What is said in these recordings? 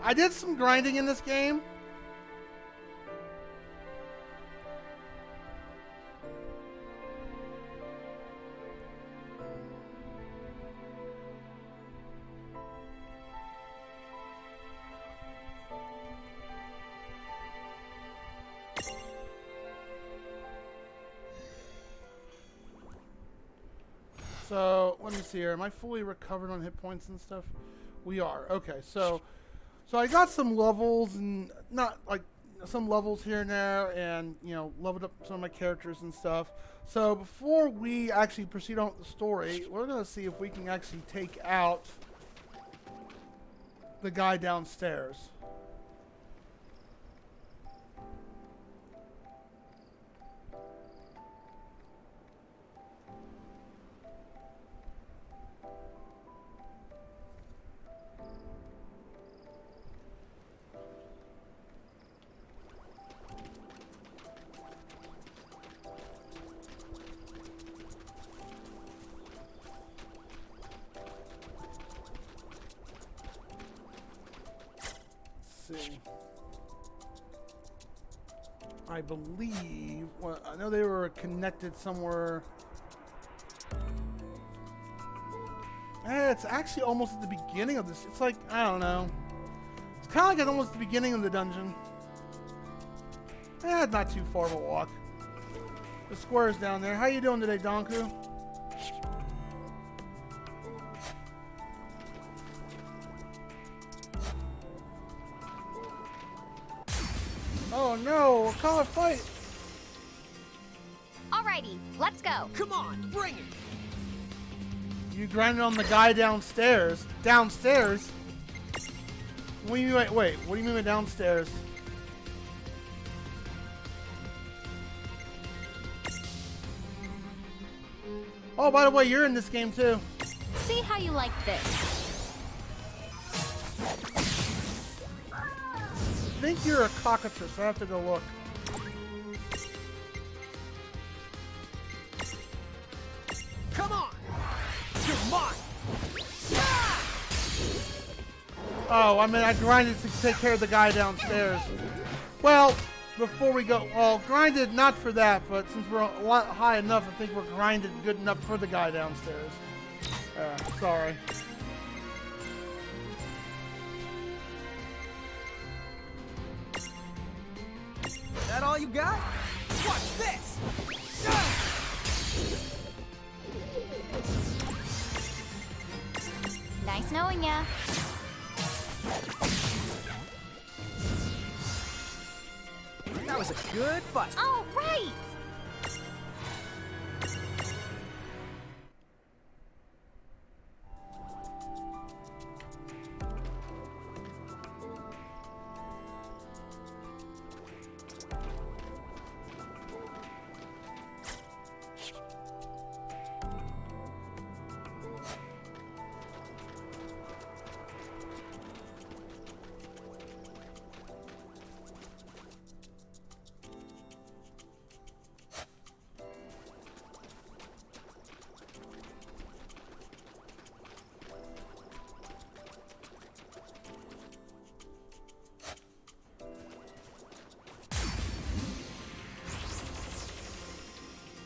I did some grinding in this game. So, let me see here. Am I fully recovered on hit points and stuff? We are. Okay, so I got some levels and not like some levels here and there, and you know, leveled up some of my characters and stuff. So before we actually proceed on with the story, we're gonna see if we can actually take out the guy downstairs. I believe, well, I know they were connected somewhere. It's actually almost at the beginning of this. It's like, I don't know. It's kind of like at almost the beginning of the dungeon. Not too far of a walk. The square's down there. How you doing today, Donku? Oh no, we're calling a fight. Alrighty, let's go. Come on, bring it. You grinded on the guy downstairs. Downstairs? What do you mean, wait, what do you mean by downstairs? Oh, by the way, you're in this game too. See how you like this. I think you're a cockatrice. I have to go look. Come on. You're mine. Oh, I mean, I grinded to take care of the guy downstairs. Well, before we go, well, grinded not for that, but since we're a lot high enough, I think we're grinded good enough for the guy downstairs. Sorry. That all you got? Watch this! Nice knowing ya. That was a good fight. All right.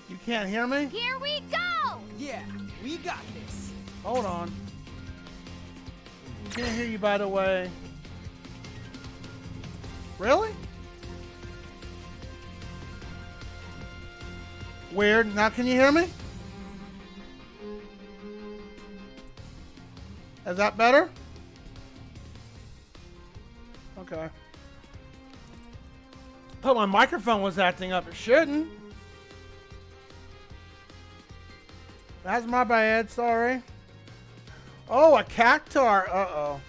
You can't hear me? Here we go. Yeah, we got this. Hold on. Can't hear you, by the way. Really? Weird. Now can you hear me? Is that better? Okay. Thought my microphone was acting up. It shouldn't. That's my bad. Sorry. Oh, a cactar. Uh-oh.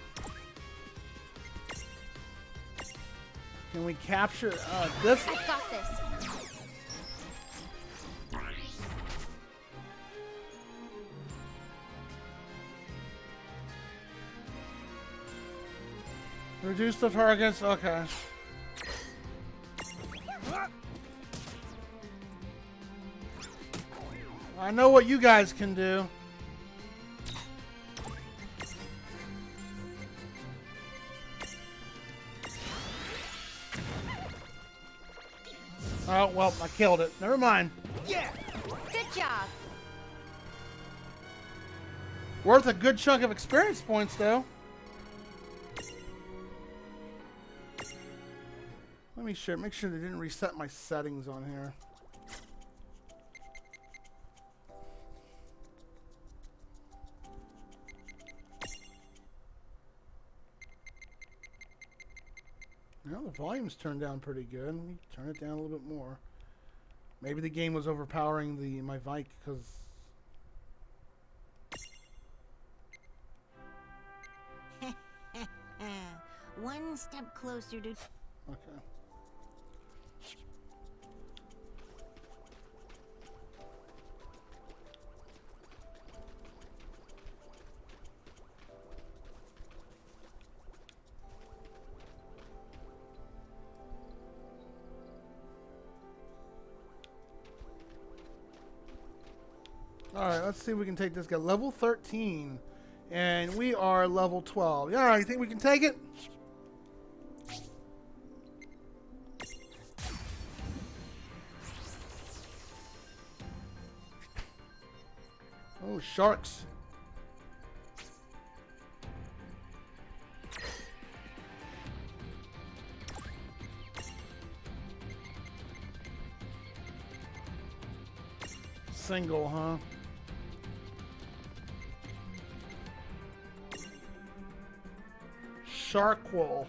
Can we capture this? I've got this. Reduce the targets. Okay. I know what you guys can do. Oh, well, I killed it. Never mind. Yeah. Good job. Worth a good chunk of experience points, though. Let me make sure they didn't reset my settings on here. Well, the volume's turned down pretty good. Let me turn it down a little bit more. Maybe the game was overpowering my mic because... One step closer to... Okay. Alright, let's see if we can take this guy. Level 13. And we are level 12. Alright, you think we can take it? Oh, sharks. Single, huh? Sharkwall.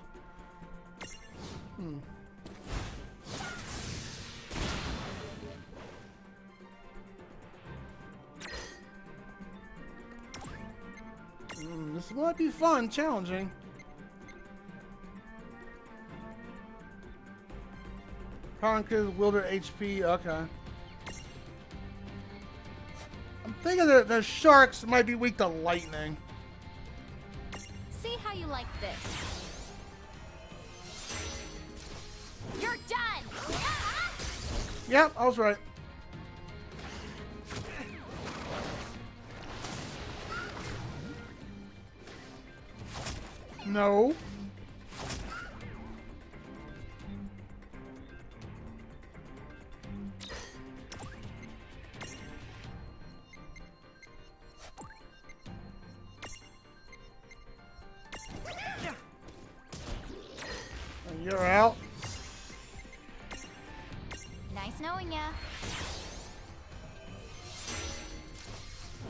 This might be fun, challenging. Power increase, wielder HP, okay. I'm thinking that the sharks might be weak to lightning. See how you like this. You're done! Ah! Yep, I was right. No. You're out. Nice knowing ya.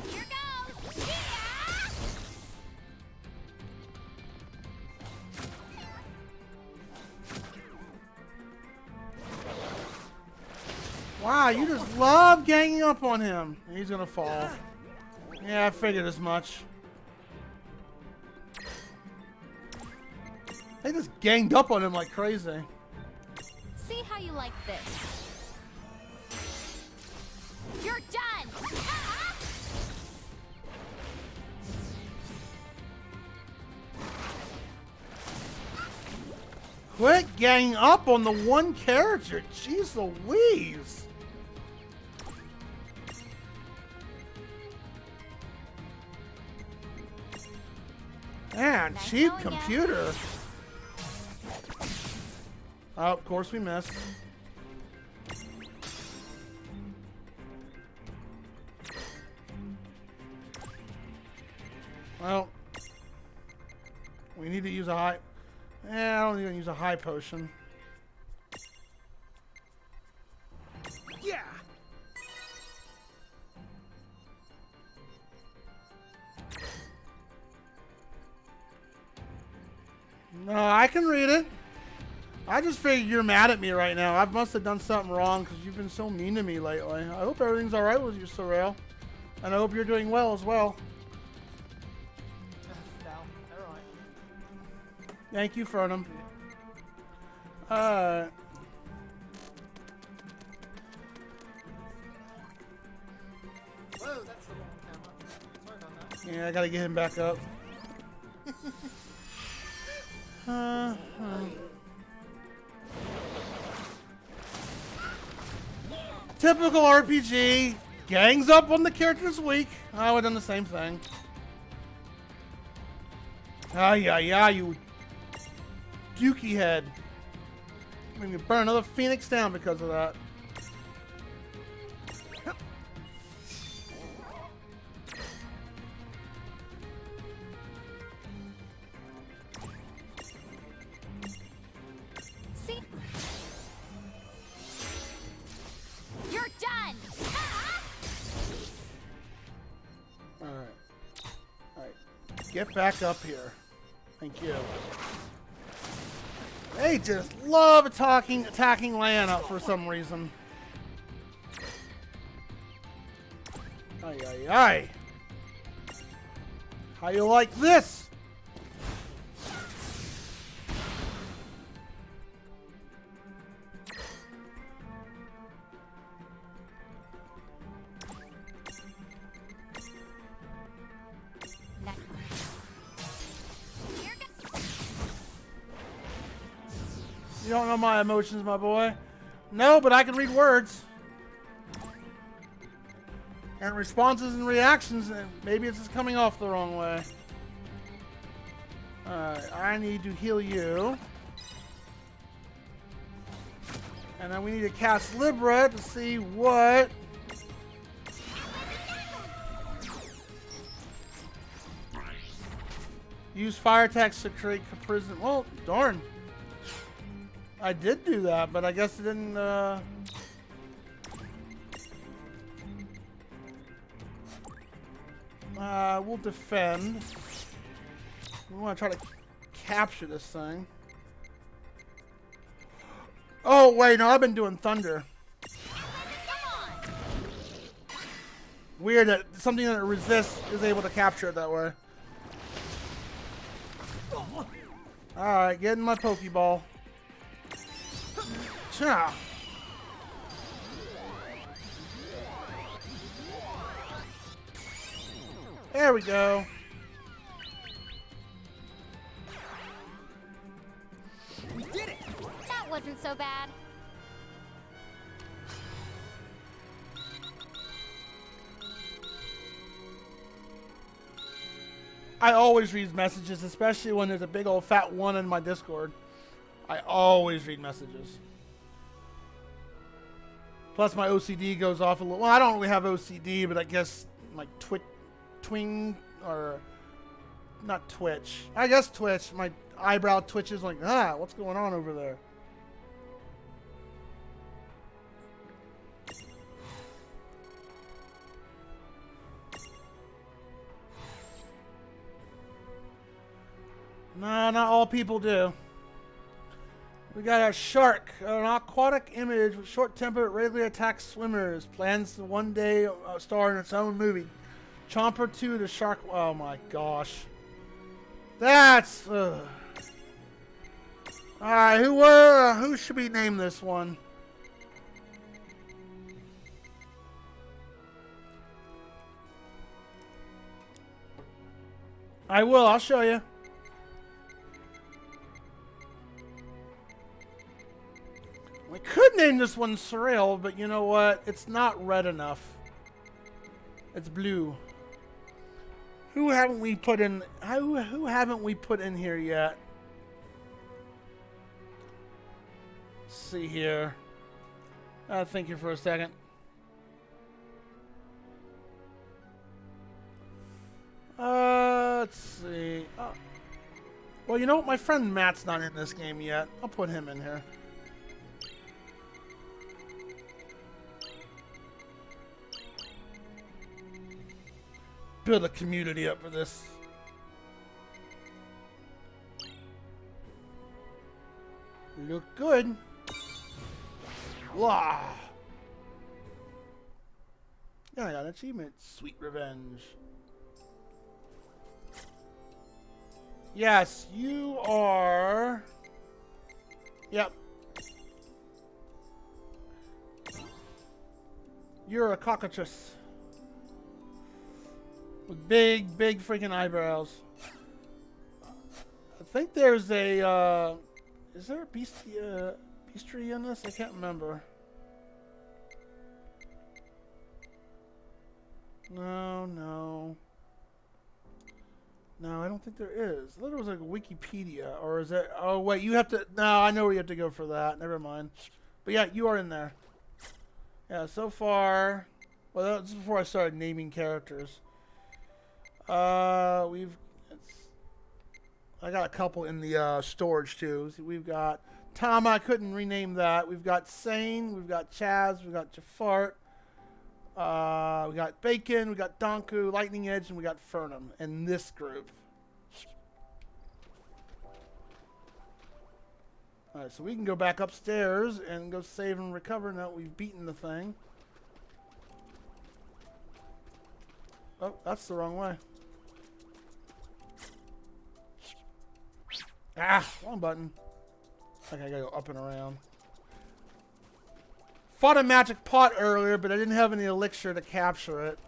Here goes! Yeah! Wow, you just love ganging up on him. He's gonna fall. Yeah, I figured as much. They just ganged up on him like crazy. See how you like this. You're done! Ah! Quit ganging up on the one character. Jeez Louise. Man, Nice cheap knowing ya. computer. Oh, of course we missed. Well, we need to use a high... I don't even use a high potion. Yeah. No, I can read it. I just figured you're mad at me right now. I must have done something wrong because you've been so mean to me lately. I hope everything's alright with you, Sorrel. And I hope you're doing well as well. Thank you, Fernum. Whoa, that's the wrong camera. Sorry about that. Yeah, I gotta get him back up. Typical RPG. Gangs up on the character's weak. I would have done the same thing. Ah, yeah, you dukey head. I'm gonna burn another Phoenix down because of that. See? You're done! Ah! Alright. Alright. Get back up here. Thank you. They just love attacking Lana for some reason. Ay, ay, ay. How you like this? You don't know my emotions, my boy. No, but I can read words. And responses and reactions, and maybe it's just coming off the wrong way. Alright, I need to heal you. And then we need to cast Libra to see what... Use fire attacks to create prison. Well, darn. I did do that, but I guess it didn't, we'll defend. We want to try to capture this thing. Oh, wait, no, I've been doing thunder. Weird that something that resists is able to capture it that way. Alright, get in my Pokeball. Cha. There we go. We did it! That wasn't so bad. I always read messages, especially when there's a big old fat one in my Discord. I always read messages. Plus my OCD goes off a little. Well, I don't really have OCD, but I guess my not Twitch. I guess Twitch. My eyebrow twitches like, what's going on over there? No, not all people do. We got a shark, an aquatic image with short temper, it regularly attacks swimmers. Plans to one day star in its own movie. Chomper 2, the shark. Oh my gosh. That's. Alright, who should we name this one? I will, I'll show you. We could name this one Surreal, but you know what? It's not red enough. It's blue. Who haven't we put in? Who haven't we put in here yet? Let's see here. Think here for a second. Let's see. Well, you know what? My friend Matt's not in this game yet. I'll put him in here. Build a community up for this. Look good. Wow. Yeah, I got an achievement. Sweet revenge. Yes, you are. Yep. You're a cockatrice. With big freaking eyebrows. I think there's a, is there a beastry in this? I can't remember. No. No, I don't think there is. I thought there was like a Wikipedia, or is that? Oh wait, you have to. No, I know where you have to go for that. Never mind. But yeah, you are in there. Yeah, so far. Well, that was before I started naming characters. We've. I got a couple in the storage too. So we've got Tama. I couldn't rename that. We've got Sane. We've got Chaz. We've got Jafart. We got Bacon, we got Donku, Lightning Edge, and we got Fernum in this group. Alright, so we can go back upstairs and go save and recover now that we've beaten the thing. Oh, that's the wrong way. Ah, wrong button. Okay, I gotta go up and around. Fought a magic pot earlier, but I didn't have any elixir to capture it.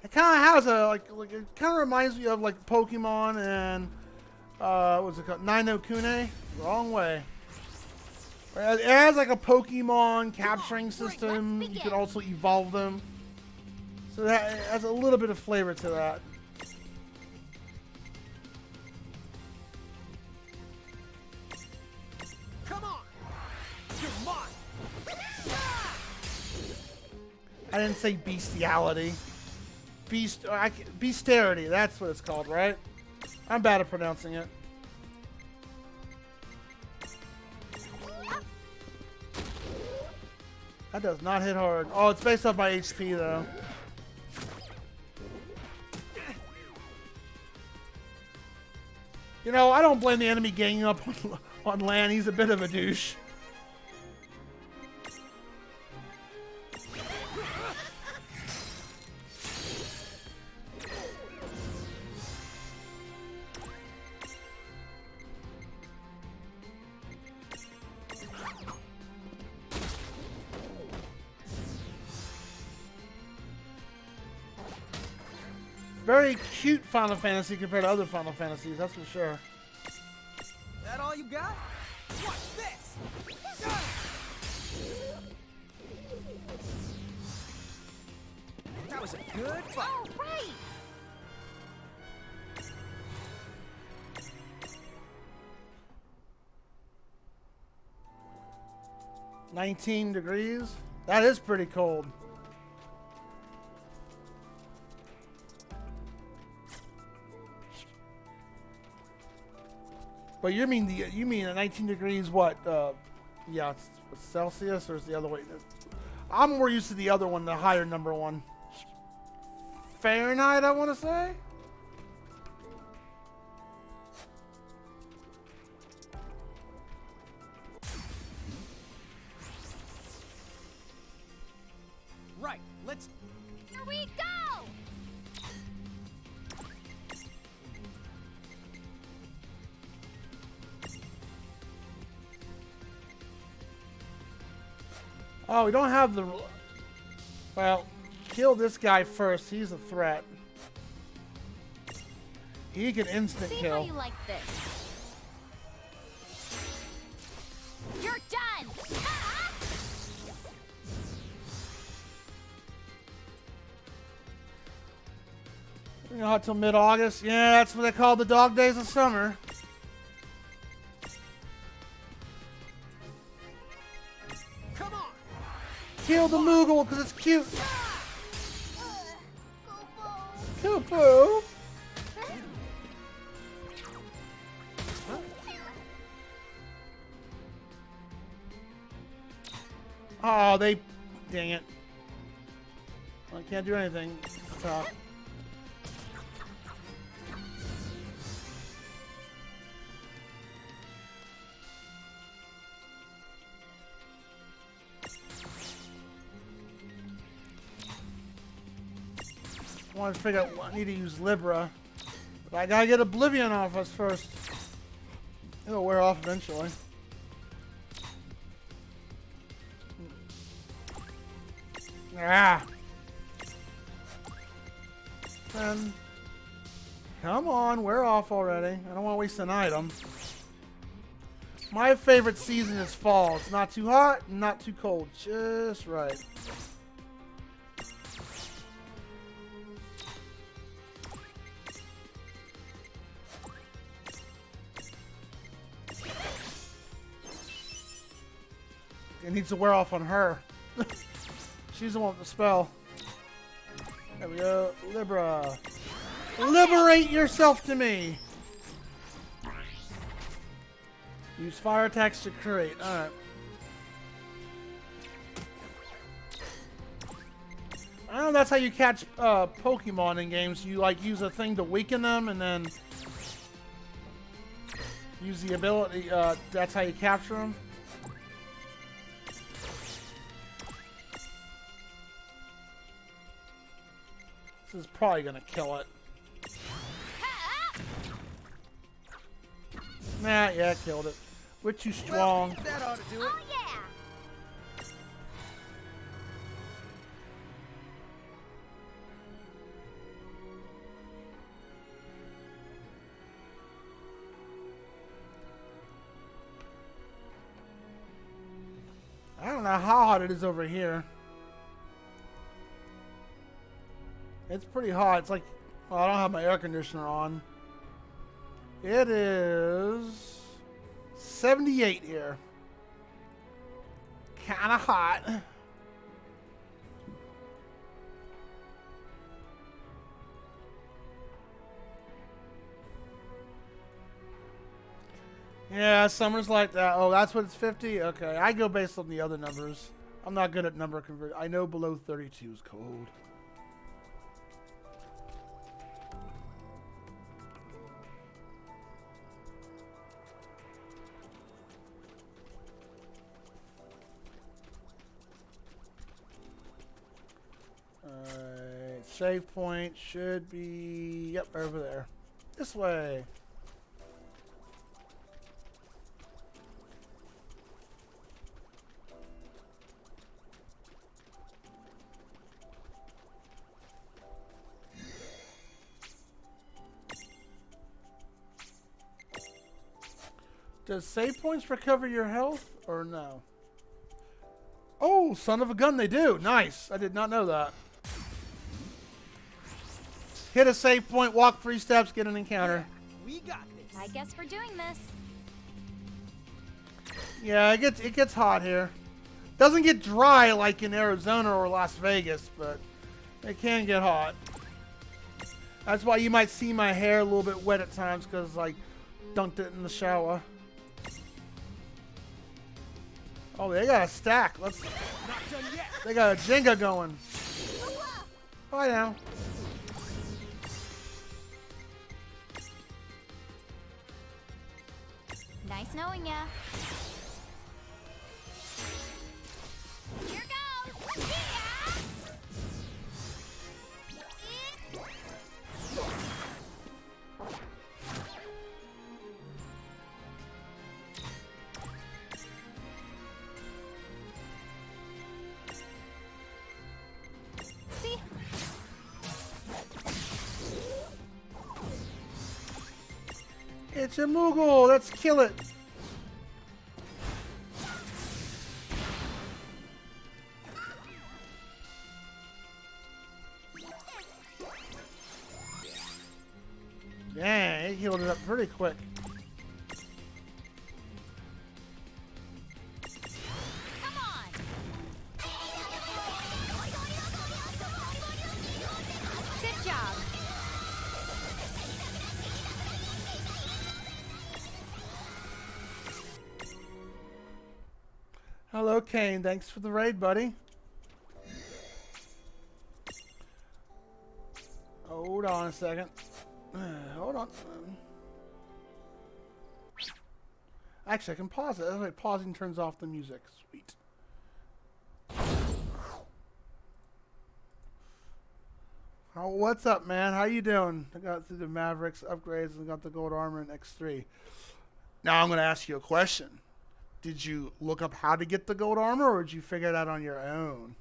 It kind of has a like it kind of reminds me of like Pokemon and what's it called? Nino Kune. Wrong way. It has like a Pokemon capturing system. You can also evolve them, so that it has a little bit of flavor to that. Come on! You're mine! I didn't say bestiality. Bestiarity, that's what it's called, right? I'm bad at pronouncing it. That does not hit hard. Oh, it's based off my HP, though. You know, I don't blame the enemy ganging up on Lan. He's a bit of a douche. Very cute Final Fantasy compared to other Final Fantasies, that's for sure. That all you got? Watch this! That was a good fight. All right. 19 degrees? That is pretty cold. But you mean at 19 degrees what? Yeah, it's Celsius, or is the other way? I'm more used to the other one, the higher number one. Fahrenheit, I want to say. Right, let's... Here we go! Oh, we don't have the... Well, kill this guy first. He's a threat. He can instant See kill. how you like this. You're done! Ah! You know, till mid-August. Yeah, that's what they call the dog days of summer. Come on! Kill the Moogle because it's cute. Kupo. Oh, they... Dang it. Well, I can't do anything. Top. I want to figure out. I need to use Libra, but I gotta get Oblivion off us first. It'll wear off eventually. Ah. Then, come on, wear off already. I don't want to waste an item. My favorite season is fall. It's not too hot, not too cold, just right. It needs to wear off on her. She's the one with the spell. There we go. Libra. Liberate yourself to me. Use fire attacks to create. Alright. I don't know, that's how you catch Pokemon in games. You like use a thing to weaken them and then use the ability. That's how you capture them. This is probably gonna kill it. Nah, yeah, killed it. We're too strong. Well, that ought to do it. Oh yeah. I don't know how hot it is over here. It's pretty hot. It's like, well, I don't have my air conditioner on. It is 78 here. Kinda hot. Yeah, summer's like that. Oh, that's what it's 50? Okay, I go based on the other numbers. I'm not good at number conversion. I know below 32 is cold. Alright, save point should be, yep, over there. This way. Does save points recover your health or no? Oh, son of a gun, they do. Nice. I did not know that. Hit a save point, walk 3 steps, get an encounter. We got this. I guess we're doing this. Yeah, it gets hot here. Doesn't get dry like in Arizona or Las Vegas, but it can get hot. That's why you might see my hair a little bit wet at times because I dunked it in the shower. Oh, they got a stack. Let's. Not done yet. They got a Jenga going. Bye now. Nice knowing ya. Here goes. Yeah. See? It's a Moogle. Let's kill it. Dang, it healed it up pretty quick. Come on. Good job. Hello, Kane. Thanks for the raid, buddy. Hold on a second. Hold on. Actually, I can pause it. That's like pausing turns off the music. Sweet. What's up, man? How you doing? I got through the Mavericks upgrades and got the gold armor in X3. Now I'm going to ask you a question. Did you look up how to get the gold armor, or did you figure it out on your own?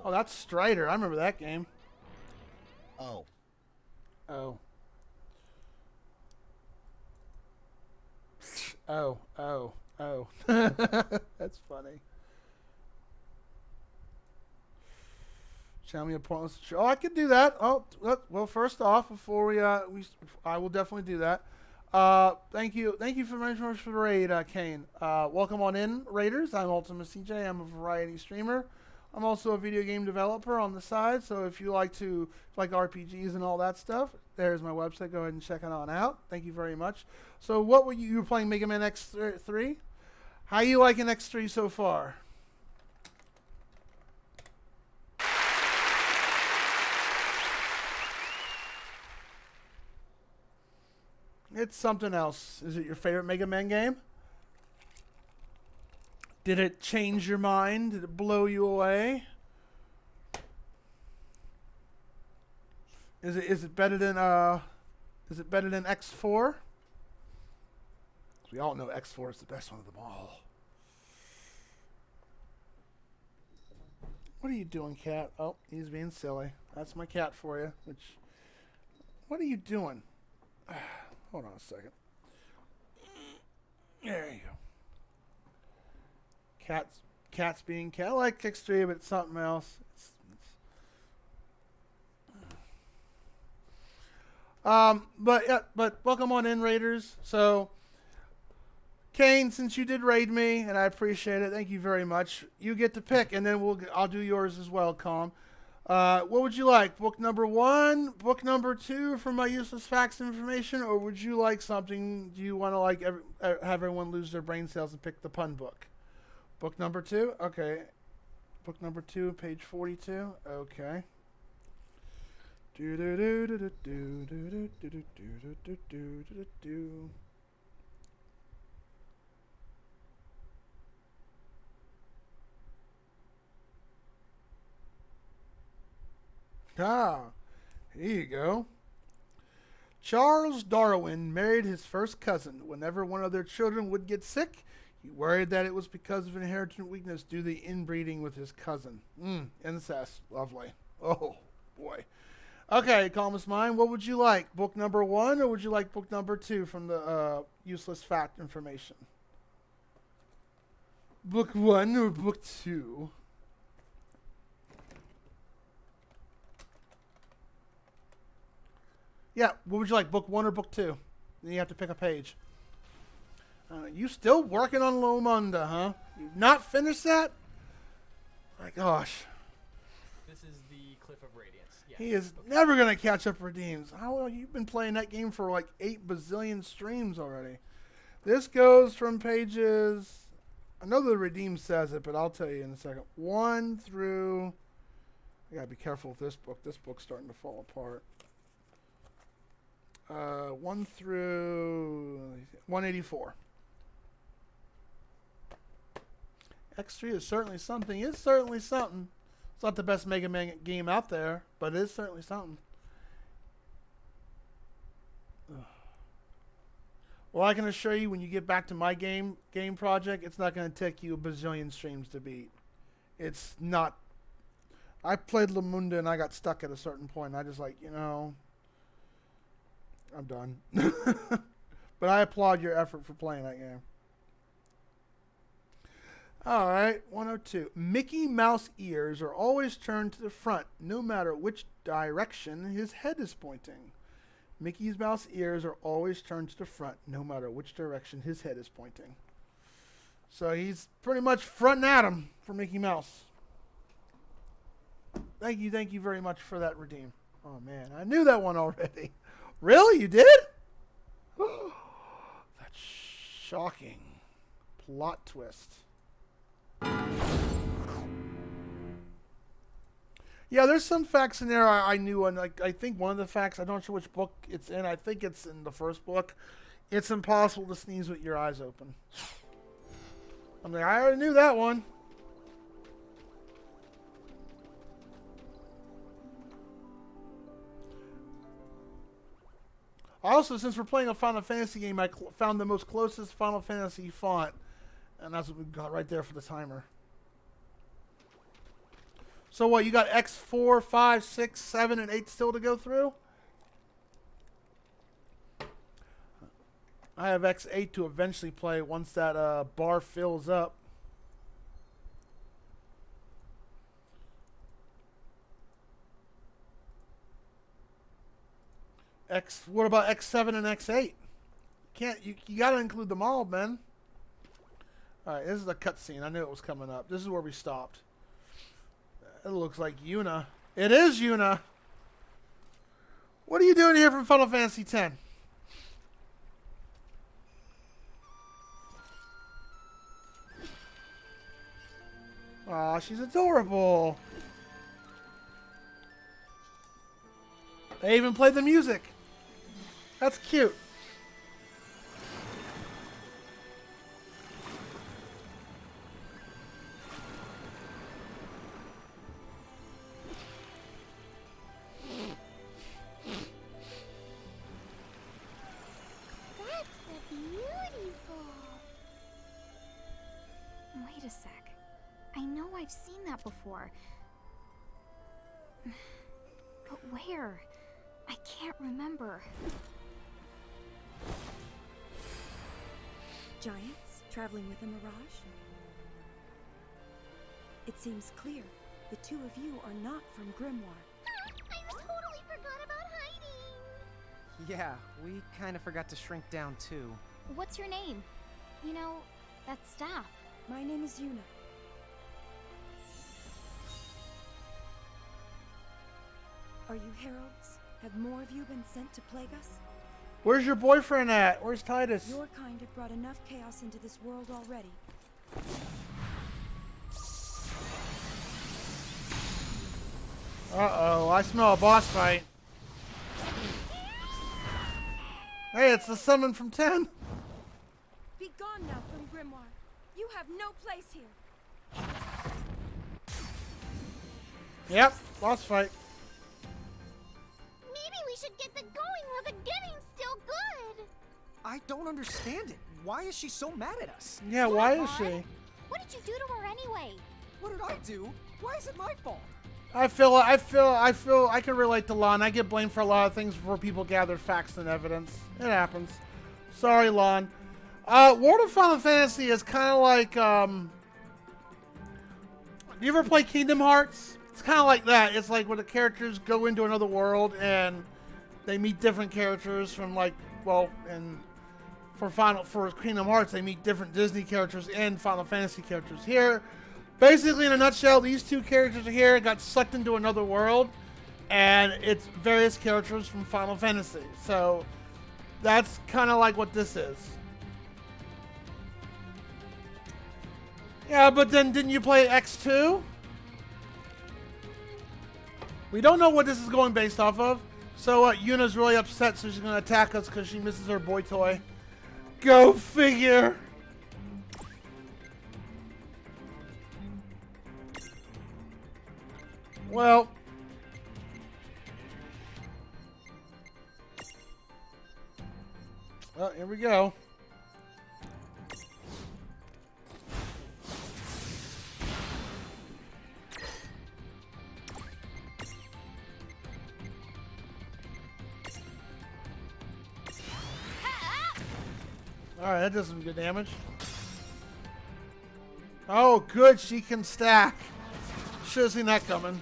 Oh, that's Strider. I remember that game. Oh. Oh. Oh, oh, oh. That's funny. Tell me a pointless. Oh, I could do that. Oh, well, first off, before I will definitely do that. Thank you for very much for the raid, Kane. Welcome on in, Raiders. I'm ultimacj. I'm a variety streamer. I'm also a video game developer on the side. So if you like RPGs and all that stuff, there's my website. Go ahead and check it on out. Thank you very much. So what were you were playing Mega Man X3? How you liking X3 so far? It's something else. Is it your favorite Mega Man game? Did it change your mind? Did it blow you away? Is it better than X4? We all know X4 is the best one of them all. What are you doing, cat? Oh, he's being silly. That's my cat for you. What are you doing? Hold on a second. There you go. Cats being cat. I like X3, but it's something else. But welcome on in, Raiders. So, Kane, since you did raid me, and I appreciate it, thank you very much. You get to pick, and then I'll do yours as well, Calm. What would you like? Book number 1, book number 2 for my useless facts information, or would you like something? Do you want to have everyone lose their brain cells and pick the pun book? Book number 2? Okay. Book number 2, page 42. Okay. Do do do do do do do do do do do do do do. Ah, here you go. Charles Darwin married his first cousin. Whenever one of their children would get sick, he worried that it was because of inherited weakness due to the inbreeding with his cousin. Incest. Lovely. Oh, boy. Okay, Calmest Mind, what would you like? Book number 1, or would you like book number 2 from the useless fact information? Book 1 or book 2? Yeah, what would you like, book 1 or book 2? Then you have to pick a page. You still working on Lomunda, huh? You've not finished that? My gosh. This is the Cliff of Radiance. Yeah. He is never going to catch up Redeems. How well, you've been playing that game for like 8 bazillion streams already. This goes from pages... I know the Redeem says it, but I'll tell you in a second. 1 through... I got to be careful with this book. This book's starting to fall apart. 1 through 184. X3 is certainly something. It's certainly something. It's not the best Mega Man game out there, but it is certainly something. Ugh. Well, I can assure you, when you get back to my game project, it's not going to take you a bazillion streams to beat. It's not. I played Lomunda and I got stuck at a certain point. And I just I'm done. But I applaud your effort for playing that game. All right, 102. Mickey Mouse ears are always turned to the front, no matter which direction his head is pointing. Mickey's mouse ears are always turned to the front, no matter which direction his head is pointing. So he's pretty much fronting at him for Mickey Mouse. Thank you very much for that, Redeem. Oh, man, I knew that one already. Really? You did? That's shocking. Plot twist. Yeah, there's some facts in there I knew, and I think one of the facts, I'm not sure which book it's in. I think it's in the first book. It's impossible to sneeze with your eyes open. I'm like, I already knew that one. Also, since we're playing a Final Fantasy game, I found the most closest Final Fantasy font, and that's what we got right there for the timer. So what, you got X4, 5, 6, 7, and 8 still to go through? I have X8 to eventually play once that bar fills up. What about X7 and X8? You gotta include them all, man. Alright, this is the cutscene. I knew it was coming up. This is where we stopped. It looks like Yuna. It is Yuna! What are you doing here from Final Fantasy X? Aw, she's adorable. They even played the music. That's cute. That's beautiful. Wait a sec. I know I've seen that before. But where? I can't remember. Giants traveling with a mirage? It seems clear. The two of you are not from Grimoire. I totally forgot about hiding. Yeah, we kind of forgot to shrink down too. What's your name? You know, that staff. My name is Yuna. Are you heralds? Have more of you been sent to plague us? Where's your boyfriend at? Where's Titus? Your kind have brought enough chaos into this world already. Uh-oh, I smell a boss fight. Hey, it's the summon from 10. Be gone now from Grimoire. You have no place here. Yep, boss fight. Maybe we should get the going while the getting's still good. I don't understand it. Why is she so mad at us? Yeah, why is she? What did you do to her anyway? What did I do? Why is it my fault? I feel I can relate to Lon. I get blamed for a lot of things before people gather facts and evidence. It happens. Sorry, Lon. World of Final Fantasy is kind of like, you ever play Kingdom Hearts? It's kind of like that. It's like when the characters go into another world and they meet different characters from like, well, and for Kingdom Hearts, they meet different Disney characters and Final Fantasy characters. Here, basically in a nutshell, these two characters here got sucked into another world, and it's various characters from Final Fantasy. So that's kind of like what this is. Yeah, but then didn't you play X2? We don't know what this is going based off of. So Yuna's really upset, so she's going to attack us because she misses her boy toy. Go figure! Well... Well, here we go. Alright, that does some good damage. Oh, good, she can stack. Should have seen that coming.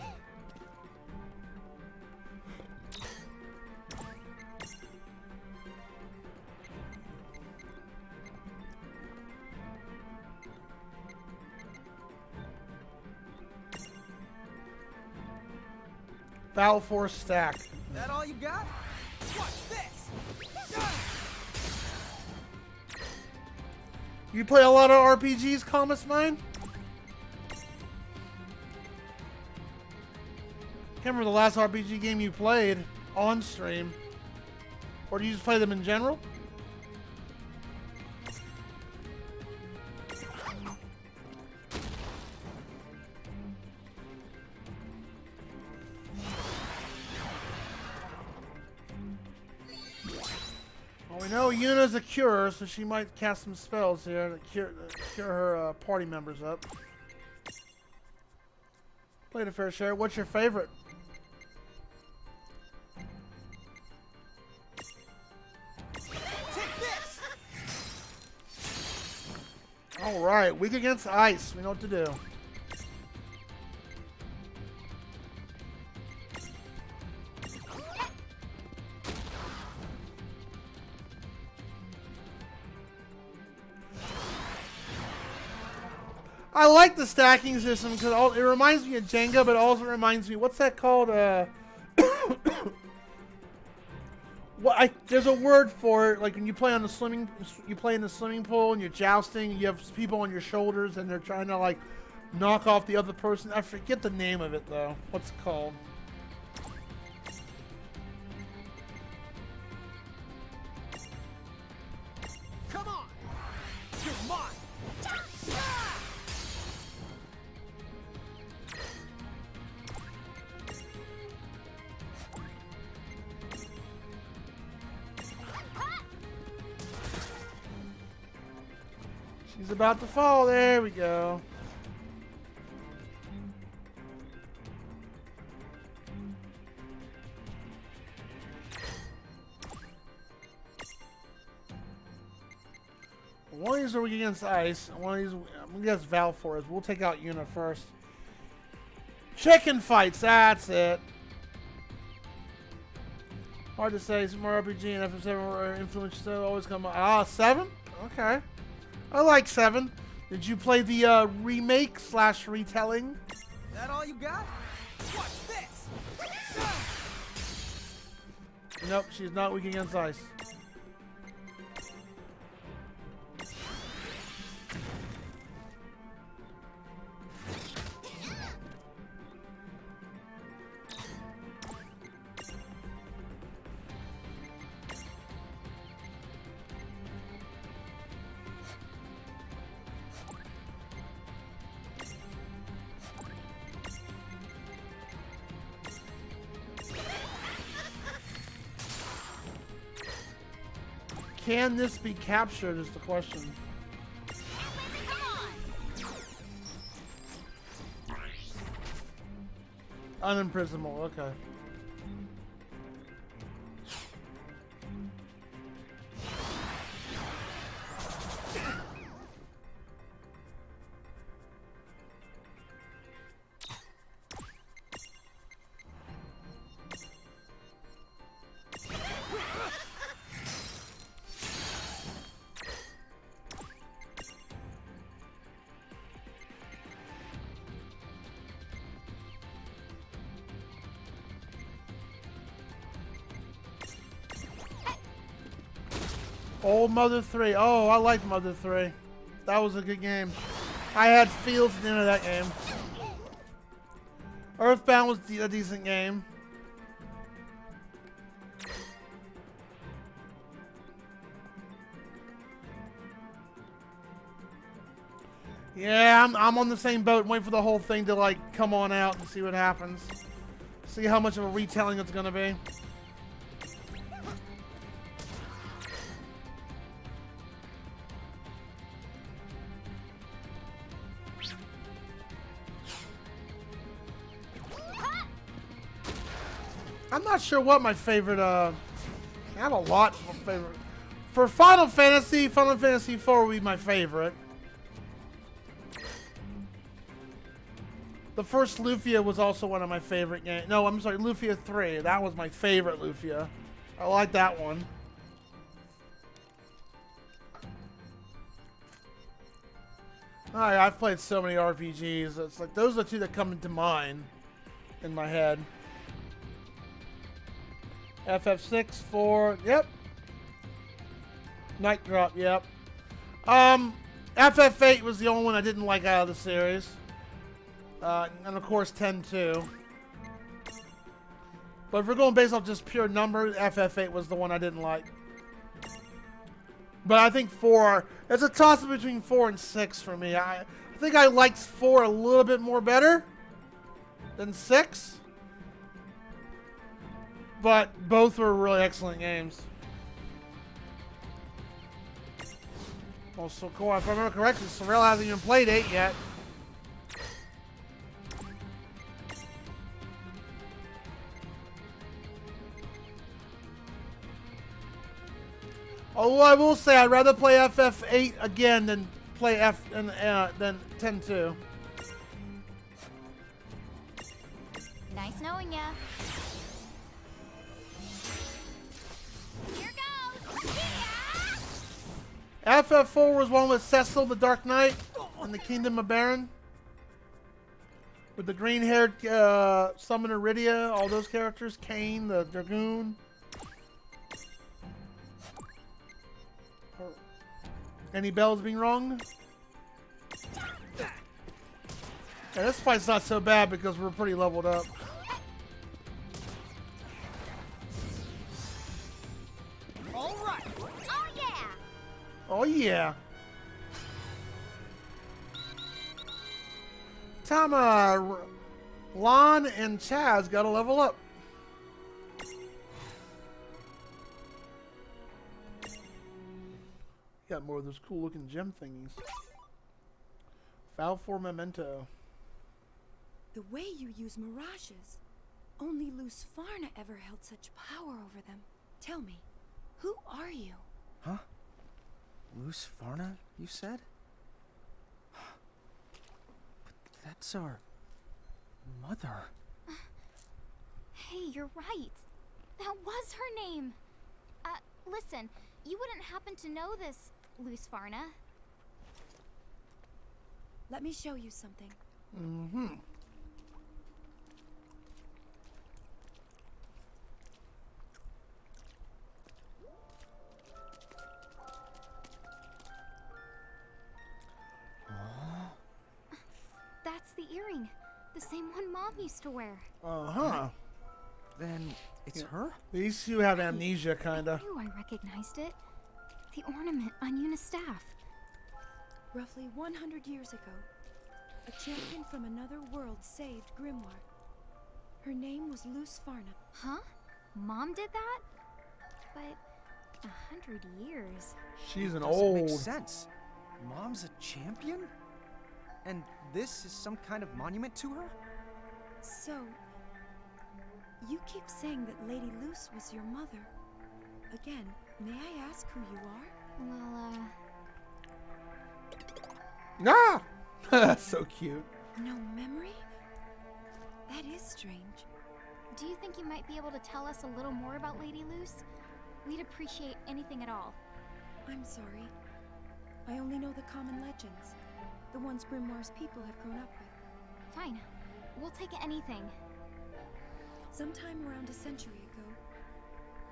Foul Force stack. That all you got? Watch this! You play a lot of RPGs, Comus Mine? Can't remember the last RPG game you played on stream. Or do you just play them in general? Well, we know Yuna's a curer, so she might cast some spells here to cure her party members up. Played a fair share. What's your favorite? Take this! Alright, weak against ice. We know what to do. I like the stacking system because it reminds me of Jenga, but it also reminds me, what's that called? There's a word for it. Like when you play on you play in the swimming pool and you're jousting. You have people on your shoulders and they're trying to like knock off the other person. I forget the name of it though. What's it called? Come on! You're mine! She's about to fall. There we go. One of these are weak against ice. One of these, I'm gonna guess Val for us. We'll take out Yuna first. Chicken fights. That's it. Hard to say. Some more RPG and FF7 are influences that always come up. Ah, 7? Okay. I like 7. Did you play the remake / retelling? That all you got? Watch this! Nope, she's not weak against ice. Can this be captured is the question. Unimprisonable, okay. Old Mother 3. Oh, I like Mother 3. That was a good game. I had feels at the end of that game. Earthbound was a decent game. Yeah, I'm on the same boat. Waiting for the whole thing to like come on out and see what happens. See how much of a retelling it's gonna be. I'm not sure what my favorite, I have a lot of favorite. For Final Fantasy IV would be my favorite. The first Lufia was also one of my favorite games. No, I'm sorry, Lufia 3. That was my favorite Lufia. I like that one. Alright, I've played so many RPGs. It's like, those are the two that come into mind in my head. FF6, 4, yep. Night Drop, yep. FF8 was the only one I didn't like out of the series. And of course 10 too. But if we're going based off just pure numbers, FF8 was the one I didn't like. But I think 4, it's a toss-up between 4 and 6 for me. I think I liked 4 a little bit more better than 6. But both were really excellent games. Also, cool. If I remember correctly, Sorrel hasn't even played 8 yet. Although I will say I'd rather play FF8 again than play than 10-2. Nice knowing ya. Here goes. Yeah! FF4 was one with Cecil the Dark Knight. in the Kingdom of Baron. With the green-haired summoner Rydia, all those characters, Kane, the Dragoon. Any bells being rung? Yeah, this fight's not so bad because we're pretty leveled up. All right. Oh yeah! Oh yeah. Tama, Lon, and Chaz gotta level up. Got more of those cool looking gem thingies. Foul for memento. The way you use mirages. Only Luz Farna ever held such power over them. Tell me, who are you? Huh? Luz Farna, you said? But that's our mother. Hey, you're right. That was her name. Listen, you wouldn't happen to know this, Luz Farna. Let me show you something. Mm-hmm. That's the earring. The same one Mom used to wear. Uh-huh. Then it's her? These two have amnesia, kinda. I knew I recognized it. The ornament on Yuna's staff. Roughly 100 years ago, a champion from another world saved Grimoire. Her name was Luz Farna. Huh? Mom did that? But 100 years. She's an Doesn't make old. sense. Mom's a champion? And this is some kind of monument to her? So, you keep saying that Lady Luz was your mother. Again, may I ask who you are? Well, Ah! So cute. No memory? That is strange. do you think you might be able to tell us a little more about Lady Luz? We'd appreciate anything at all. I'm sorry. I only know the common legends. The ones Grimoire's people have grown up with. Fine. We'll take anything. Sometime around a century ago,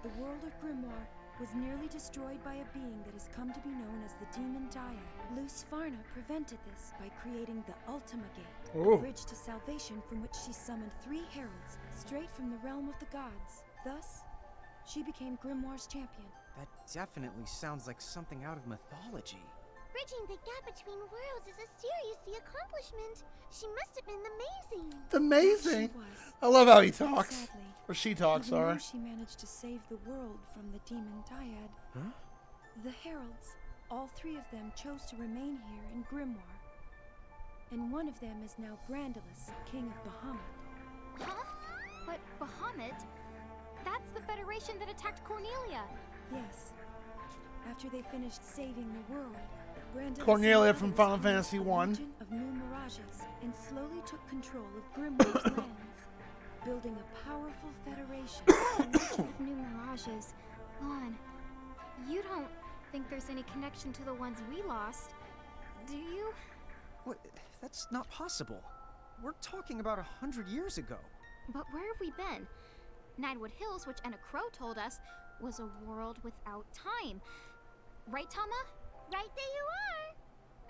the world of Grimoire was nearly destroyed by a being that has come to be known as the Demon Dyad. Luz Farna prevented this by creating the ultimacj, Oh. a bridge to salvation from which she summoned 3 heralds straight from the realm of the gods. Thus, she became Grimoire's champion. That definitely sounds like something out of mythology. Bridging the gap between worlds is a serious accomplishment. She must have been amazing. It's amazing. She was. I love how he talks. Sadly, Or she talks, even though sorry. she managed to save the world from the Demon Dyad, Huh? the heralds, all 3 of them chose to remain here in Grimoire. And one of them is now Brandalus, King of Bahamut. Huh? But Bahamut? That's the Federation that attacked Cornelia. Yes. After they finished saving the world, Brandalus Cornelia and from others Final unleashed Fantasy a I. legion of new mirages and slowly took control of Grimoire's lands, building a powerful federation. With new mirages. Lon, you don't think there's any connection to the ones we lost, do you? What? That's not possible. We're talking about 100 years ago. But where have we been? Ninewood Hills, which Anna Crow told us, was a world without time. Right, Tama? Right there you are.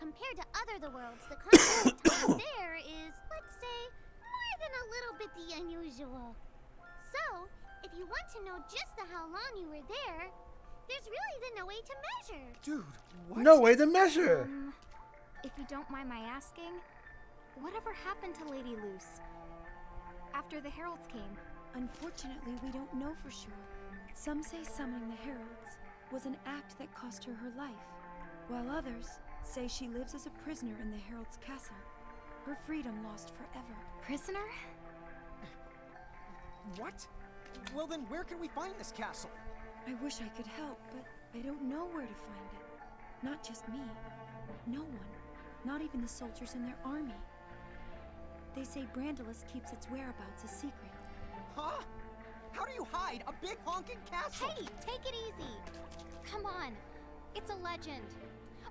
Compared to other worlds, the concept of time there is, let's say, more than a little bit the unusual. So, if you want to know just how long you were there, there's really no way to measure. Dude, what? No way to measure. If you don't mind my asking, whatever happened to Lady Luz after the heralds came? Unfortunately, we don't know for sure. Some say summoning the heralds was an act that cost her her life, while others say she lives as a prisoner in the herald's castle, her freedom lost forever. Prisoner? What? Well then, where can we find this castle? I wish I could help, but I don't know where to find it. Not just me. No one. Not even the soldiers in their army. They say Brandalus keeps its whereabouts a secret. Huh? How do you hide a big honking castle? Hey, take it easy. Come on. It's a legend.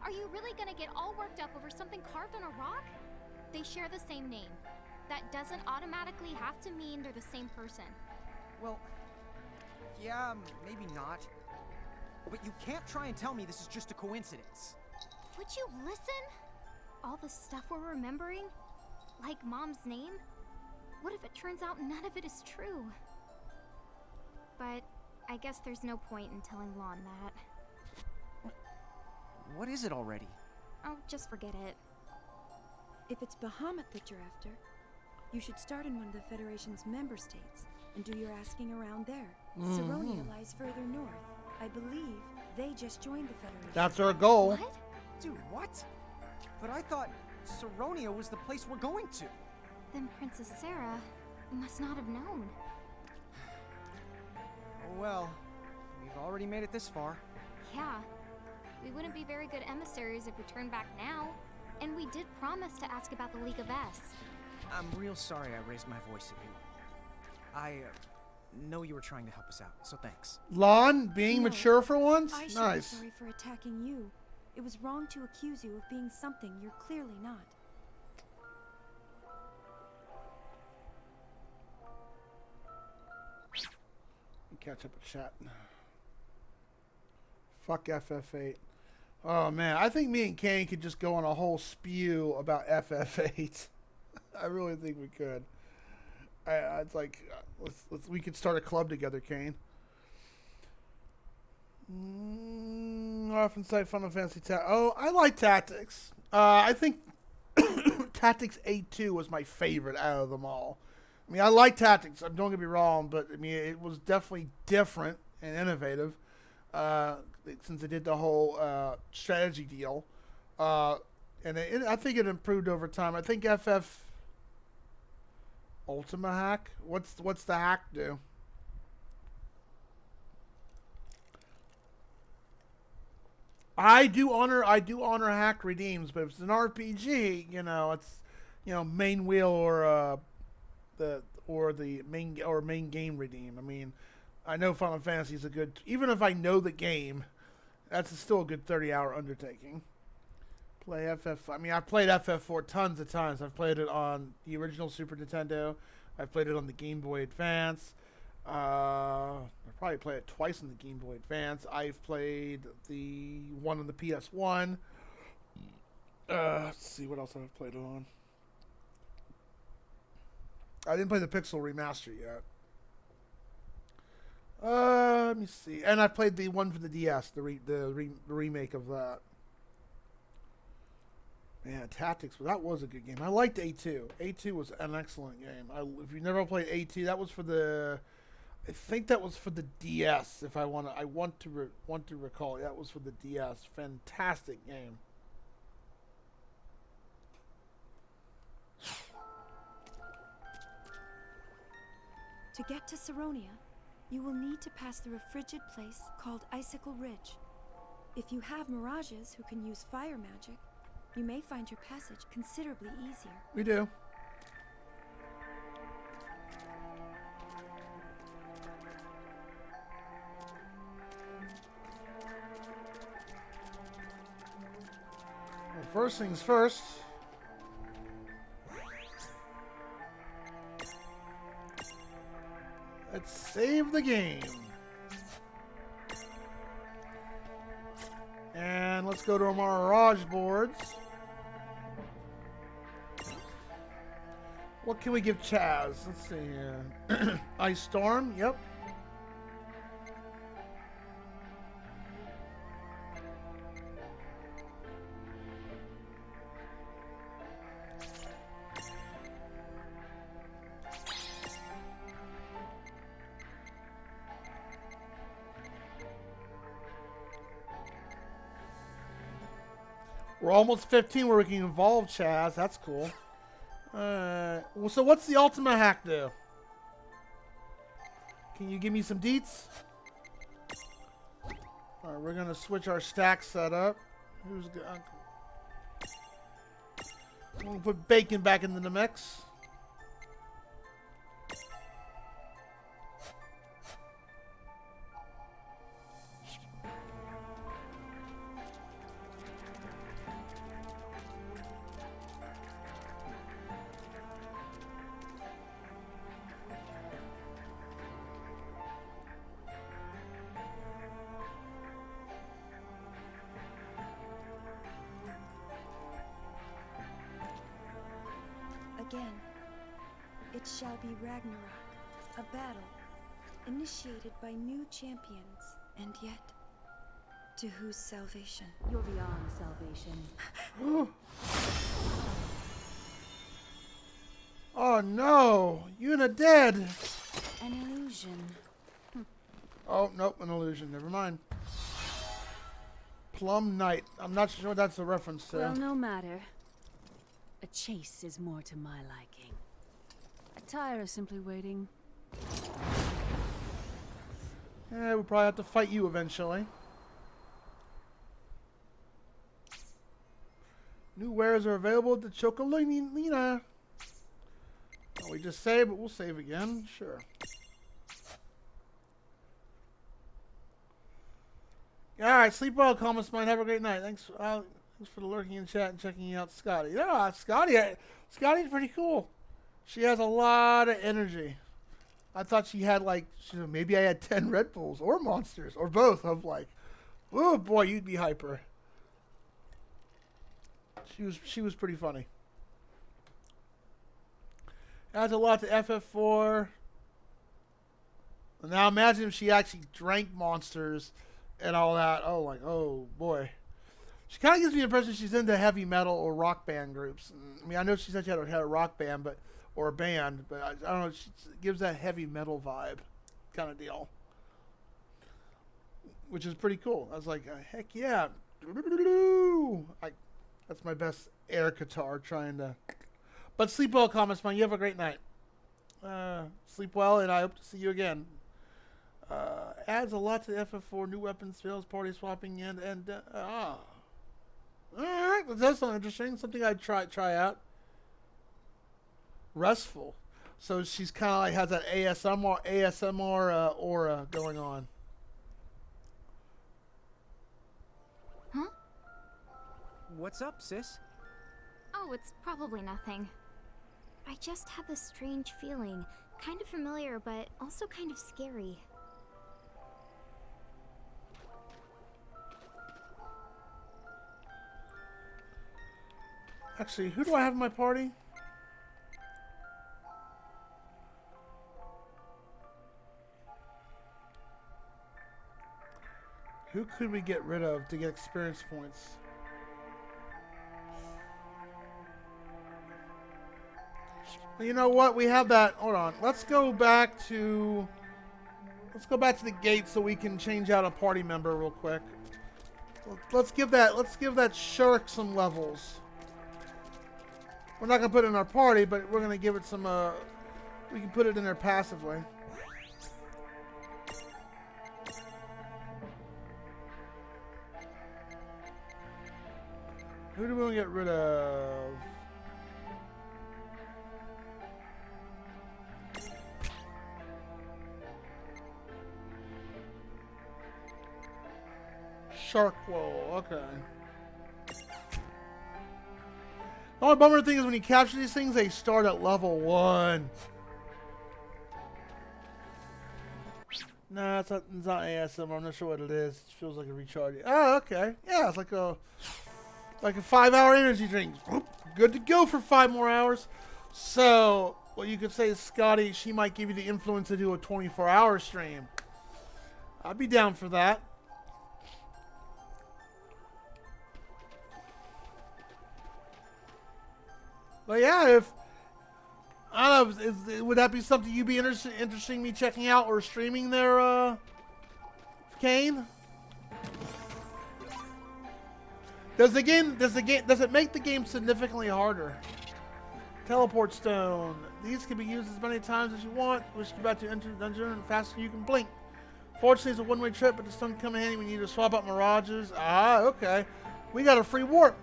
Are you really gonna get all worked up over something carved on a rock? They share the same name. That doesn't automatically have to mean they're the same person. Well, yeah, maybe not. But you can't try and tell me this is just a coincidence. Would you listen? All the stuff we're remembering? Like Mom's name? What if it turns out none of it is true? But I guess there's no point in telling Lon that. What is it already? Oh, just forget it. If it's Bahamut that you're after, you should start in one of the Federation's member states and do your asking around there. Saronia lies further north. I believe they just joined the Federation. That's our goal. What? Dude, what? But I thought Saronia was the place we're going to. Then Princess Sarah must not have known. Well, we've already made it this far. Yeah. We wouldn't be very good emissaries if we turned back now. And we did promise to ask about the League of S. I'm real sorry I raised my voice at you. I know you were trying to help us out, so thanks. Lon, being No, mature for once? I should be Nice. sorry for attacking you. It was wrong to accuse you of being something you're clearly not. Catch up with chat. Fuck FF8. Oh man, I think me and Kane could just go on a whole spew about FF8. I really think we could. It's like we could start a club together, Kane. I often cite Final Fantasy Oh, I like Tactics. I think Tactics A2 was my favorite out of them all. I mean, I like Tactics. Don't get me wrong, but I mean, it was definitely different and innovative since they did the whole strategy deal, and I think it improved over time. I think FF Ultima hack. What's the hack do? I do honor hack redeems, but if it's an RPG, it's main wheel or the main game redeem. I mean, I know Final Fantasy is a good, even if I know the game, that's still a good 30-hour undertaking. Play FF. I mean, I've played FF4 tons of times. I've played it on the original Super Nintendo. I've played it on the Game Boy Advance. I probably played it twice on the Game Boy Advance. I've played the one on the PS1. Let's see what else I've played it on. I didn't play the Pixel remaster yet. Let me see. And I played the one for the DS, the remake of that. Man, Tactics, that was a good game. I liked A2. A2 was an excellent game. If you never played A2, that was for the, I think that was for the DS. If I want to recall, that was for the DS. Fantastic game. To get to Saronia, you will need to pass through a frigid place called Icicle Ridge. If you have mirages who can use fire magic, you may find your passage considerably easier. We do. Well, first things first. Let's save the game. And let's go to our Mirage boards. What can we give Chaz? Let's see here. Ice Storm, yep. We're almost 15 where we can evolve Chaz. That's cool. Well, so what's the Ultima hack do? Can you give me some deets? Alright, we're gonna switch our stack setup. Who's gonna... We'll put bacon back into the mix. It shall be Ragnarok, a battle initiated by new champions, and yet, to whose salvation? You're beyond salvation. Oh no! Yuna dead! An illusion. Oh, nope, an illusion. Never mind. Plum Knight. I'm not sure what that's a reference to. Well, no matter. A chase is more to my liking. I tire of simply waiting. Yeah, we'll probably have to fight you eventually. New wares are available at the Chocolina. Oh, we just saved, but we'll save again. Sure. Alright, sleep well, Comus Mine. Have a great night. Thanks for the lurking in chat and checking out Scotty. Yeah, Scotty's pretty cool. She has a lot of energy. I thought she had like, maybe I had 10 Red Bulls or Monsters or both. I'm like, oh boy, you'd be hyper. She was pretty funny. Adds a lot to FF4. Now imagine if she actually drank Monsters and all that. Oh, like, oh boy. She kind of gives me the impression she's into heavy metal or rock band groups. I mean, I know she said she had a rock band, or a band, but I don't know. She gives that heavy metal vibe kind of deal, which is pretty cool. I was like, heck yeah. That's my best air guitar trying to. But sleep well, Comus Man. You have a great night. Sleep well, and I hope to see you again. Adds a lot to the FF4, new weapons, spells, party swapping, and alright, that's something interesting. Something I'd try out. Restful. So she's kind of like has that ASMR aura going on. Huh? What's up, sis? Oh, it's probably nothing. I just had this strange feeling. Kind of familiar, but also kind of scary. Actually, who do I have in my party? Who could we get rid of to get experience points? Well, you know what? We have that. Hold on. Let's go back to the gate so we can change out a party member real quick. Let's give that Shirk some levels. We're not gonna put it in our party, but we're gonna give it some. We can put it in there passively. Who do we want to get rid of? Sharkwall. Okay. The only bummer thing is when you capture these things, they start at level 1. Nah, it's not ASM. I'm not sure what it is. It feels like a recharge. Oh, okay. Yeah, it's like a 5-hour energy drink. Good to go for 5 more hours. So, what you could say is, Scotty, she might give you the influence to do a 24-hour stream. I'd be down for that. But yeah, if I don't know, would that be something you'd be interested in me checking out or streaming there, Kane? Does it make the game significantly harder? Teleport stone. These can be used as many times as you want. Wish you about to enter the dungeon and faster than you can blink. Fortunately, it's a one-way trip, but the stone can come in handy when you need to swap out mirages. Ah, okay. We got a free warp.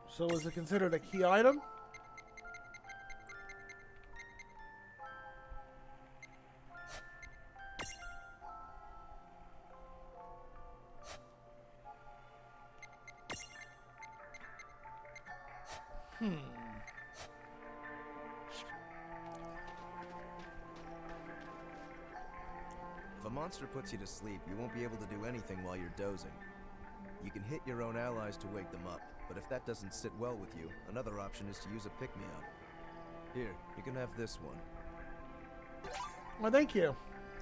So is it considered a key item? If a monster puts you to sleep, you won't be able to do anything while you're dozing. You can hit your own allies to wake them up, but if that doesn't sit well with you, another option is to use a pick-me-up. Here, you can have this one. Well, thank you.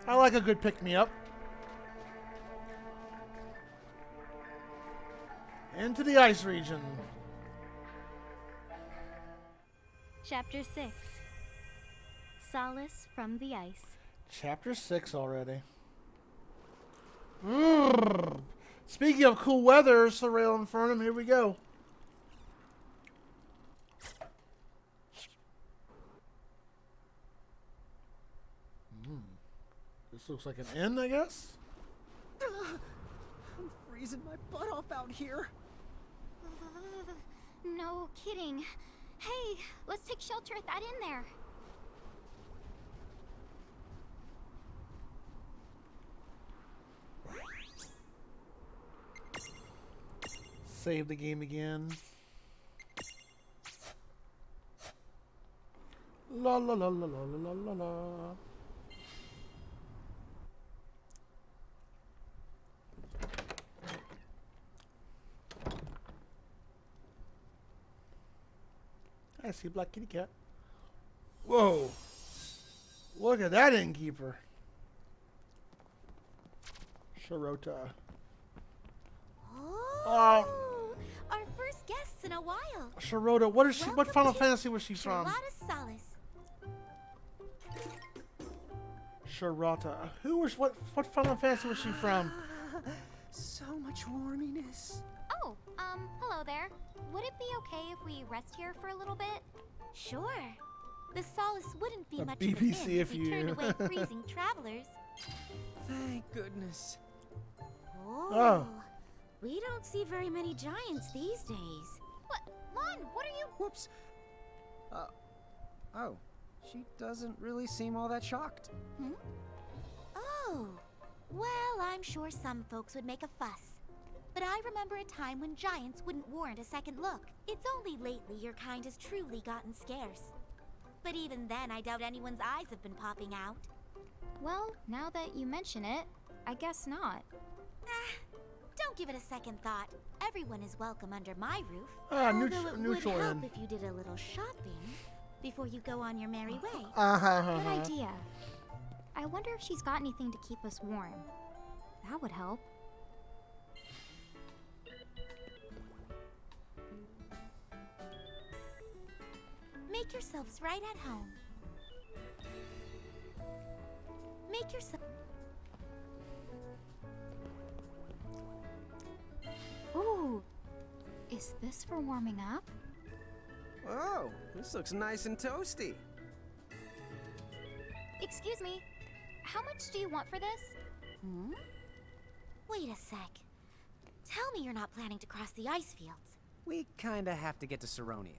I like a good pick-me-up. Into the ice region. Chapter 6. Solace from the Ice. Chapter 6 already. Speaking of cool weather, Surreal Infernum, here we go. This looks like an inn, I guess? I'm freezing my butt off out here. No kidding. Hey, let's take shelter at that inn there. Save the game again. La la la la la la la la. I see black kitty cat. Whoa. Look at that innkeeper. Sharota. Oh, our first guests in a while. Sharota, what is she? What Welcome Final to Fantasy was she from? Charlotta Solace. Sharota. Who was what Final Fantasy was she from? So much warminess. Oh, hello there. Would it be okay if we rest here for a little bit? Sure. The Solace wouldn't be A much BBC of a inn if if we turned you- away freezing travelers. Thank goodness. Oh. We don't see very many giants these days. What? Lon, what are you... Whoops. Oh. She doesn't really seem all that shocked. Oh. Well, I'm sure some folks would make a fuss. But I remember a time when giants wouldn't warrant a second look. It's only lately your kind has truly gotten scarce. But even then, I doubt anyone's eyes have been popping out. Well, now that you mention it, I guess not. Don't give it a second thought. Everyone is welcome under my roof. Ah, Although neutral- it neutral would help inn. if you did a little shopping before you go on your merry way. Good idea. I wonder if she's got anything to keep us warm. That would help. Make yourselves right at home. Make yourself... Ooh. Is this for warming up? Oh, this looks nice and toasty. Excuse me. How much do you want for this? Wait a sec. Tell me you're not planning to cross the ice fields. We kinda have to get to Saronia.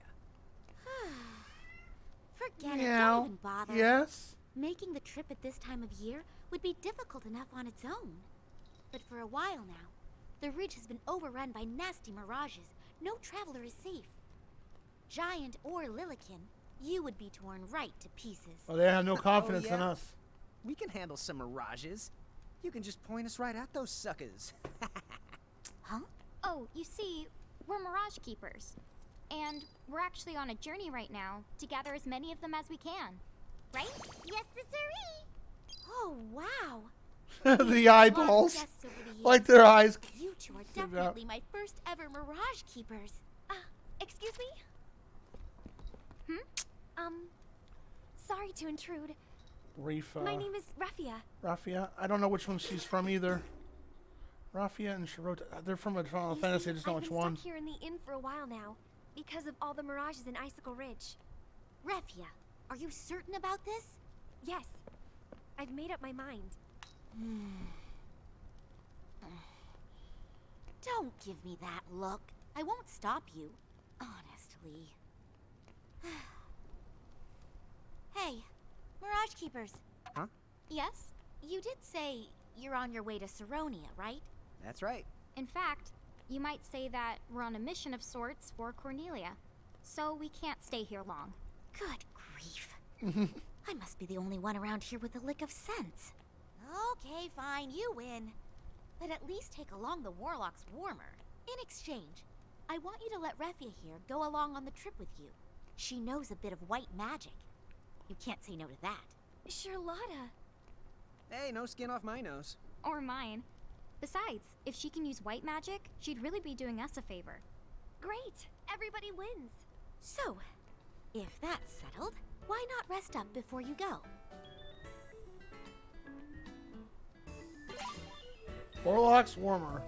Forget it, Meow. don't even bother. Yes? Making the trip at this time of year would be difficult enough on its own. But for a while now, the ridge has been overrun by nasty mirages. No traveler is safe. Giant or Lilikin, you would be torn right to pieces. Well, they have no confidence in yeah? us. We can handle some mirages. You can just point us right at those suckers. Huh? Oh, you see, we're Mirage Keepers. And we're actually on a journey right now to gather as many of them as we can. Right? Yes, sirree. Oh, wow. The eyeballs. Guests over the years. Like their eyes. You two are Figure out. definitely my first ever Mirage Keepers. Excuse me? Sorry to intrude. Rifa. My name is Raffia. Raffia. I don't know which one she's from either. Raffia and Sharota. They're from a Final You Fantasy. see, I just know I've which been one. stuck here in the inn for a while now, because of all the mirages in Icicle Ridge. Refia, are you certain about this? Yes, I've made up my mind. Don't give me that look. I won't stop you. Honestly. Hey, Mirage Keepers. Huh? Yes? You did say you're on your way to Saronia, right? That's right. In fact, you might say that we're on a mission of sorts for Cornelia. so we can't stay here long. Good grief. I must be the only one around here with a lick of sense. Okay, fine, you win. But at least take along the Warlock's warmer. In exchange, I want you to let Refia here go along on the trip with you. She knows a bit of white magic. You can't say no to that. Charlotta. Hey, no skin off my nose. Or mine. Besides, if she can use white magic, she'd really be doing us a favor. Great. Everybody wins. So, if that's settled, why not rest up before you go? Warlock's warmer.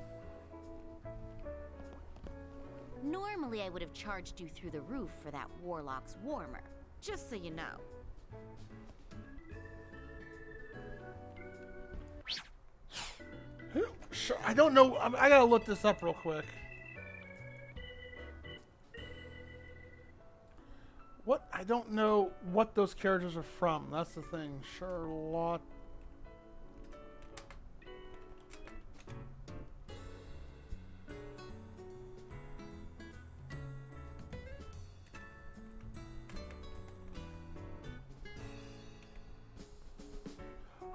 Normally I would have charged you through the roof for that Warlock's warmer. Just so you know. Sure, I don't know. I gotta look this up real quick. What? I don't know what those characters are from. That's the thing. Charlotte.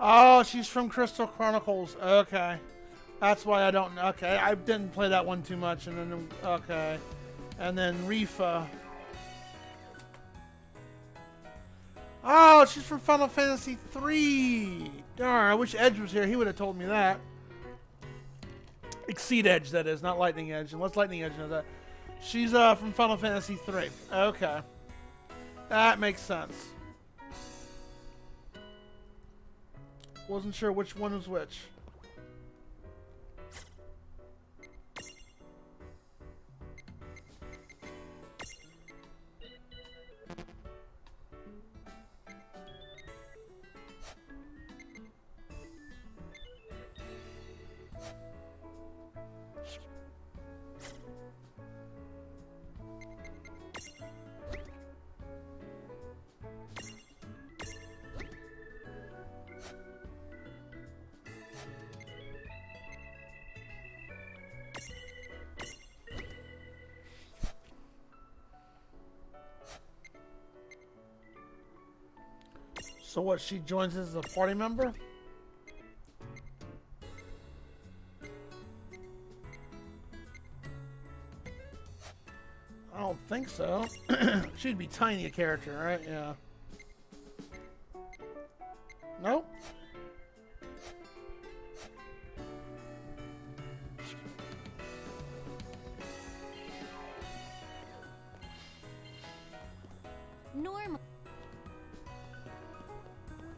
Oh, she's from Crystal Chronicles. Okay. That's why I don't know. Okay, I didn't play that one too much. And then, okay. And then Rifa. Oh, she's from Final Fantasy 3. Darn, I wish Edge was here. He would have told me that. Exceed Edge, that is, not Lightning Edge. Unless Lightning Edge knows that. She's from Final Fantasy 3. Okay. That makes sense. Wasn't sure which one was which. So what, she joins as a party member? I don't think so. She'd be tiny a character, right? Yeah. Nope. Normal.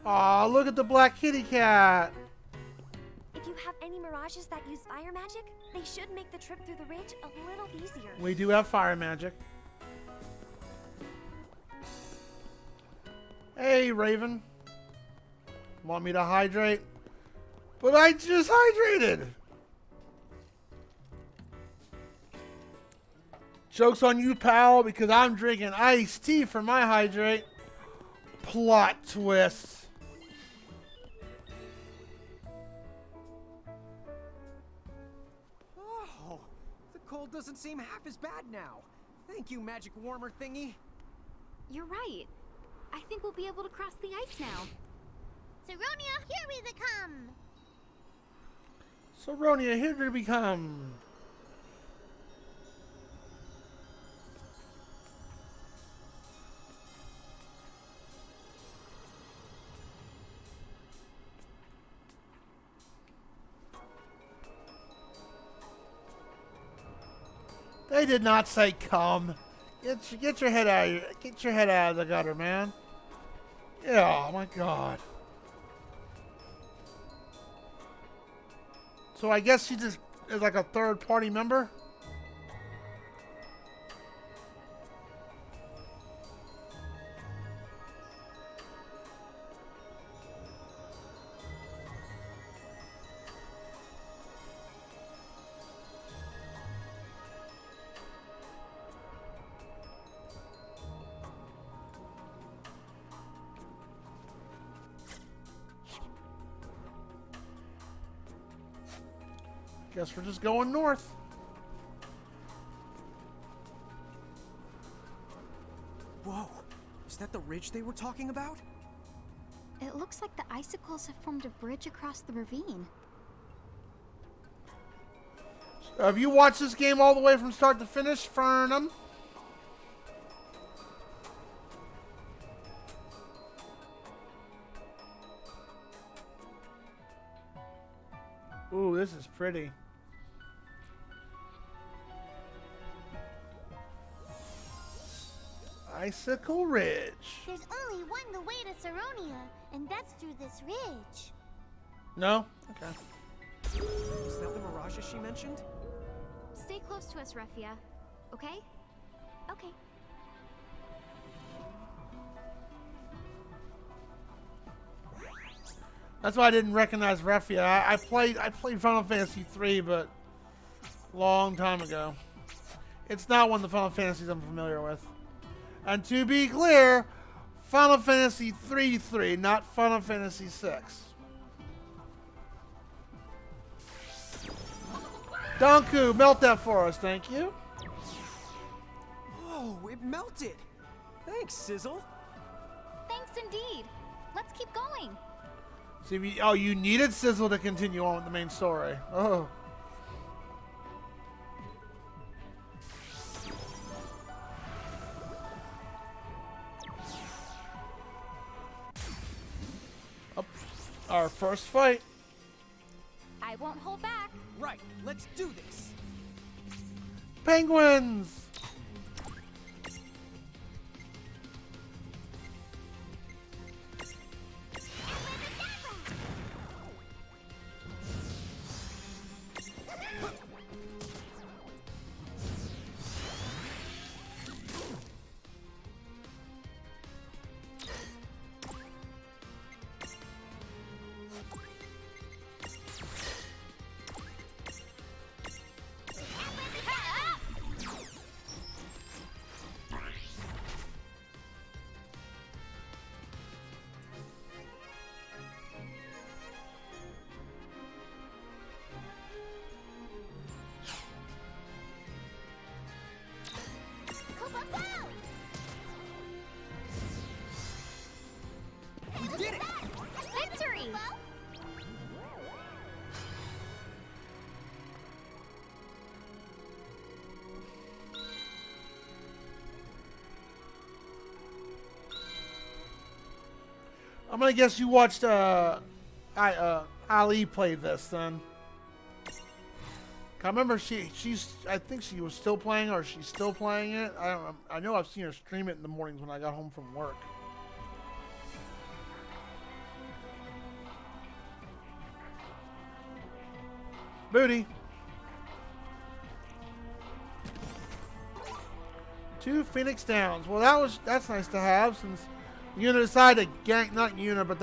Aw, look at the black kitty cat. If you have any mirages that use fire magic, they should make the trip through the ridge a little easier. We do have fire magic. Hey, Raven. Want me to hydrate? But I just hydrated. Joke's on you, pal, because I'm drinking iced tea for my hydrate. Plot twist. Oh, the cold doesn't seem half as bad now. Thank you, magic warmer thingy. You're right. I think we'll be able to cross the ice now. Saronia, here we come. Saronia, here we come. They did not say come. Get your head out of the gutter, man. Yeah, oh my God. So I guess she just is like a third party member. Guess we're just going north. Whoa, is that the ridge they were talking about? It looks like the icicles have formed a bridge across the ravine. Have you watched this game all the way from start to finish, Fernum? Ooh, this is pretty. Icicle Ridge. There's only one way to Saronia, and that's through this ridge. No? Okay. Is that the mirages she mentioned? Stay close to us, Refia. Okay? Okay. That's why I didn't recognize Refia. I played Final Fantasy 3, but long time ago. It's not one of the Final Fantasies I'm familiar with. And to be clear, Final Fantasy 3, not Final Fantasy 6. Donku, melt that for us, thank you. Oh, it melted. Thanks, Sizzle. Thanks indeed. Let's keep going. See, oh, you needed Sizzle to continue on with the main story. Oh. Up. Our first fight. I won't hold back. Right, let's do this. Penguins! We did it! Victory! I'm gonna guess you watched Ali play this then. I remember I think she was still playing, or she's still playing it. I know I've seen her stream it in the mornings when I got home from work. Booty. 2 Phoenix Downs. Well, that's nice to have, since Yuna decided to gang, not Yuna, but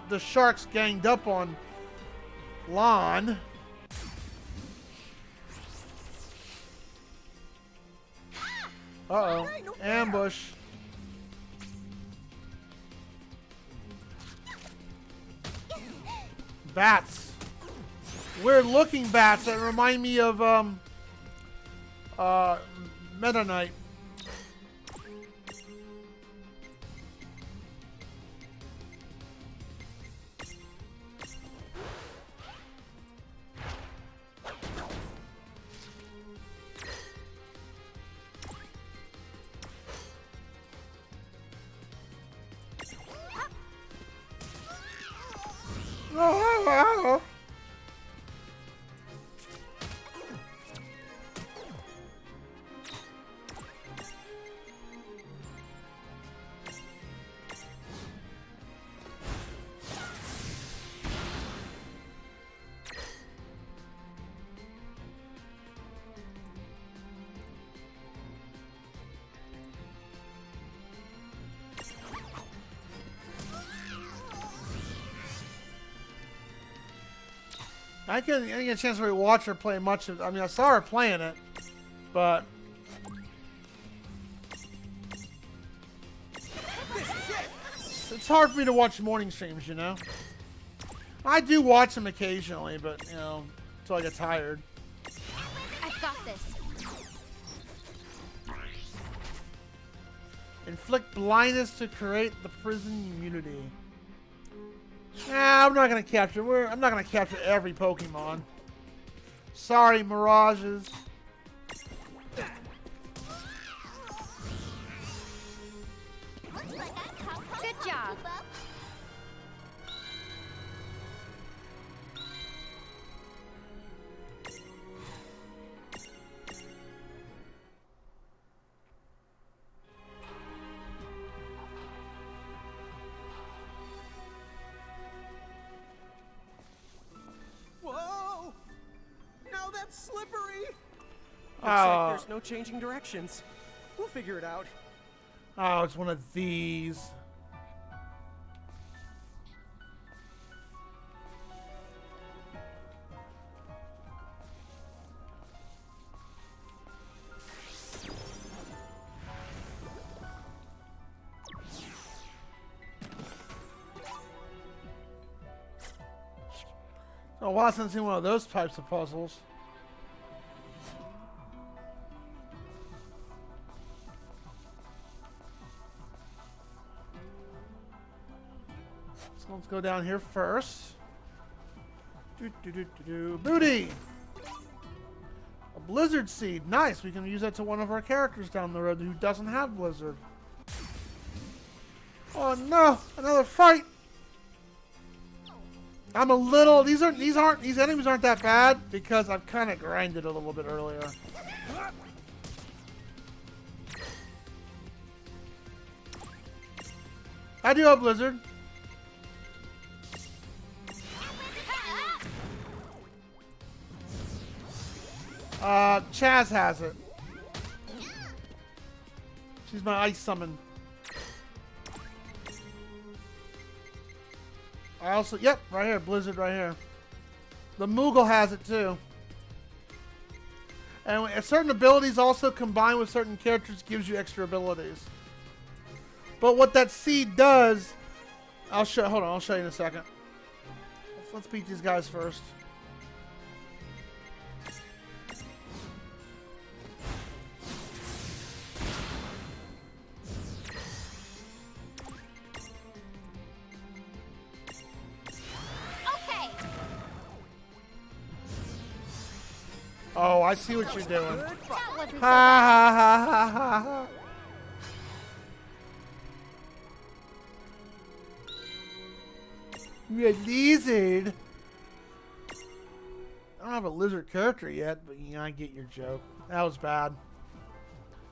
the Sharks ganged up on Lon. Uh-oh. Ambush. Bats. Weird looking bats that remind me of Meta Knight. Oh. I didn't get a chance to really watch her play much of it. I mean, I saw her playing it, but it's hard for me to watch morning streams, you know? I do watch them occasionally, but, you know, until I get tired. I've got this. Inflict blindness to create the prison immunity. Nah, I'm not gonna capture. I'm not gonna capture every Pokemon. Sorry, Mirages. Good job. Whoa! Now that's slippery! Looks Oh. like there's no changing directions. We'll figure it out. Oh, it's one of these. Oh, well, I haven't seen one of those types of puzzles. So let's go down here first. Booty! A blizzard seed. Nice. We can use that to one of our characters down the road who doesn't have blizzard. Oh no! Another fight! I'm a little. These enemies aren't that bad because I've kind of grinded a little bit earlier. I do have blizzard. Chaz has it. She's my ice summon. I also, yep, right here, blizzard right here. The Moogle has it too. And certain abilities also combined with certain characters gives you extra abilities. But what that seed does, I'll show you in a second. Let's beat these guys first. Oh, I see what you're doing. That wasn't so Ha bad. ha ha ha ha. You're a lizard. I don't have a lizard character yet, but you know, I get your joke. That was bad.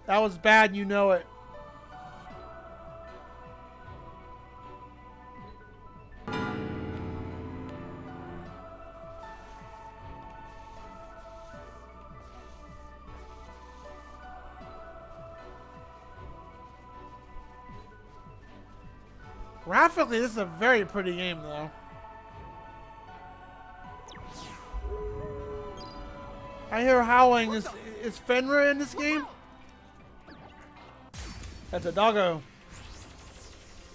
That was bad, you know it. Graphically, this is a very pretty game, though. I hear howling. Is Fenrir in this game? That's a doggo.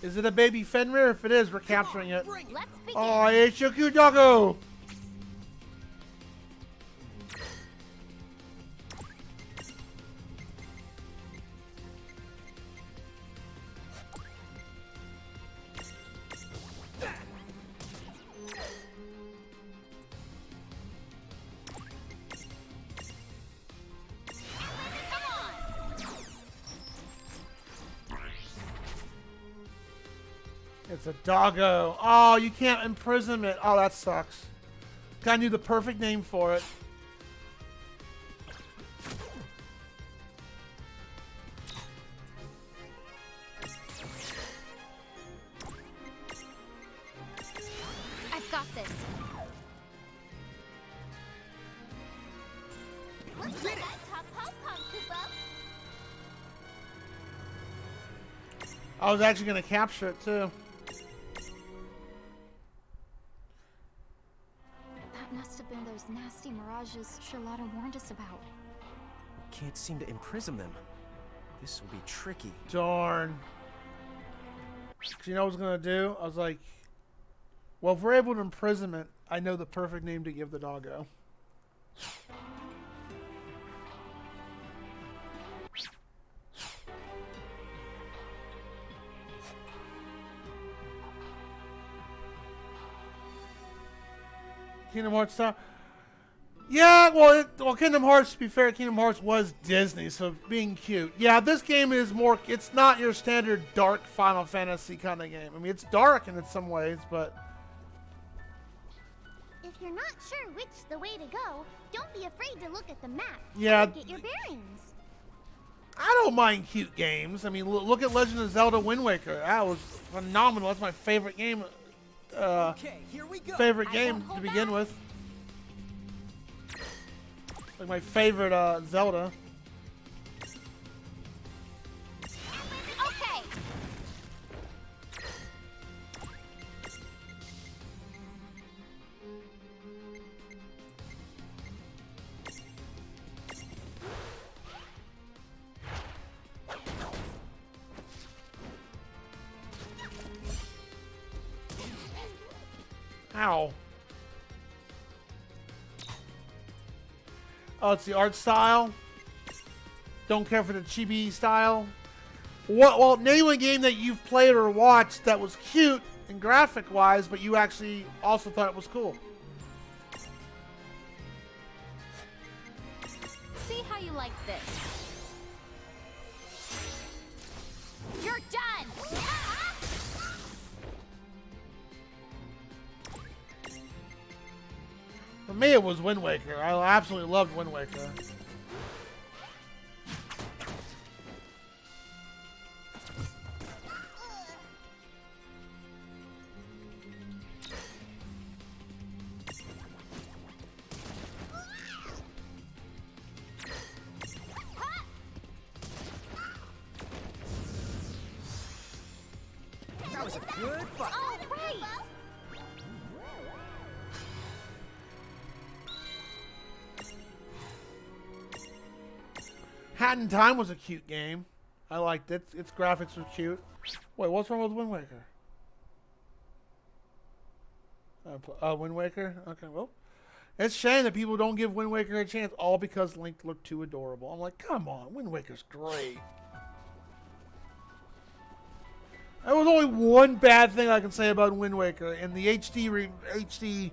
Is it a baby Fenrir? If it is, we're capturing it. Let's begin. Oh, it's your cute doggo. It's a doggo. Oh, you can't imprison it. Oh, that sucks. Guy knew the perfect name for it. I've got this. Looks like I top pom-pom, Koopa. I was actually going to capture it, too. That must have been those nasty mirages Charlotta warned us about. Can't seem to imprison them. This will be tricky. Darn. You know what I was going to do? I was like, well, if we're able to imprison it, I know the perfect name to give the doggo. Kingdom Hearts style. Yeah, well, Kingdom Hearts, to be fair, Kingdom Hearts was Disney, so being cute. Yeah, this game is more, it's not your standard dark Final Fantasy kind of game. I mean, it's dark in some ways, but... If you're not sure which's the way to go, don't be afraid to look at the map. Yeah. Get your bearings. I don't mind cute games. I mean, look at Legend of Zelda Wind Waker. That was phenomenal. That's my favorite game. Okay, here we go. Favorite game to begin with. Like my favorite Zelda. Okay. Ow. Oh, it's the art style. Don't care for the chibi style. Well, name a game that you've played or watched that was cute and graphic-wise, but you actually also thought it was cool. See how you like this. You're done! For me, it was Wind Waker. I absolutely loved Wind Waker. That was a good fight. All right. Hat in Time was a cute game. I liked it. Its graphics were cute. Wait, what's wrong with Wind Waker? Wind Waker? Okay, well. It's a shame that people don't give Wind Waker a chance, all because Link looked too adorable. I'm like, come on, Wind Waker's great. There was only one bad thing I can say about Wind Waker. In the HD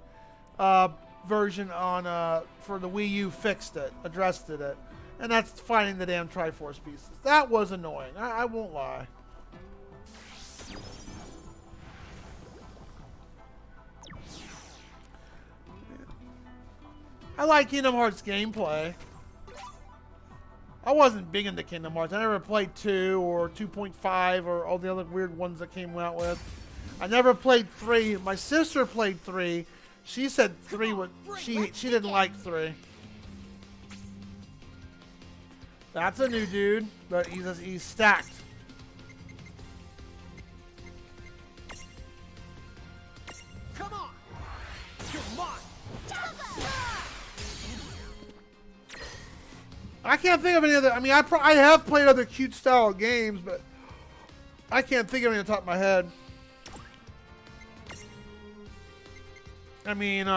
version on for the Wii U fixed it, addressed it. And that's finding the damn Triforce pieces. That was annoying. I won't lie. I like Kingdom Hearts gameplay. I wasn't big into Kingdom Hearts. I never played 2 or 2.5 or all the other weird ones that came out with. I never played 3. My sister played 3. She said 3 would. She didn't like 3. That's a new dude, but he's stacked. Come on. Come on. I can't think of any other. I mean, I have played other cute style games, but I can't think of any on the top of my head. I mean,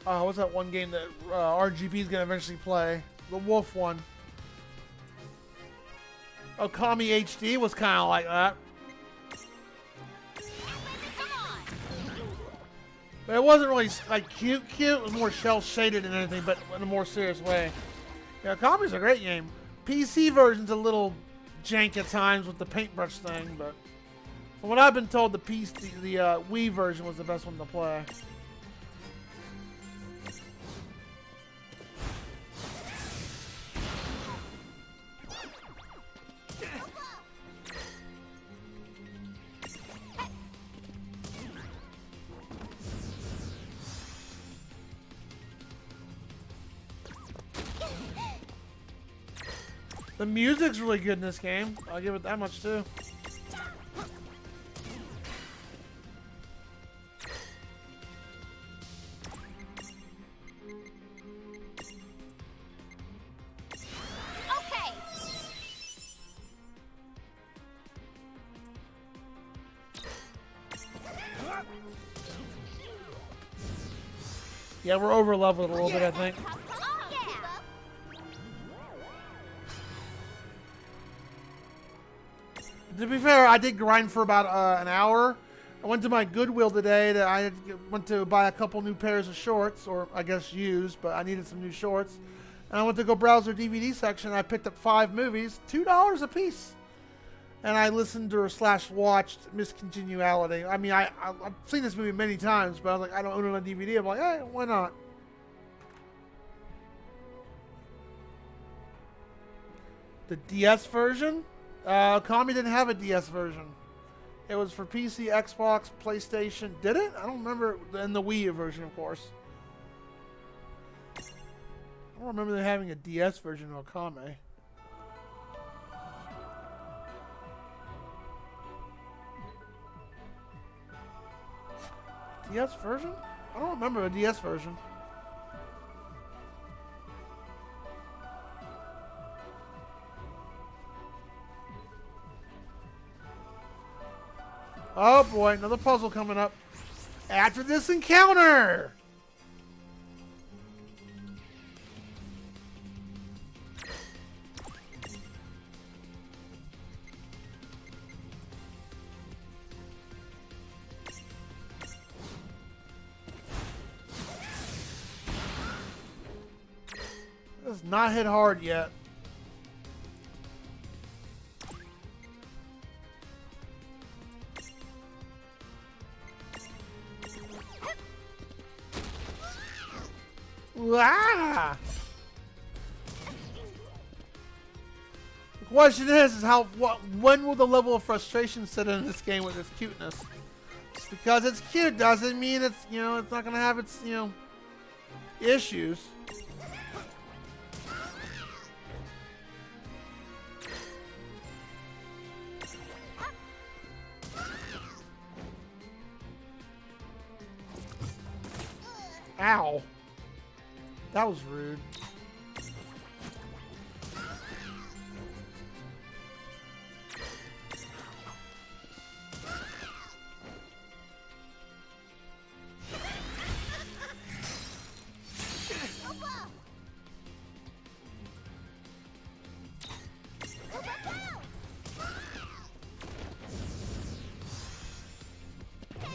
what's that one game that RGB is gonna eventually play? The Wolf one. Okami HD was kind of like that. But it wasn't really like cute. It was more shell shaded than anything, but in a more serious way. Yeah, Okami's a great game. PC version's a little jank at times with the paintbrush thing, but from what I've been told, the Wii version was the best one to play. The music's really good in this game. I'll give it that much too. Okay. Yeah, we're over leveled a little bit, I think. To be fair, I did grind for about an hour. I went to my Goodwill today. Went to buy a couple new pairs of shorts, or I guess used, but I needed some new shorts. And I went to go browse their DVD section. I picked up 5 movies, $2 a piece. And I listened to or / watched Miss Congeniality. I mean, I've seen this movie many times, but I was like, I don't own it on DVD. I'm like, hey, why not? The DS version? Kami didn't have a DS version. It was for PC, Xbox, PlayStation. Did it? I don't remember. And the Wii U version, of course. I don't remember them having a DS version of Okami. DS version? I don't remember a DS version. Oh boy, another puzzle coming up. After this encounter! This has not hit hard yet. Ah! The question is when will the level of frustration set in this game with its cuteness? Just because it's cute doesn't mean it's, it's not gonna have its, issues. Ow. That was rude.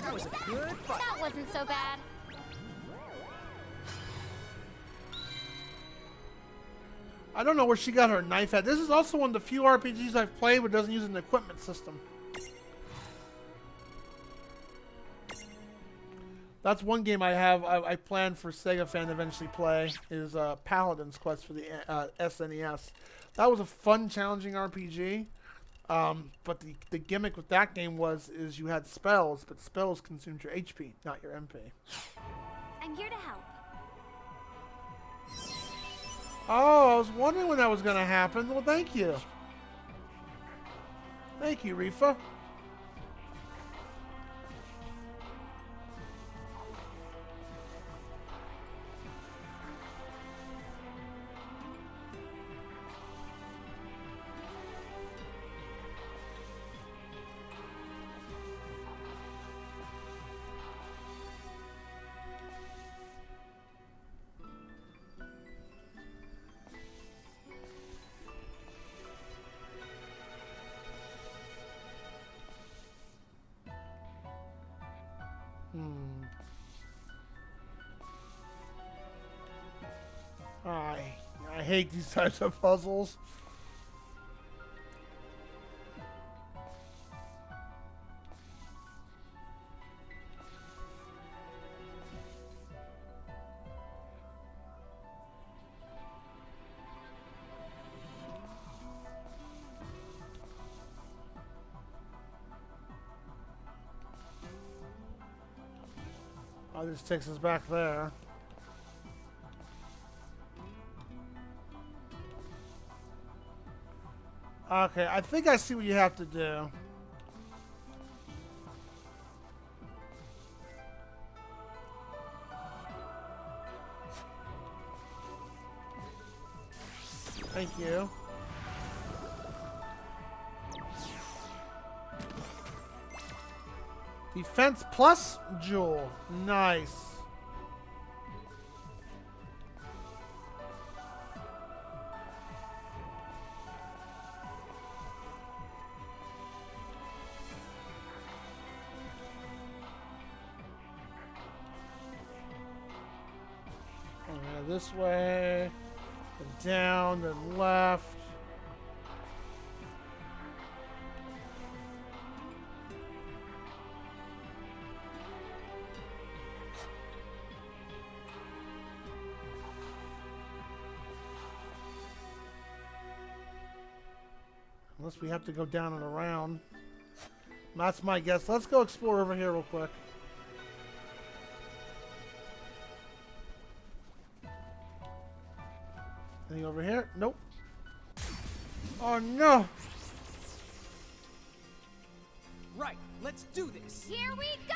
That was a good fight. That wasn't so bad. I don't know where she got her knife at. This is also one of the few RPGs I've played where it doesn't use an equipment system. That's one game I plan for Sega Fan to eventually play is Paladin's Quest for the SNES. That was a fun, challenging RPG. But the gimmick with that game is you had spells, but spells consumed your HP, not your MP. I'm here to help. Oh, I was wondering when that was going to happen. Well, thank you. Thank you, Rifa. I hate these types of puzzles. Oh, this takes us back there. Okay, I think I see what you have to do. Thank you. Defense plus jewel. Nice. This way, then down, then left. Unless we have to go down and around. That's my guess. Let's go explore over here real quick. Anything over here? Nope. Oh no! Right, let's do this. Here we go!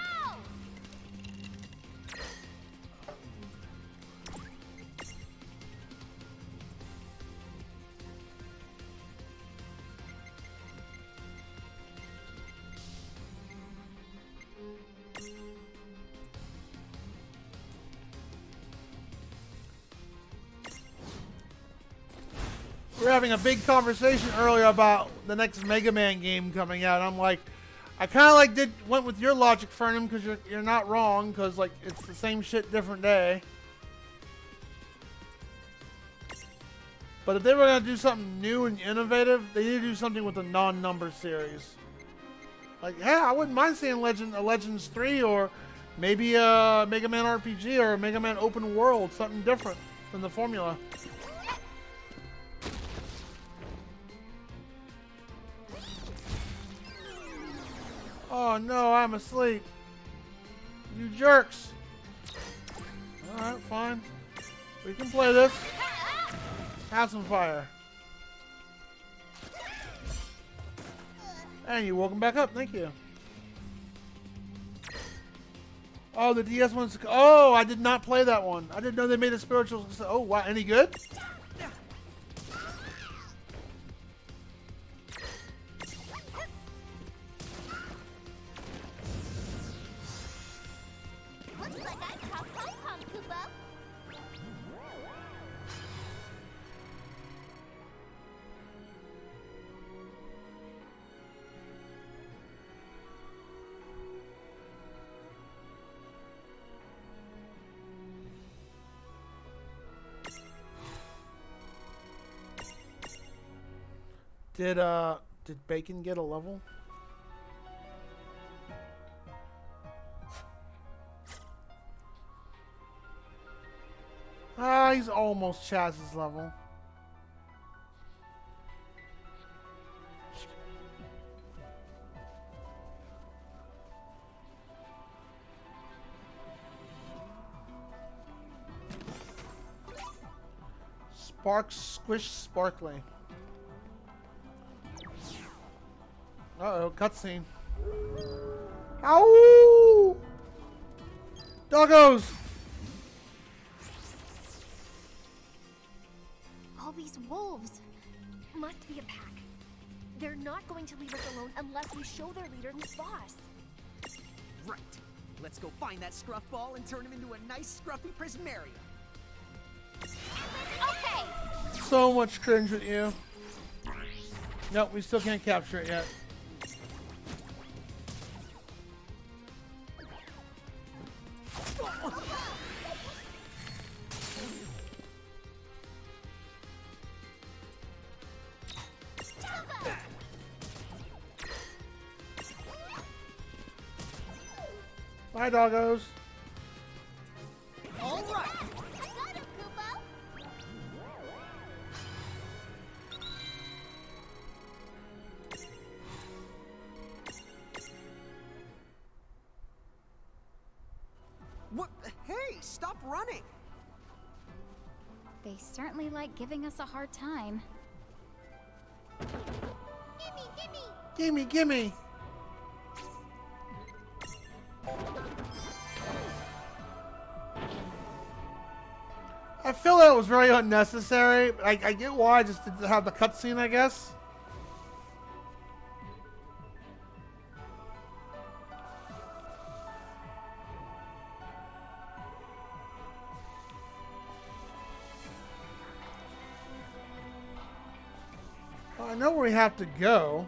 We were having a big conversation earlier about the next Mega Man game coming out. I'm like, I kind of like went with your logic, Fernum, because you're not wrong, because like it's the same shit, different day. But if they were gonna do something new and innovative, they need to do something with a non-number series. Like, yeah, I wouldn't mind seeing Legends 3 or maybe a Mega Man RPG or a Mega Man open world, something different than the formula. Oh no, I'm asleep. You jerks. Alright, fine. We can play this. Have some fire. And you woke him back up, thank you. Oh, the DS one's... Oh, I did not play that one. I didn't know they made a spiritual... Oh, wow, any good? Looks like I caught Pong Pong, Kubo. Did Bacon get a level? Ah, he's almost Chaz's level. Spark, squish, sparkly. Uh-oh, cutscene. Ow! Doggos! All these wolves must be a pack. They're not going to leave us alone unless we show their leader who's boss. Right. Let's go find that scruff ball and turn him into a nice scruffy Prismaria. Okay! So much cringe with you. Nope, we still can't capture it yet. Bye, doggos. All right. I got him, Kubo. What? Hey, stop running. They certainly like giving us a hard time. Gimme, gimme! Gimme, gimme! I feel that was very unnecessary. I get why, just to have the cutscene, I guess. Well, I know where we have to go.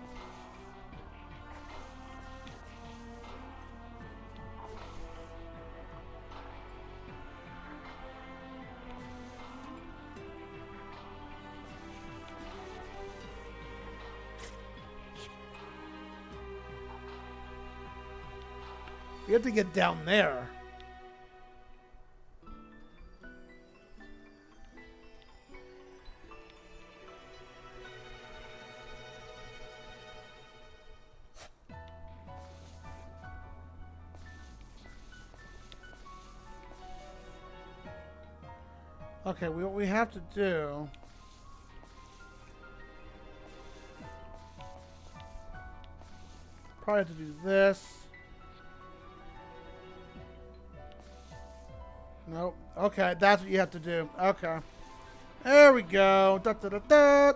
We have to get down there. Okay, what we have to do... Probably have to do this. Nope. Okay, that's what you have to do. Okay. There we go. Da, da, da, da.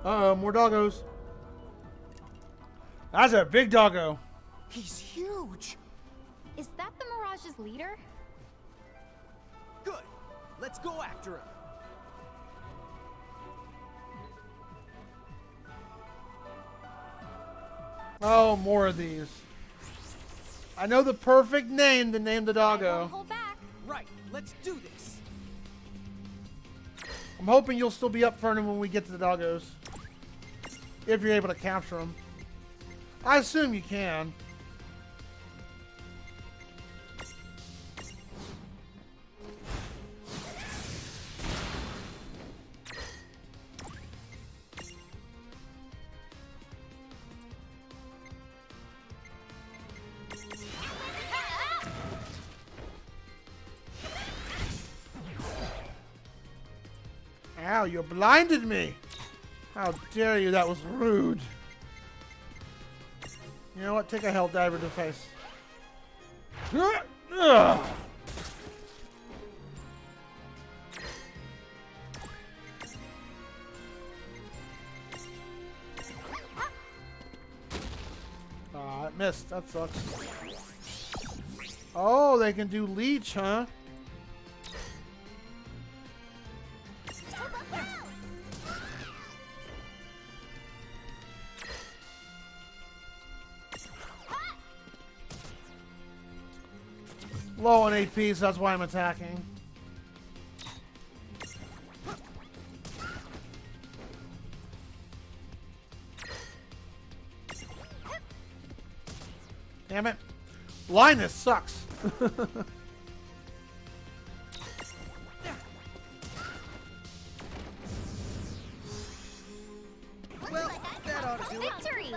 Uh-oh, more doggos. That's a big doggo. He's huge. Is that the Mirage's leader? Good. Let's go after him. Oh, more of these. I know the perfect name to name the doggo. Hold back. Right. Let's do this. I'm hoping you'll still be up for him when we get to the doggos. If you're able to capture them. I assume you can. Ow, you blinded me! How dare you, that was rude. You know what, take a hell diver to the face. Ah, it missed, that sucks. Oh, they can do leech, huh? Low on AP, so that's why I'm attacking. Damn it. Linus sucks. Well, that ought to do it. Victory!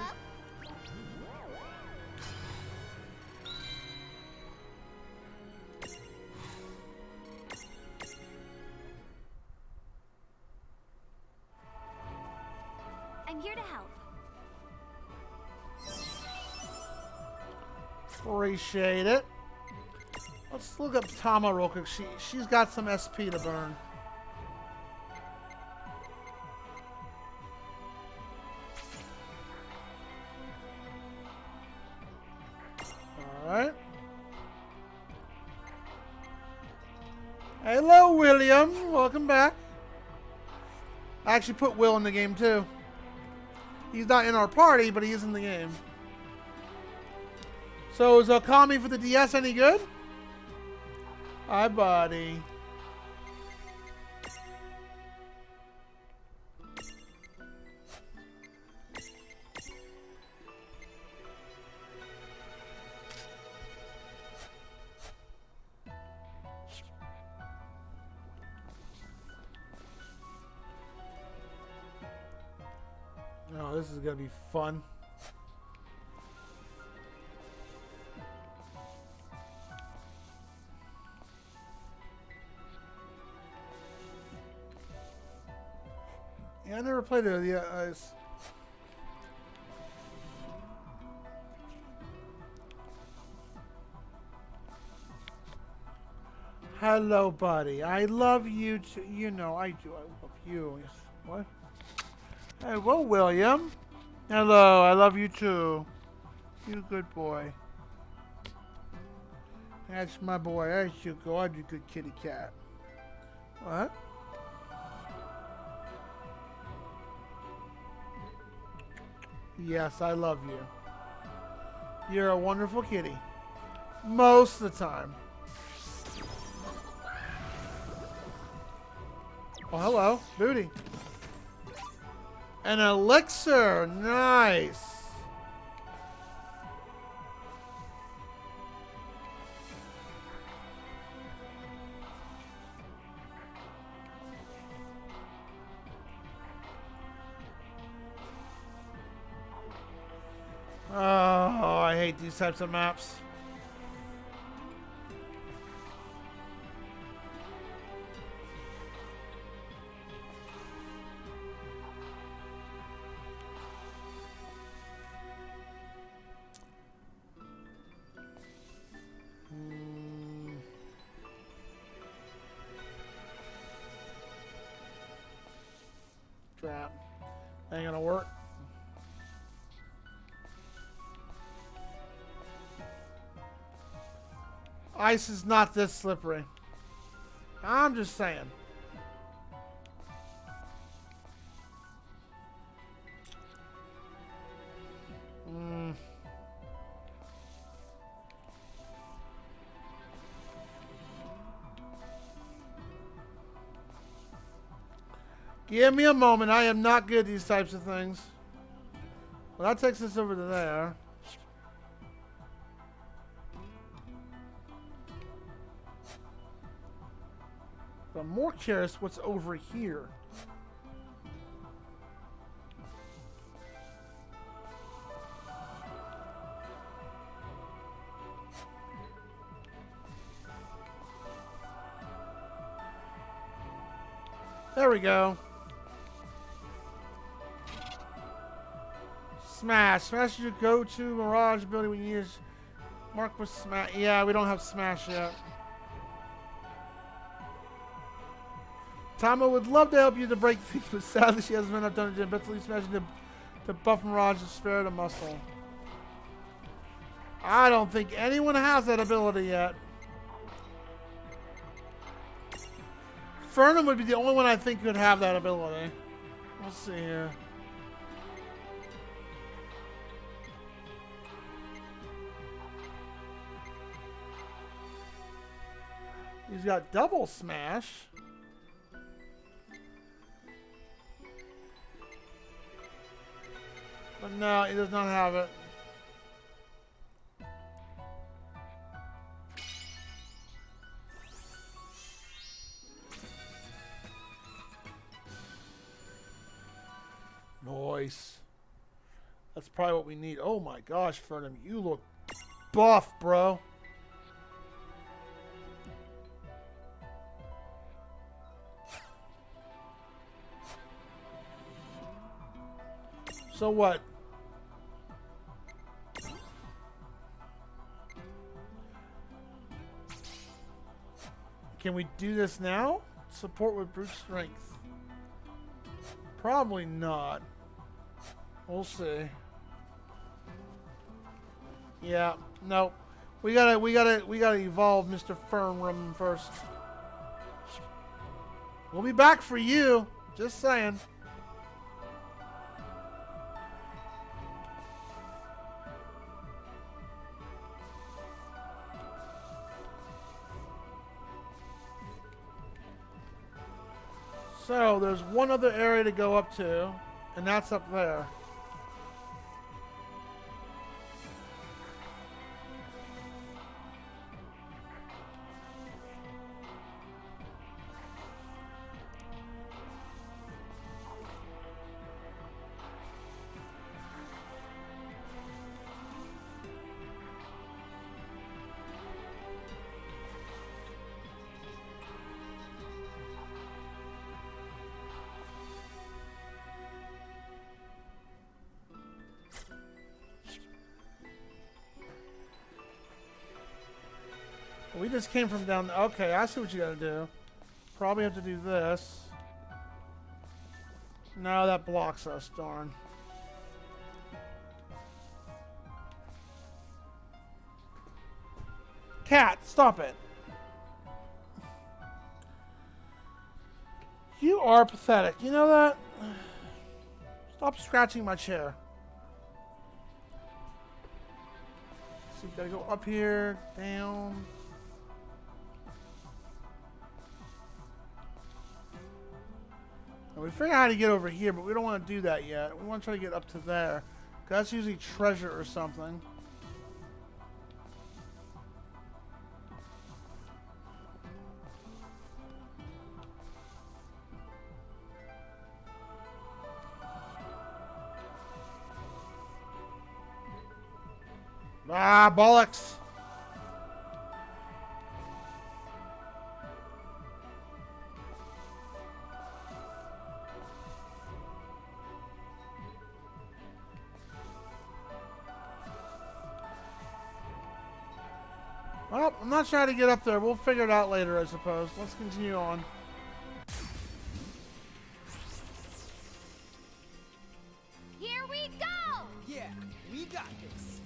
I'm here to help. Appreciate it. Let's look up Tama real quick. She's got some SP to burn. Alright. Hello, William. Welcome back. I actually put Will in the game too. He's not in our party, but he is in the game. So is Okami for the DS any good? Hi, buddy. Oh, this is gonna be fun. Yeah, I never played it. Yeah, hello, buddy. I love you too. You know I do. I love you. What? Hey, well, William. Hello, I love you too. You good boy. That's my boy. There you go. I'm a good kitty cat. What? Yes, I love you. You're a wonderful kitty. Most of the time. Oh, hello. Booty. An elixir. Nice. Oh, I hate these types of maps. Trap. Ain't gonna work. Ice is not this slippery. I'm just saying. Give me a moment. I am not good at these types of things. Well, that takes us over to there. But I'm more curious what's over here. There we go. Smash. Smash is your go-to Mirage ability when you use Mark with Smash. Yeah, we don't have Smash yet. Tama would love to help you to break things, but sadly she hasn't been enough done to eventually smashing the buff Mirage to spare the muscle. I don't think anyone has that ability yet. Fernum would be the only one I think could have that ability. Let's see here. He's got double smash. But no, he does not have it. Nice. That's probably what we need. Oh my gosh, Fernum, you look buff, bro. So what? Can we do this now? Support with brute strength. Probably not. We'll see. Yeah, no. We gotta evolve Mr. Fernrum first. We'll be back for you. Just saying. So, there's one other area to go up to, and that's up there. We just came from down. Okay, I see what you gotta do. Probably have to do this. No, that blocks us, darn. Cat, stop it. You are pathetic. You know that? Stop scratching my chair. So you gotta go up here, down. We figured out how to get over here, but we don't want to do that yet. We want to try to get up to there. 'Cause that's usually treasure or something. Ah, bollocks! Well, I'm not sure how to get up there. We'll figure it out later, I suppose. Let's continue on. Here we go! Yeah, we got this.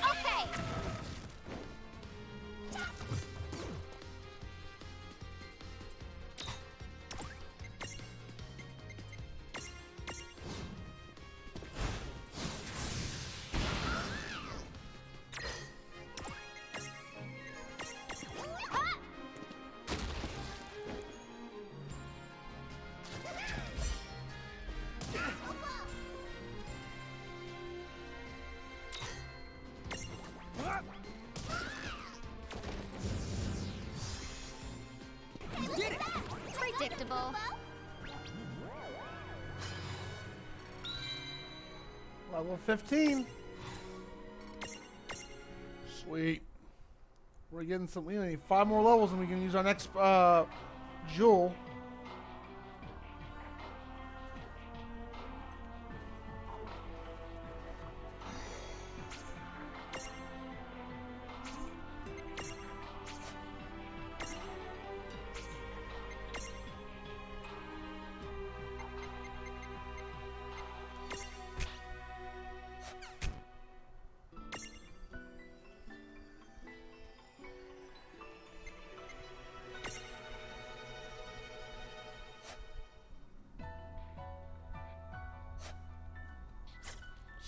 Okay. You did it! Predictable. Level 15. Sweet. We're getting some. We need 5 more levels, and we can use our next jewel.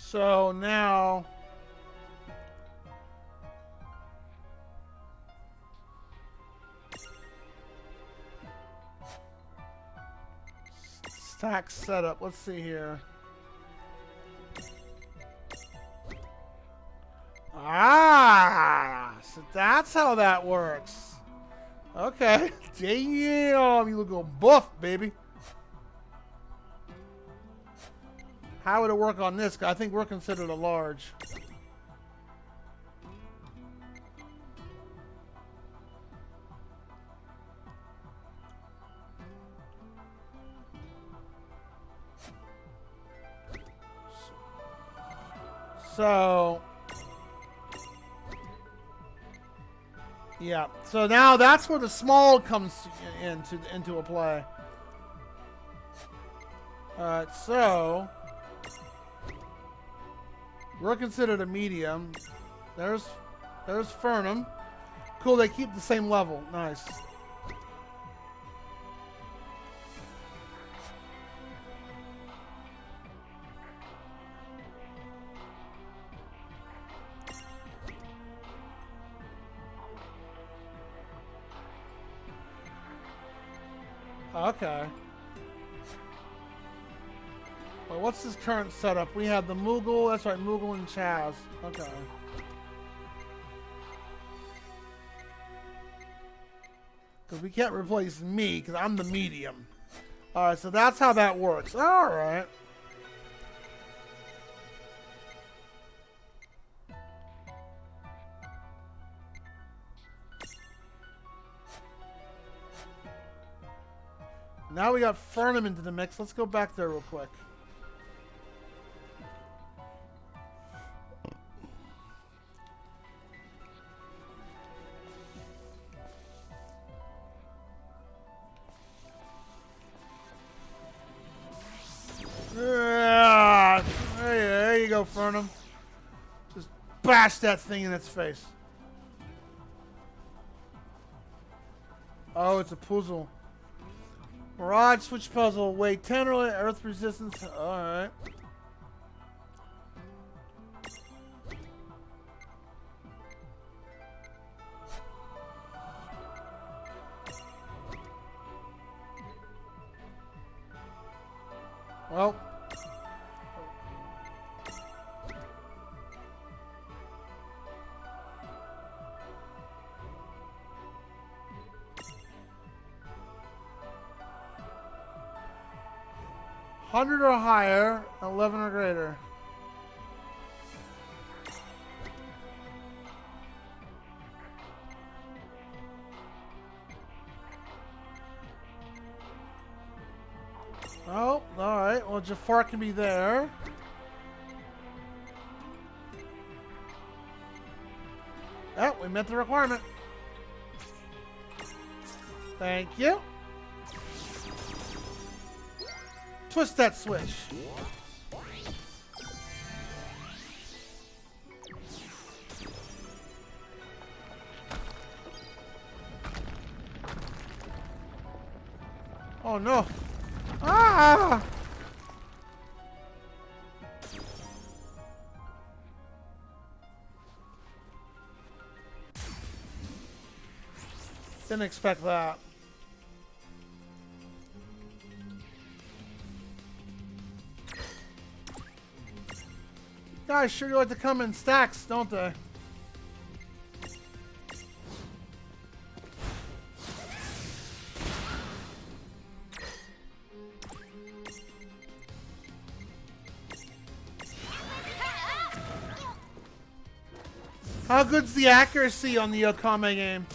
So now stack setup. Let's see here. Ah, so that's how that works. Okay. Damn, you look all buff, baby. How would it work on this? I think we're considered a large. So, yeah. So now that's where the small comes into a play. All right. So we're considered a medium. There's Fernum. Cool. They keep the same level. Nice. Okay. Well, what's this current setup? We have the Moogle. That's right, Moogle and Chaz. Okay. Because we can't replace me, because I'm the medium. Alright, so that's how that works. Alright. Now we got Fernum into the mix. Let's go back there real quick. Yeah. There you go, Fernum. Just bash that thing in its face. Oh, it's a puzzle. Mirage switch puzzle. Weight 10 or earth resistance. Alright. Well. $100 or higher, 11 or greater. Oh, alright. Well, Jafar can be there. Oh, we met the requirement. Thank you. Twist that switch. Oh no. Ah! Didn't expect that. Guys sure like to come in stacks, don't they? How good's the accuracy on the Okame game?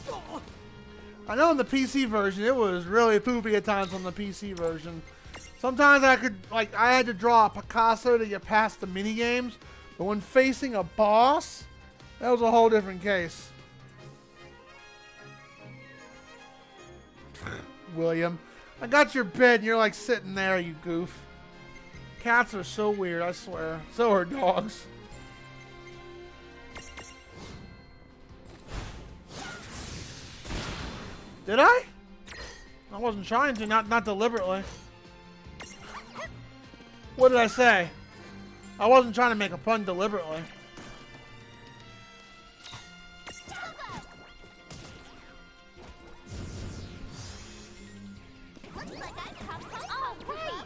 I know in the PC version it was really poopy at times on the PC version. Sometimes I had to draw a Picasso to get past the mini games, but when facing a boss, that was a whole different case. William, I got your bed and you're like sitting there, you goof. Cats are so weird, I swear. So are dogs. Did I? I wasn't trying to, not deliberately. What did I say? I wasn't trying to make a pun deliberately. Looks like I've come home. Oh, great!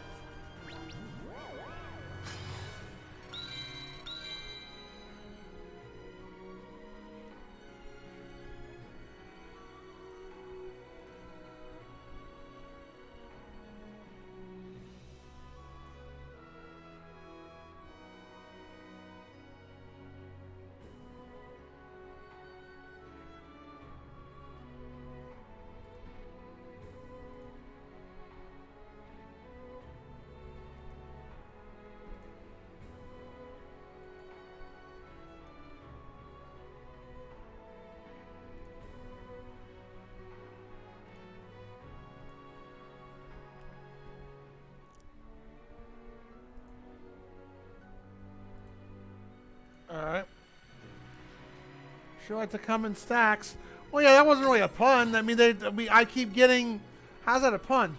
Alright. Sure like to come in stacks. Well, yeah, that wasn't really a pun. I mean, I keep getting... How's that a pun?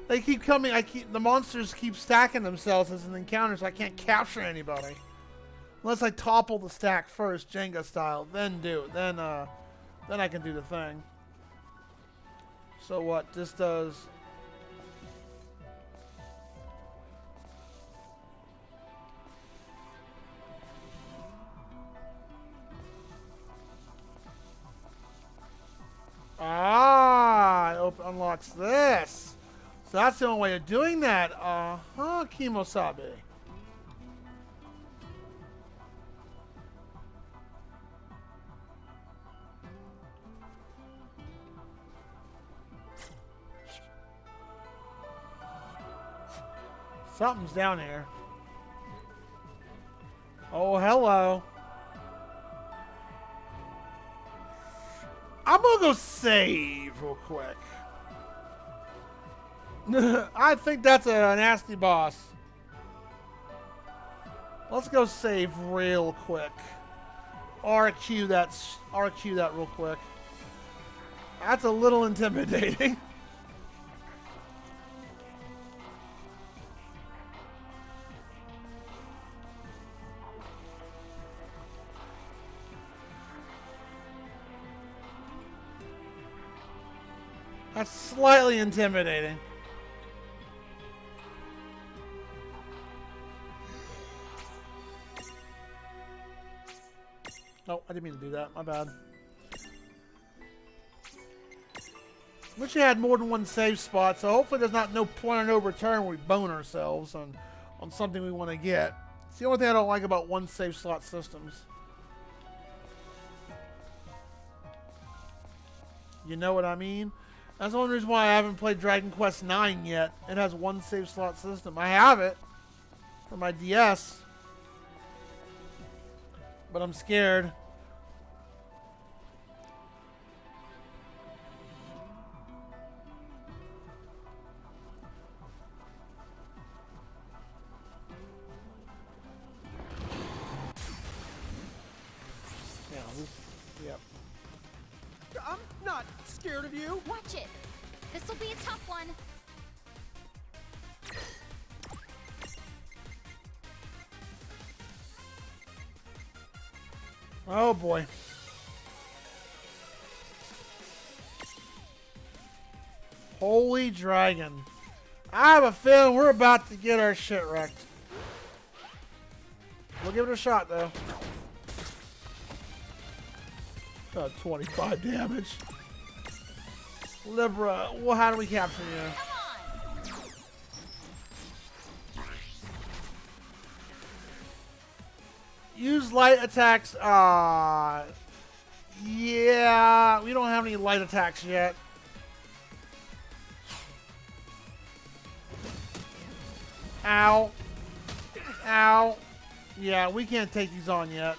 They keep coming... The monsters keep stacking themselves as an encounter, so I can't capture anybody. Unless I topple the stack first, Jenga style. Then then I can do the thing. So what? This does... Ah, it unlocks this. So that's the only way of doing that. Uh-huh, Kimosabe. Something's down here. Oh, hello. I'm gonna go save real quick. I think that's a nasty boss. Let's go save real quick. RQ that real quick. That's a little intimidating. That's slightly intimidating. Oh, I didn't mean to do that. My bad. Wish you had more than one save spot, so hopefully there's not no point or no return where we bone ourselves on something we want to get. It's the only thing I don't like about one save slot systems. You know what I mean? That's the only reason why I haven't played Dragon Quest IX yet. It has one save slot system. I have it for my DS, but I'm scared. Yep. I'm not scared of you. Watch it. This'll be a tough one. Oh boy. Holy dragon. I have a feeling we're about to get our shit wrecked. We'll give it a shot though. 25 damage. Libra, well, how do we capture you? Use light attacks. Yeah, we don't have any light attacks yet. Ow. Ow. Yeah, we can't take these on yet.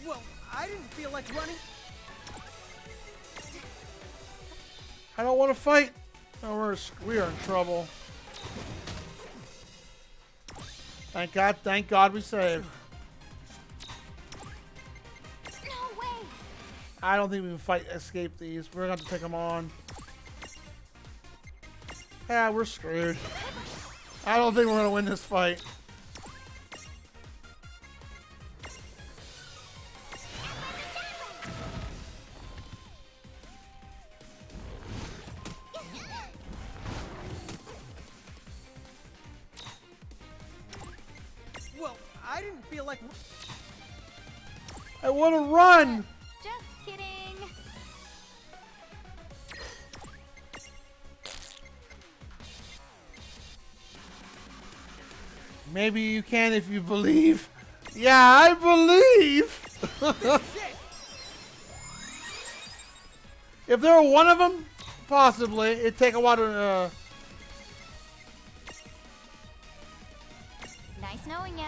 Well, I didn't feel like running. I don't want to fight. Oh, we are in trouble. Thank God we saved. No way. I don't think we can escape these. We're gonna have to take them on. Yeah, we're screwed. I don't think we're gonna win this fight. Well, I didn't feel like. I want to run. Just kidding. Maybe you can if you believe. Yeah, I believe. If there were one of them, possibly. It'd take a while to... Nice knowing ya.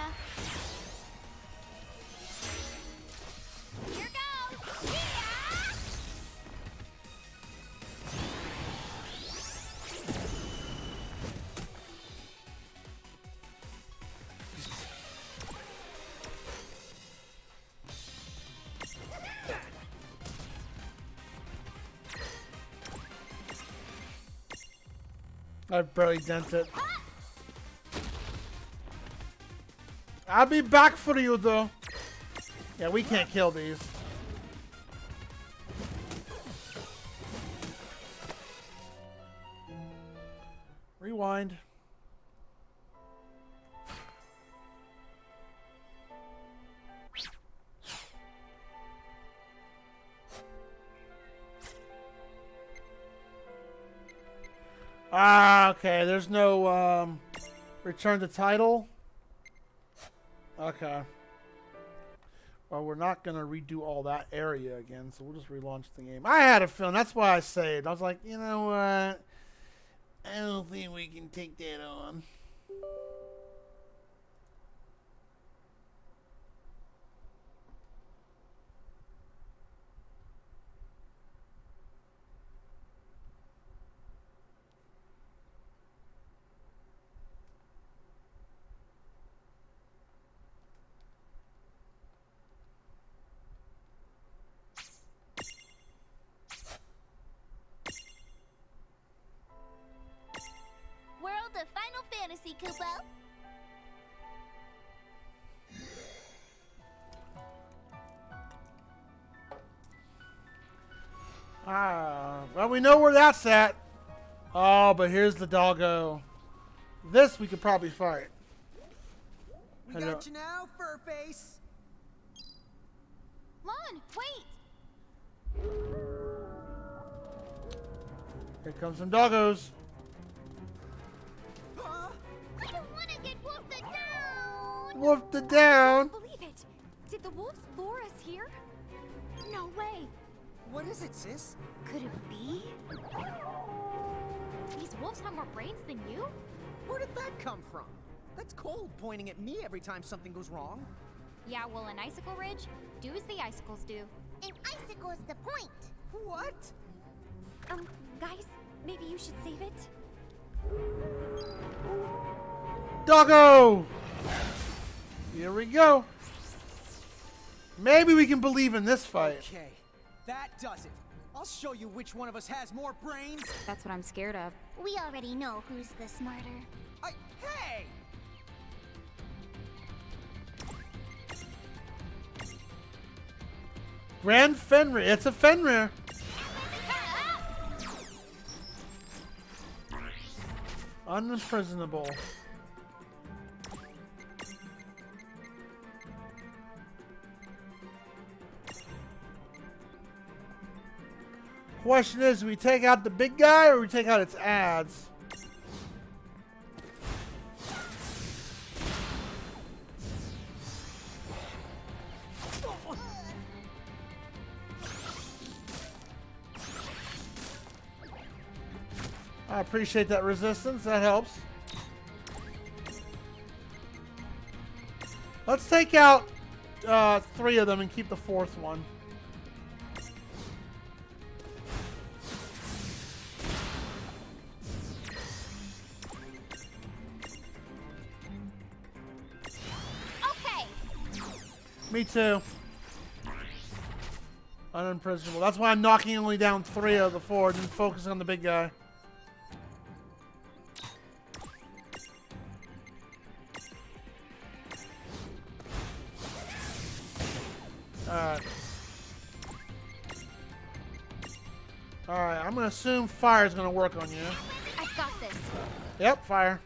Here goes. Yeah! I've barely dented it. I'll be back for you, though. Yeah, we can't kill these. Rewind. Ah, okay. There's no return to title. Okay. Well, we're not going to redo all that area again, so we'll just relaunch the game. I had a feeling. That's why I saved. I was like, you know what? I don't think we can take that on. Well, we know where that's at. Oh, but here's the doggo. This we could probably fight. We got you now, Furface. Lon, wait! Here comes some doggos. I don't want to get wolfed down. Wolfed it down. Believe it! Did the wolves lure us here? No way! What is it, sis? Could it be? These wolves have more brains than you? Where did that come from? That's cold pointing at me every time something goes wrong. Yeah, well, an icicle ridge, do as the icicles do. An icicle's the point. What? Guys, maybe you should save it? Doggo! Here we go. Maybe we can believe in this fight. Okay, that does it. I'll show you which one of us has more brains. That's what I'm scared of. We already know who's the smarter. Hey! Grand Fenrir. It's a Fenrir. Unimprisonable. Question is, do we take out the big guy or we take out its ads? I appreciate that resistance. That helps. Let's take out 3 of them and keep the 4th one. Okay. Me too. Unimprisonable. That's why I'm knocking only down 3 of the 4 and focusing on the big guy. Alright. Alright, I'm gonna assume fire's gonna work on you. I've got this. Yep, fire.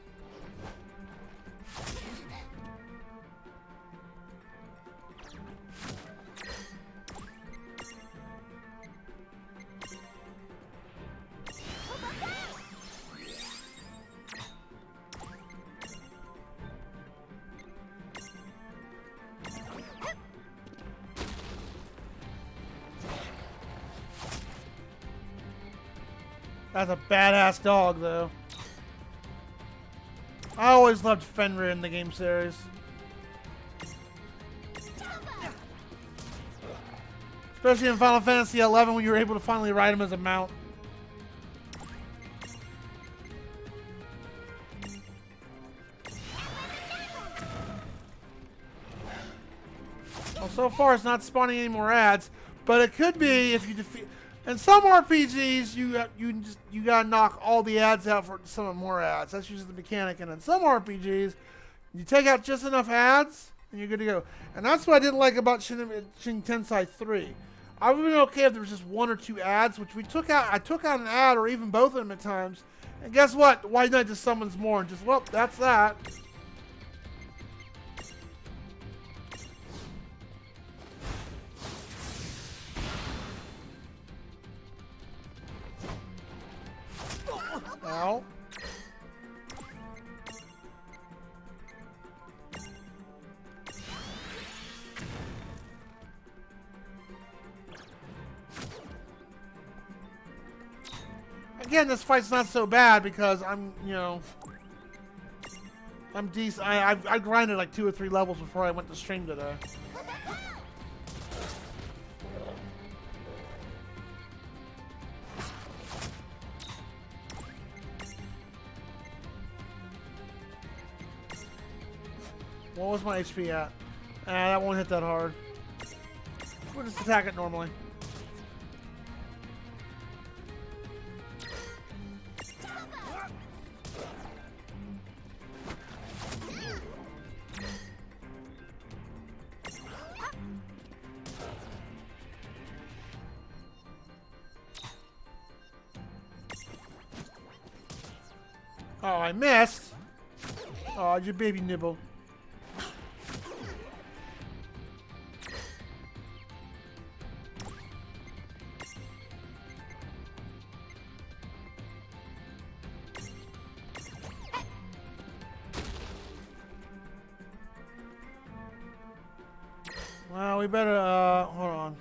That's a badass dog, though. I always loved Fenrir in the game series. Especially in Final Fantasy XI when you were able to finally ride him as a mount. Well, so far it's not spawning any more ads, but it could be if you defeat. In some RPGs, you gotta knock all the ads out for some more ads. That's usually the mechanic. And in some RPGs, you take out just enough ads, and you're good to go. And that's what I didn't like about Shin Tensei 3. I would have been okay if there was just 1 or 2 ads, which we took out. I took out an ad, or even both of them at times. And guess what? White Knight just summons more, and just, well, that's that. Ow. Again, this fight's not so bad because I'm decent. I grinded like 2 or 3 levels before I went to stream today. What was my HP at? That won't hit that hard. We'll just attack it normally. Oh, I missed. Oh, your baby nibble. Well, we better, hold on.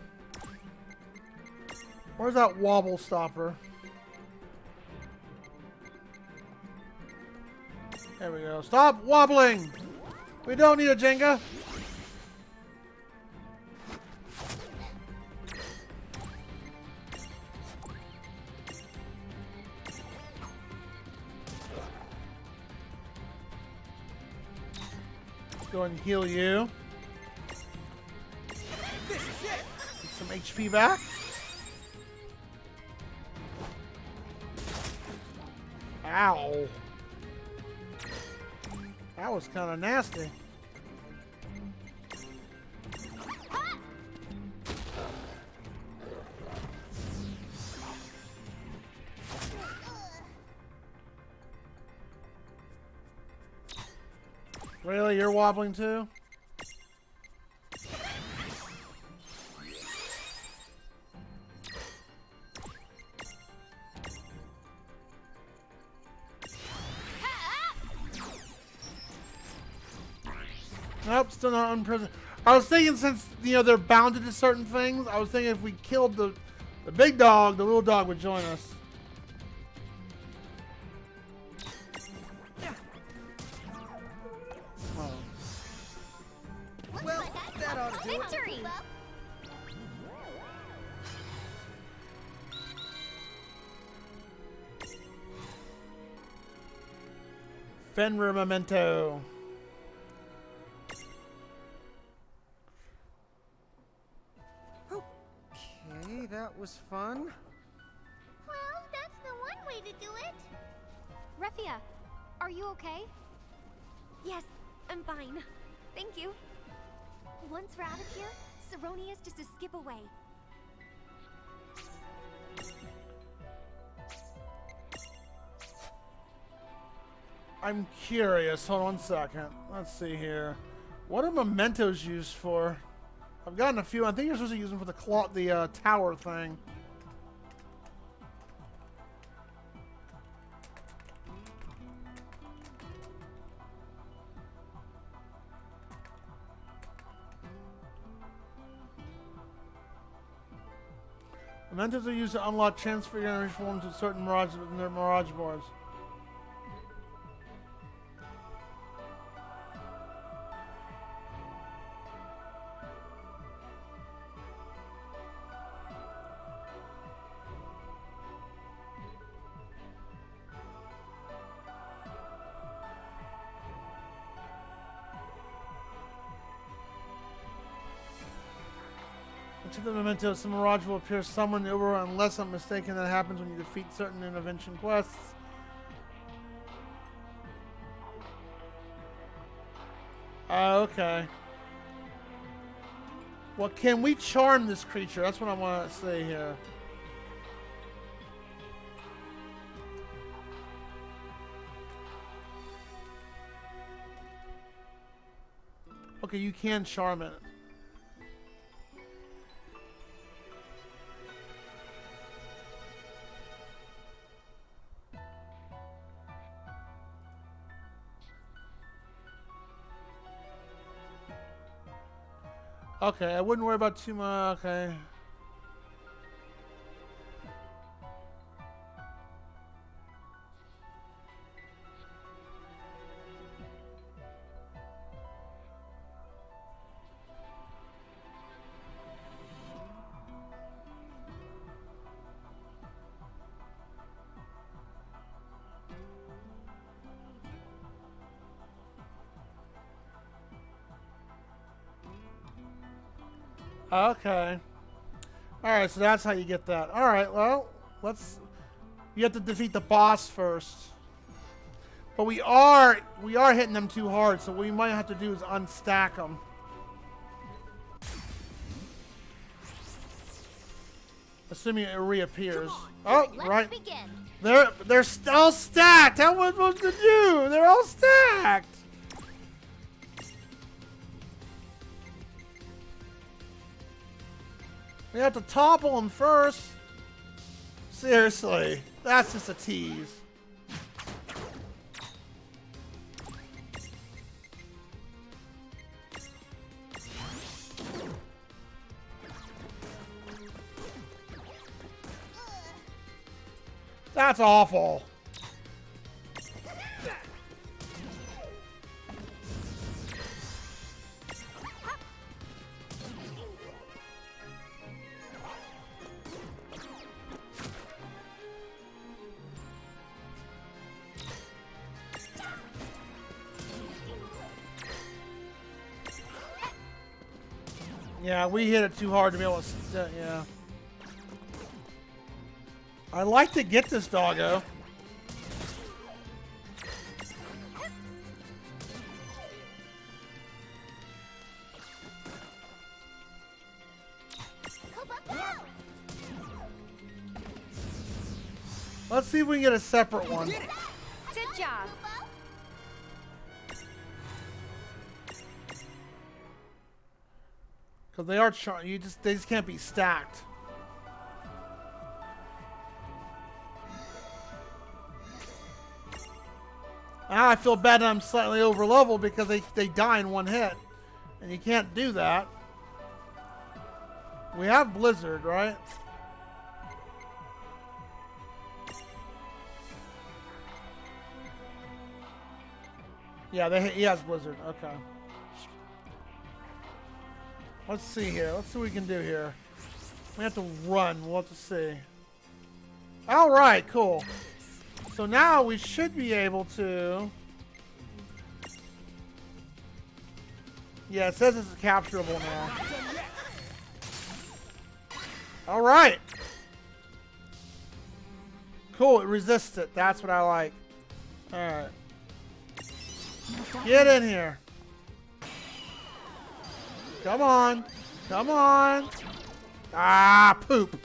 Where's that wobble stopper? There we go. Stop wobbling! We don't need a Jenga. Let's go and heal you. Get some HP back. Ow. That was kind of nasty. Really? You're wobbling too? Nope, still not unprisoned. I was thinking since, you know, they're bounded to certain things, I was thinking if we killed the big dog, the little dog would join us. Oh. Well, that ought to do it. Victory! Fenrir memento. Okay, that was fun. Well, that's the one way to do it. Refia, are you okay? Yes, I'm fine. Thank you. Once we're out of here, Saroni is just a skip away. I'm curious. Hold on 1 second. Let's see here. What are mementos used for? I've gotten a few. I think you're supposed to use them for the tower thing. Mementos are used to unlock transfiguration forms of certain mirage boards. To the mementos, the mirage will appear somewhere in the overworld unless I'm mistaken. That happens when you defeat certain intervention quests. Okay. Well, can we charm this creature? That's what I want to say here. Okay, you can charm it. Okay, I wouldn't worry about too much. Okay. Okay. Alright, so that's how you get that. Alright, well, let's... You have to defeat the boss first. But we are hitting them too hard, so what we might have to do is unstack them. Assuming it reappears. Oh, Let's right. begin. They're all stacked. How am I supposed to do? They're all stacked. We have to topple them first. Seriously, that's just a tease. That's awful. Yeah, we hit it too hard to be able to, yeah. I like to get this doggo. Let's see if we can get a separate one. Good job. Because they are they just can't be stacked. Now I feel bad that I'm slightly over leveled because they die in one hit. And you can't do that. We have Blizzard, right? Yeah, he has Blizzard. Okay. Let's see here. Let's see what we can do here. We have to run. We'll have to see. All right, cool. So now we should be able to... Yeah, it says it's capturable now. All right. Cool, it resists it. That's what I like. All right. Get in here. Come on. Come on. Ah, poop.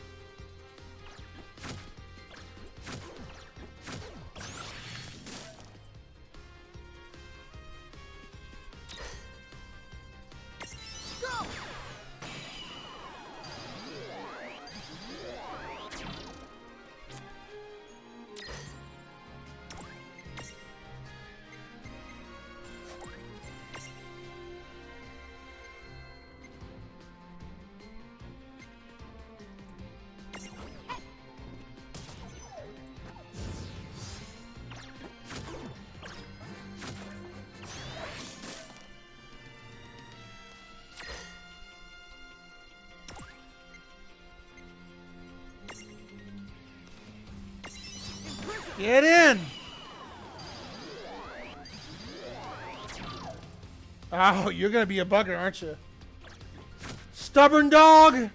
Get in! Oh, you're gonna be a bugger, aren't you? Stubborn dog!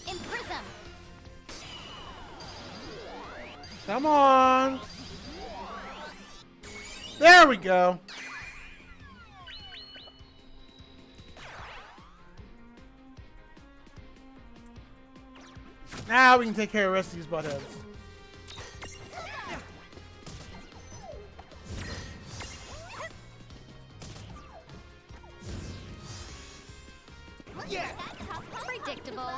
Imprison. Come on! There we go! Now we can take care of the rest of these buttheads. Yeah. Predictable.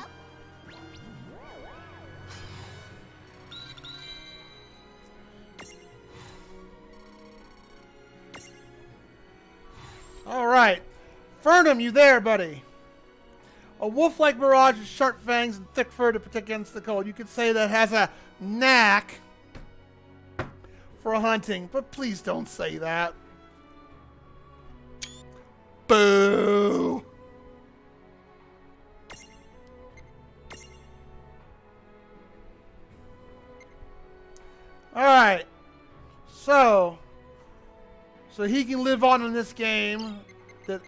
All right. Fernum, you there, buddy? A wolf-like mirage with sharp fangs and thick fur to protect against the cold. You could say that has a knack for hunting, but please don't say that. Boo! Alright. So he can live on in this game. That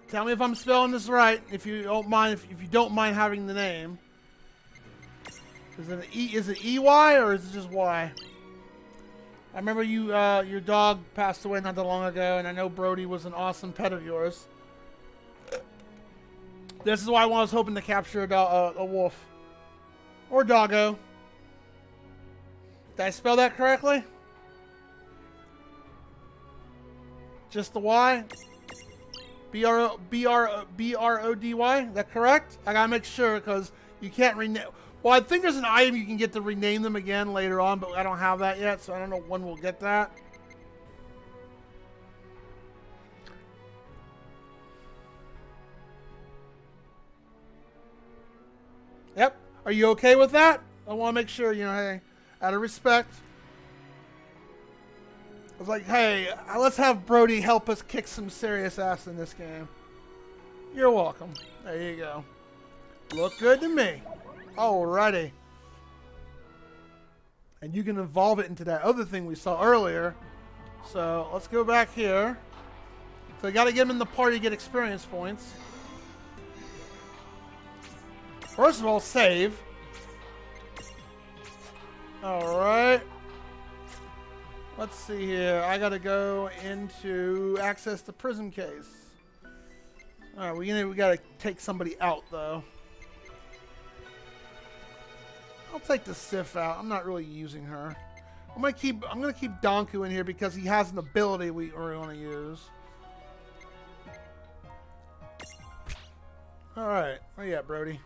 tell me if I'm spelling this right, if you don't mind, if you don't mind having the name. Is it EY or is it just Y? I remember you, your dog passed away not that long ago, and I know Brody was an awesome pet of yours. This is why I was hoping to capture a wolf. Or doggo. Did I spell that correctly? Just the Y? B-R-O-D-Y? That correct? I gotta make sure, because you can't rename... Well, I think there's an item you can get to rename them again later on, but I don't have that yet, so I don't know when we'll get that. Yep. Are you okay with that? I want to make sure, you know, hey, out of respect. I was like, hey, let's have Brody help us kick some serious ass in this game. You're welcome. There you go. Look good to me. Alrighty. And you can evolve it into that other thing we saw earlier. So let's go back here. So you got to get him in the party to get experience points. First of all, save. Alright. Let's see here. I gotta go into access the prism case. Alright, we gotta take somebody out though. I'll take the Sif out. I'm not really using her. I'm gonna keep Donku in here because he has an ability we want to use. Alright, where you at, Brody?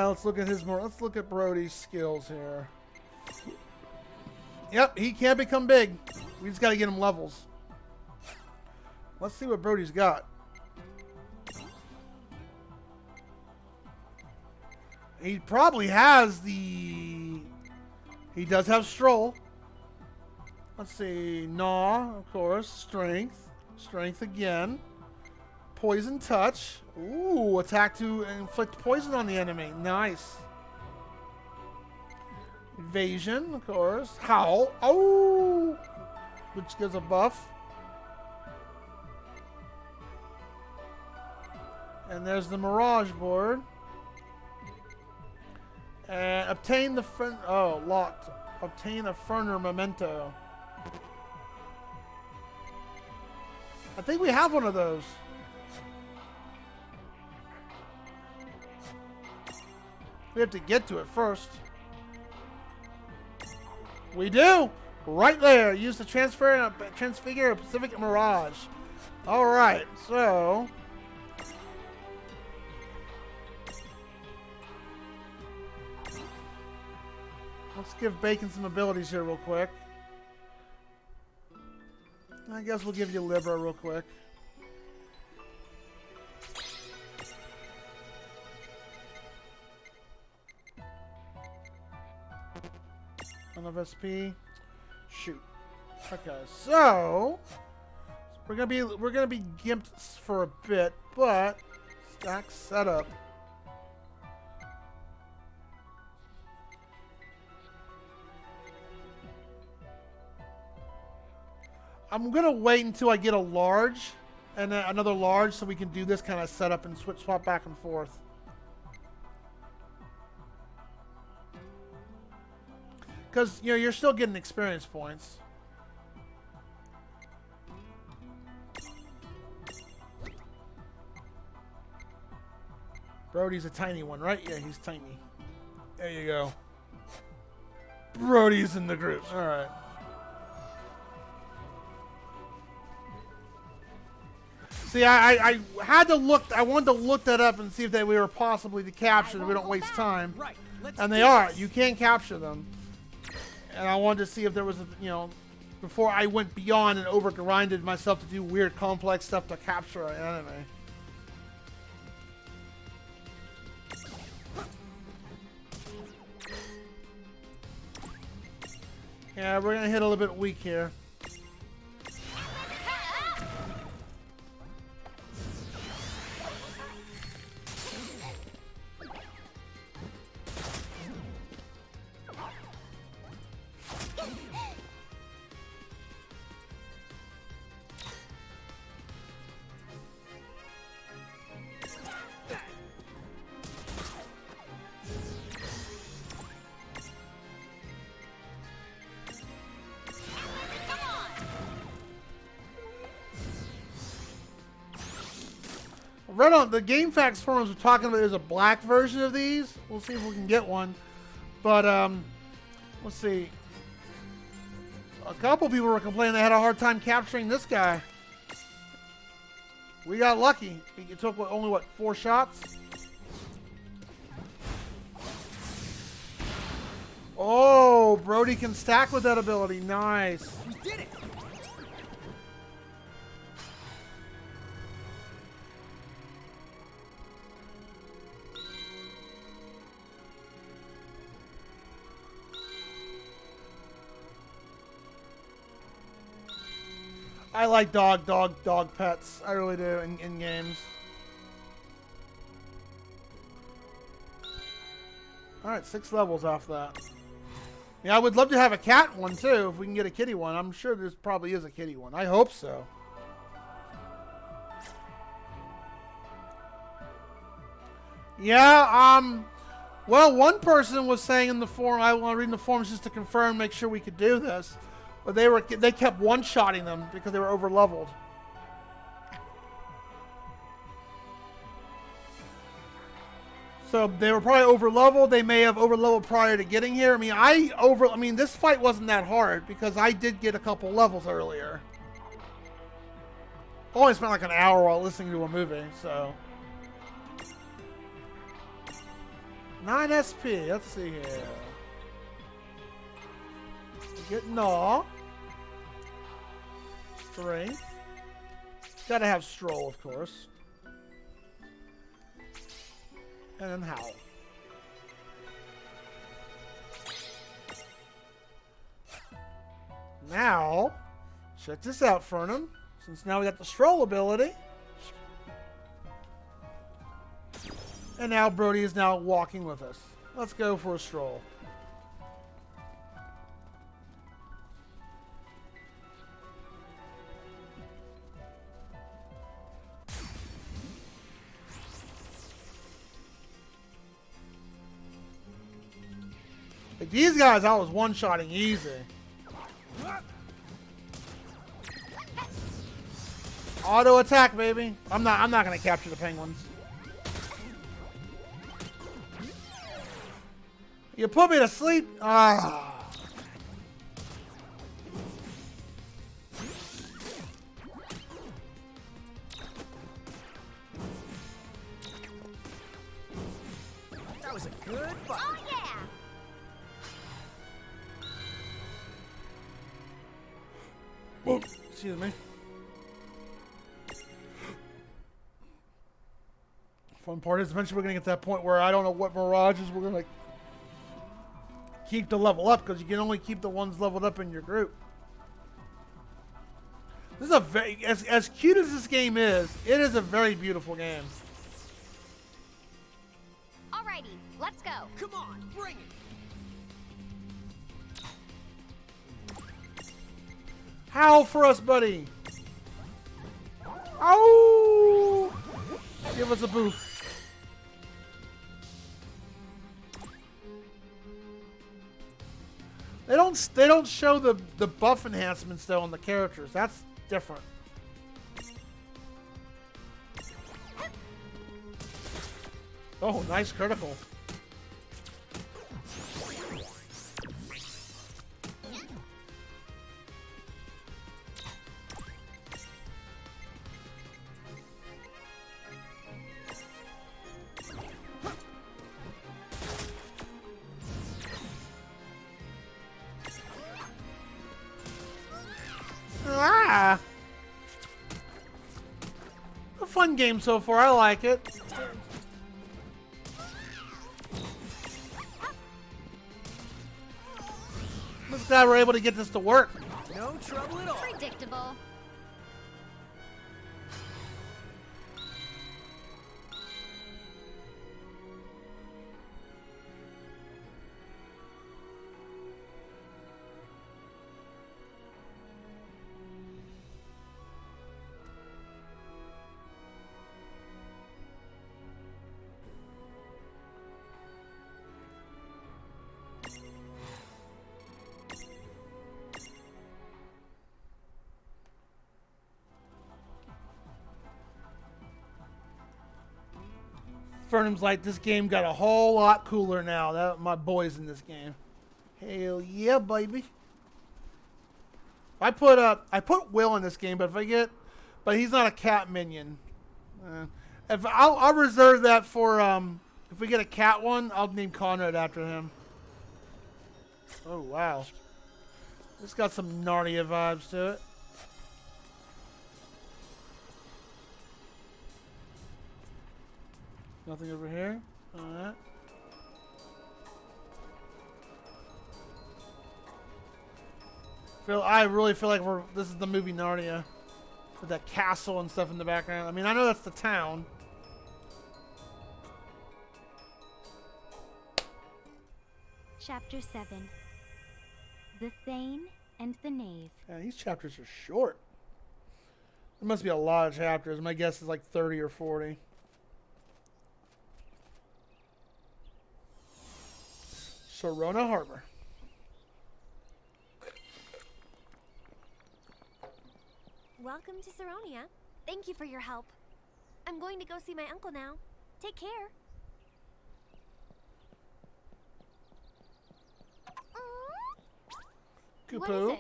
Let's look at let's look at Brody's skills here. Yep, he can become big. We just gotta get him levels. Let's see what Brody's got. He probably has the... He does have Stroll. Let's see. Gnaw, of course. Strength. Strength again. Poison Touch. Ooh, attack to inflict poison on the enemy. Nice. Evasion, of course. Howl. Oh! Which gives a buff. And there's the Mirage board. And obtain the locked. Obtain a Ferner Memento. I think we have one of those. We have to get to it first. We do! Right there! Use the transfigure a Pacific Mirage. Alright, so... Let's give Bacon some abilities here real quick. I guess we'll give you Libra real quick. Of SP. Shoot. Okay, so we're gonna be gimped for a bit, but stack setup. I'm gonna wait until I get a large and then another large so we can do this kind of setup and swap back and forth. Because, you know, you're still getting experience points. Brody's a tiny one, right? Yeah, he's tiny. There you go. Brody's in the group. All right. See, I had to look. I wanted to look that up and see if we were possibly to capture so we don't waste time. Right. And they are. You can capture them. And I wanted to see if there was, you know, before I went beyond and over-grinded myself to do weird, complex stuff to capture an enemy. Yeah, we're going to hit a little bit weak here. Read on the GameFAQs forums were talking about there's a black version of these. We'll see if we can get one. But let's see. A couple people were complaining they had a hard time capturing this guy. We got lucky. It took only what, 4 shots? Oh, Brody can stack with that ability. Nice. We did it! I like dog pets. I really do in games. Alright, 6 levels off that. Yeah, I would love to have a cat one too, if we can get a kitty one. I'm sure there probably is a kitty one. I hope so. Yeah, well, one person was saying in the forum, I want to read in the forums just to confirm, make sure we could do this. But they kept one-shotting them because they were over-leveled. So they were probably over-leveled. They may have over-leveled prior to getting here. I mean, this fight wasn't that hard because I did get a couple levels earlier. I only spent like an hour while listening to a movie, so. 9 SP. Let's see here. Get Gnaw. Strength. Gotta have Stroll, of course. And then Howl. Now, check this out, Fernum. Since now we got the Stroll ability. And now Brody is now walking with us. Let's go for a stroll. Like these guys, I was one-shotting easy. Auto attack, baby. I'm not gonna capture the penguins. You put me to sleep. Ah. That was a good fight. Oh yeah. Oh, excuse me. Fun part is eventually we're gonna get to that point where I don't know what mirages we're gonna keep to level up because you can only keep the ones leveled up in your group. This is a very as cute as this game is, it is a very beautiful game. Alrighty, let's go. Come on, bring it. Howl for us, buddy. Ow! Give us a boost. They don't show the buff enhancements though on the characters. That's different. Oh, nice critical. Ah! A fun game so far. I like it. I'm just glad we're able to get this to work. No trouble at all. Predictable. Fernum's like, this game got a whole lot cooler now. That my boy's in this game. Hell yeah, baby. I put Will in this game, but he's not a cat minion. If I'll reserve that for if we get a cat one, I'll name Conrad after him. Oh wow, this got some Narnia vibes to it. Nothing over here. Alright. I really feel like this is the movie Narnia. With that castle and stuff in the background. I mean, I know that's the town. Chapter 7. The Thane and the Knave. Yeah, these chapters are short. There must be a lot of chapters. My guess is like 30 or 40. Sorona Harbor. Welcome to Saronia. Thank you for your help. I'm going to go see my uncle now. Take care. What is it?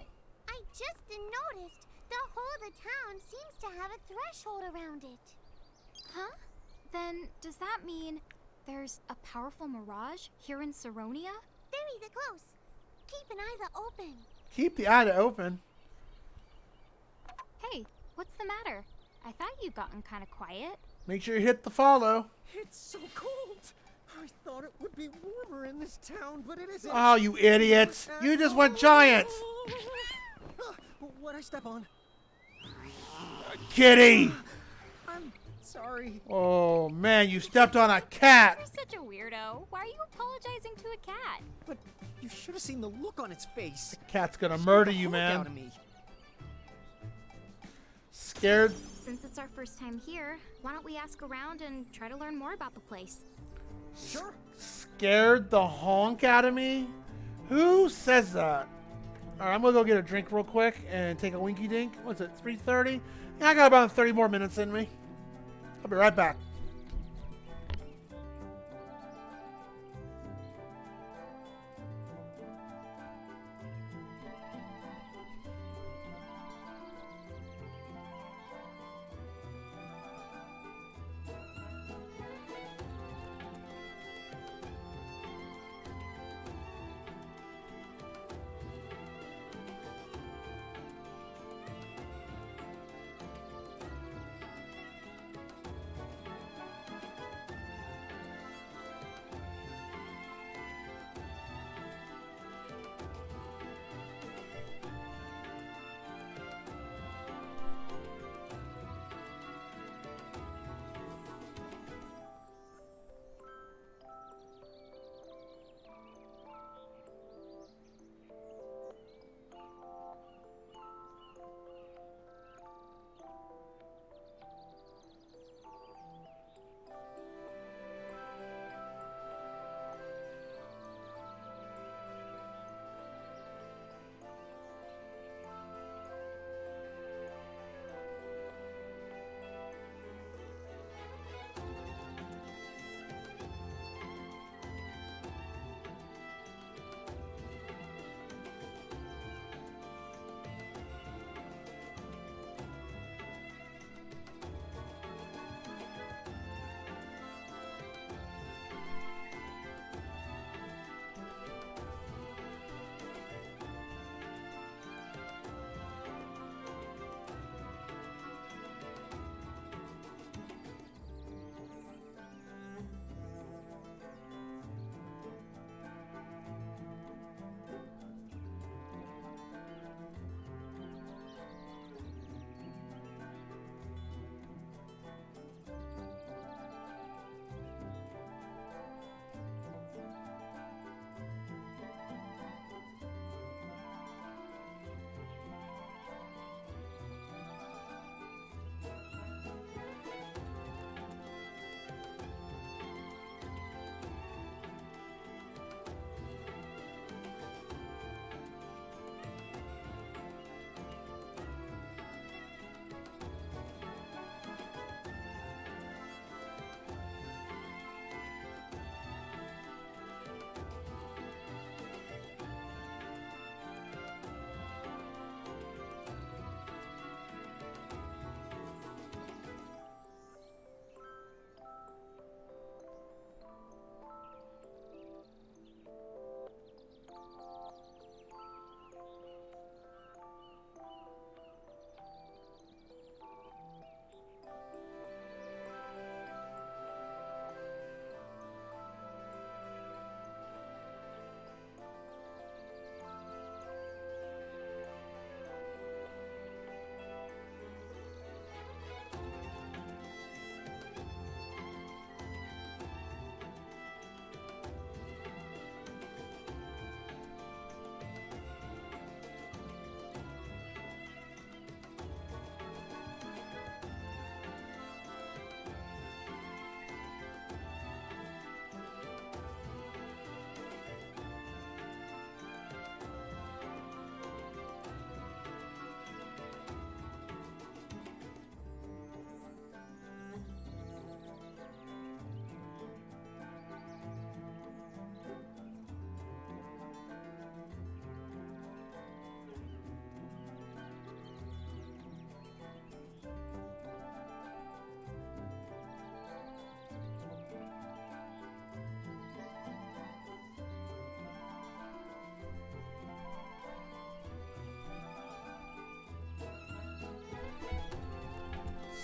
I just noticed the whole of the town seems to have a threshold around it. Huh? Then does that mean there's a powerful mirage here in Saronia? Very close. Keep an eye open. Keep the eye open. Hey, what's the matter? I thought you'd gotten kind of quiet. Make sure you hit the follow. It's so cold. I thought it would be warmer in this town, but it isn't. Oh, you idiots. You just went giant. What'd I step on? Kitty. I'm sorry. Oh, man, you stepped on a cat. You're such a weirdo. Why are you apologizing to a cat? But you should have seen the look on its face. Cat's gonna murder you, man. Out of me. Scared? Since it's our first time here, why don't we ask around and try to learn more about the place? Sure. Scared the honk out of me? Who says that? Alright, I'm gonna go get a drink real quick and take a winky dink. What's it, 3:30? Yeah, I got about 30 more minutes in me. I'll be right back.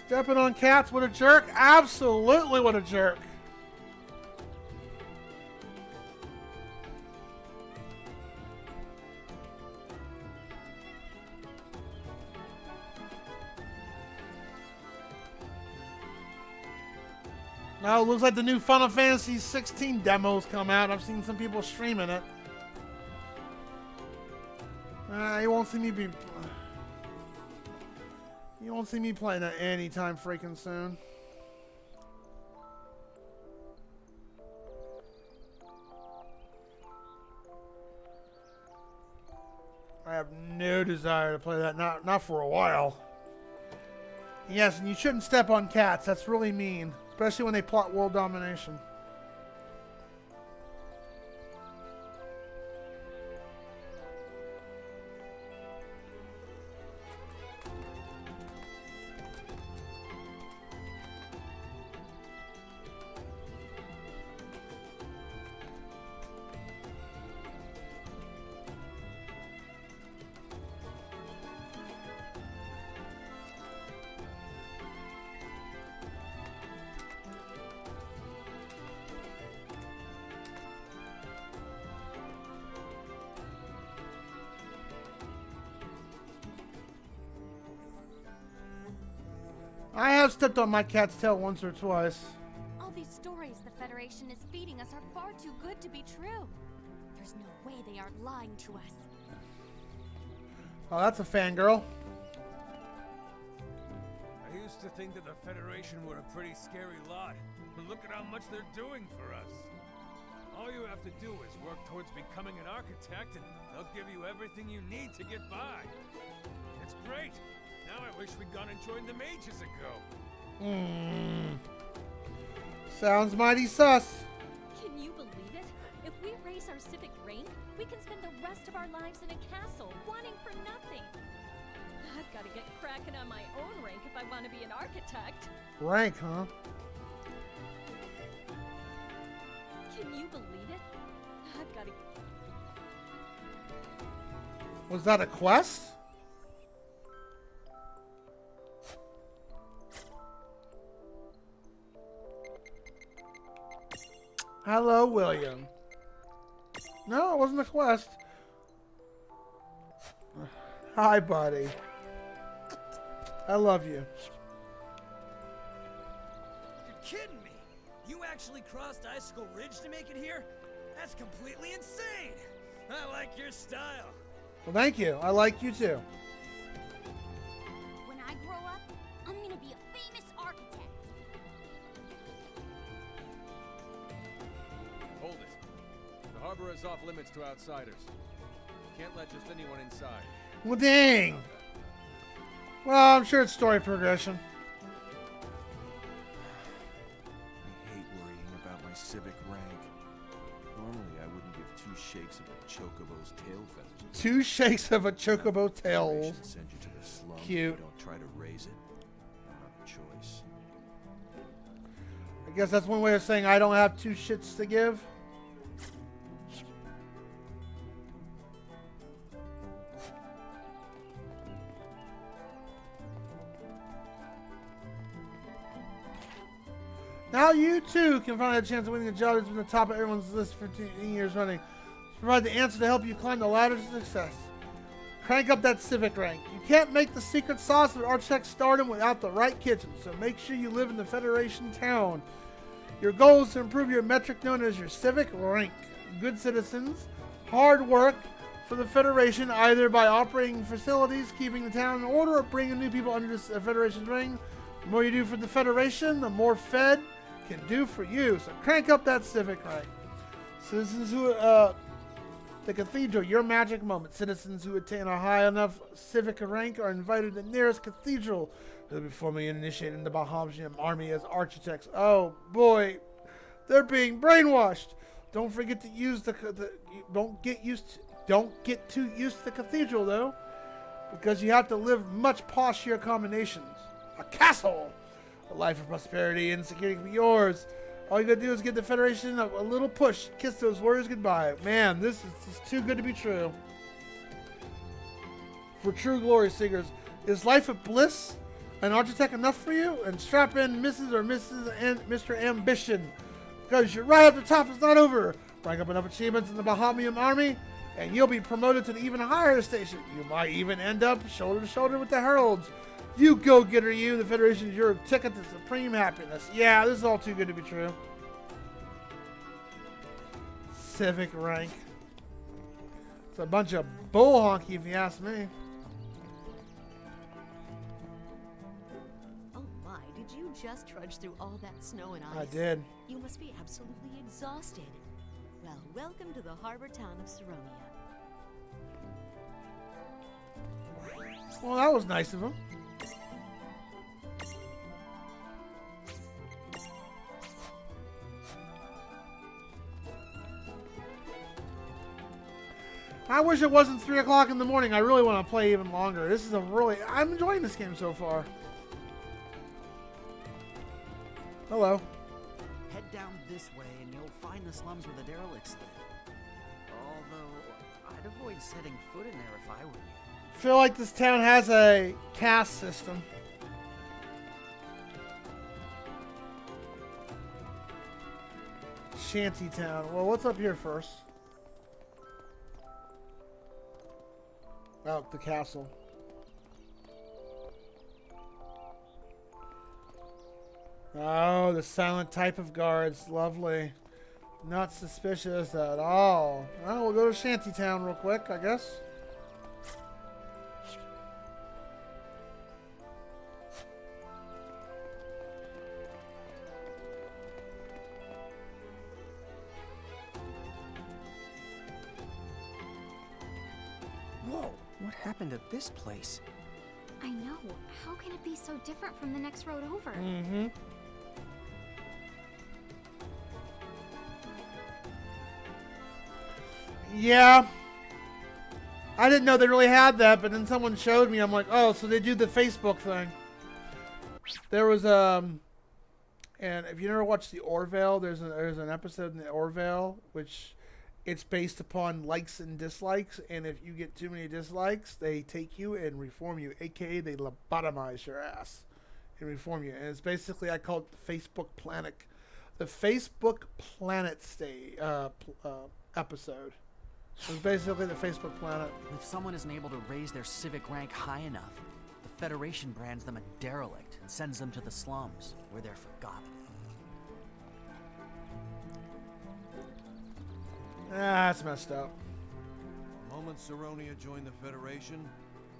Stepping on cats, what a jerk. Absolutely what a jerk. Now it looks like the new Final Fantasy 16 demos come out. I've seen some people streaming it. You won't see me playing it anytime freaking soon. I have no desire to play that. Not for a while. Yes, and you shouldn't step on cats. That's really mean. Especially when they plot world domination. I have stepped on my cat's tail once or twice. All these stories the Federation is feeding us are far too good to be true. There's no way they aren't lying to us. Oh, that's a fangirl. I used to think that the Federation were a pretty scary lot, but look at how much they're doing for us. All you have to do is work towards becoming an architect, and they'll give you everything you need to get by. It's great. Now I wish we'd gone and joined the mages ago. Sounds mighty sus. Can you believe it? If we raise our civic rank, we can spend the rest of our lives in a castle, wanting for nothing. I've got to get cracking on my own rank if I want to be an architect. Rank, huh? Can you believe it? I've got to... Was that a quest? Hello, William. No, it wasn't a quest. Hi, buddy. I love you. You're kidding me! You actually crossed Icicle Ridge to make it here? That's completely insane! I like your style. Well, thank you. I like you too. When I grow up, I'm gonna be a famous architect. Hold it. The harbor is off limits to outsiders. Can't let just anyone inside. Well, dang. Well, I'm sure it's story progression. I hate worrying about my civic rank. Normally, I wouldn't give two shakes of a chocobo's tail feathers. 2 shakes of a chocobo tail. Send you to the slum. Cute. Don't try to raise it. I don't have a choice. I guess that's one way of saying I don't have 2 shits to give. Now you too can finally have a chance of winning a job that's been the top of everyone's list for 2 years running. Provide the answer to help you climb the ladder to success. Crank up that civic rank. You can't make the secret sauce of architect stardom without the right kitchen, so make sure you live in the Federation town. Your goal is to improve your metric known as your civic rank. Good citizens, hard work for the Federation either by operating facilities, keeping the town in order, or bringing new people under the Federation's ring. The more you do for the Federation, the more Fed can do for you. So crank up that civic rank. Citizens who the cathedral, your magic moment. Citizens who attain a high enough civic rank are invited to the nearest cathedral. They'll be formally initiated in the Bahamsian army as architects. Oh boy, they're being brainwashed. Don't forget to use don't get too used to the cathedral though, because you have to live much poshier combinations. A castle, a life of prosperity and security can be yours. All you gotta do is give the Federation a little push. Kiss those warriors goodbye. Man, this is just too good to be true. For true glory seekers, is life a bliss? An architect enough for you? And strap in Mrs. or Mr. Ambition. Because your ride up the top is not over. Rank up enough achievements in the Bahamian army, and you'll be promoted to an even higher station. You might even end up shoulder to shoulder with the Heralds. You go-getter, you. The Federation is your ticket to supreme happiness. Yeah, this is all too good to be true. Civic rank. It's a bunch of bull honky, if you ask me. Oh my, did you just trudge through all that snow and ice? I did. You must be absolutely exhausted. Well, welcome to the harbor town of Saronia. Well, that was nice of him. I wish it wasn't 3 o'clock in the morning. I really want to play even longer. This is I'm enjoying this game so far. Hello. Head down this way and you'll find the slums where the derelicts live. Although, I'd avoid setting foot in there if I were you. I feel like this town has a caste system. Shantytown. Well, what's up here first? Oh, the castle. Oh, the silent type of guards. Lovely. Not suspicious at all. Well, we'll go to Shantytown real quick, I guess. Whoa, what happened at this place? I know. How can it be so different from the next road over? Mm-hmm. Yeah. I didn't know they really had that, but then someone showed me. I'm like, oh, so they do the Facebook thing. There was and if you never watched the Orville, there's an episode in the Orville which it's based upon likes and dislikes, and if you get too many dislikes, they take you and reform you, aka they lobotomize your ass and reform you. And it's basically, I call it the Facebook Planet, the Facebook Planet episode. It was basically the Facebook Planet. If someone isn't able to raise their civic rank high enough, the Federation brands them a derelict and sends them to the slums, where they're forgotten. That's messed up. The moment Saronia joined the Federation,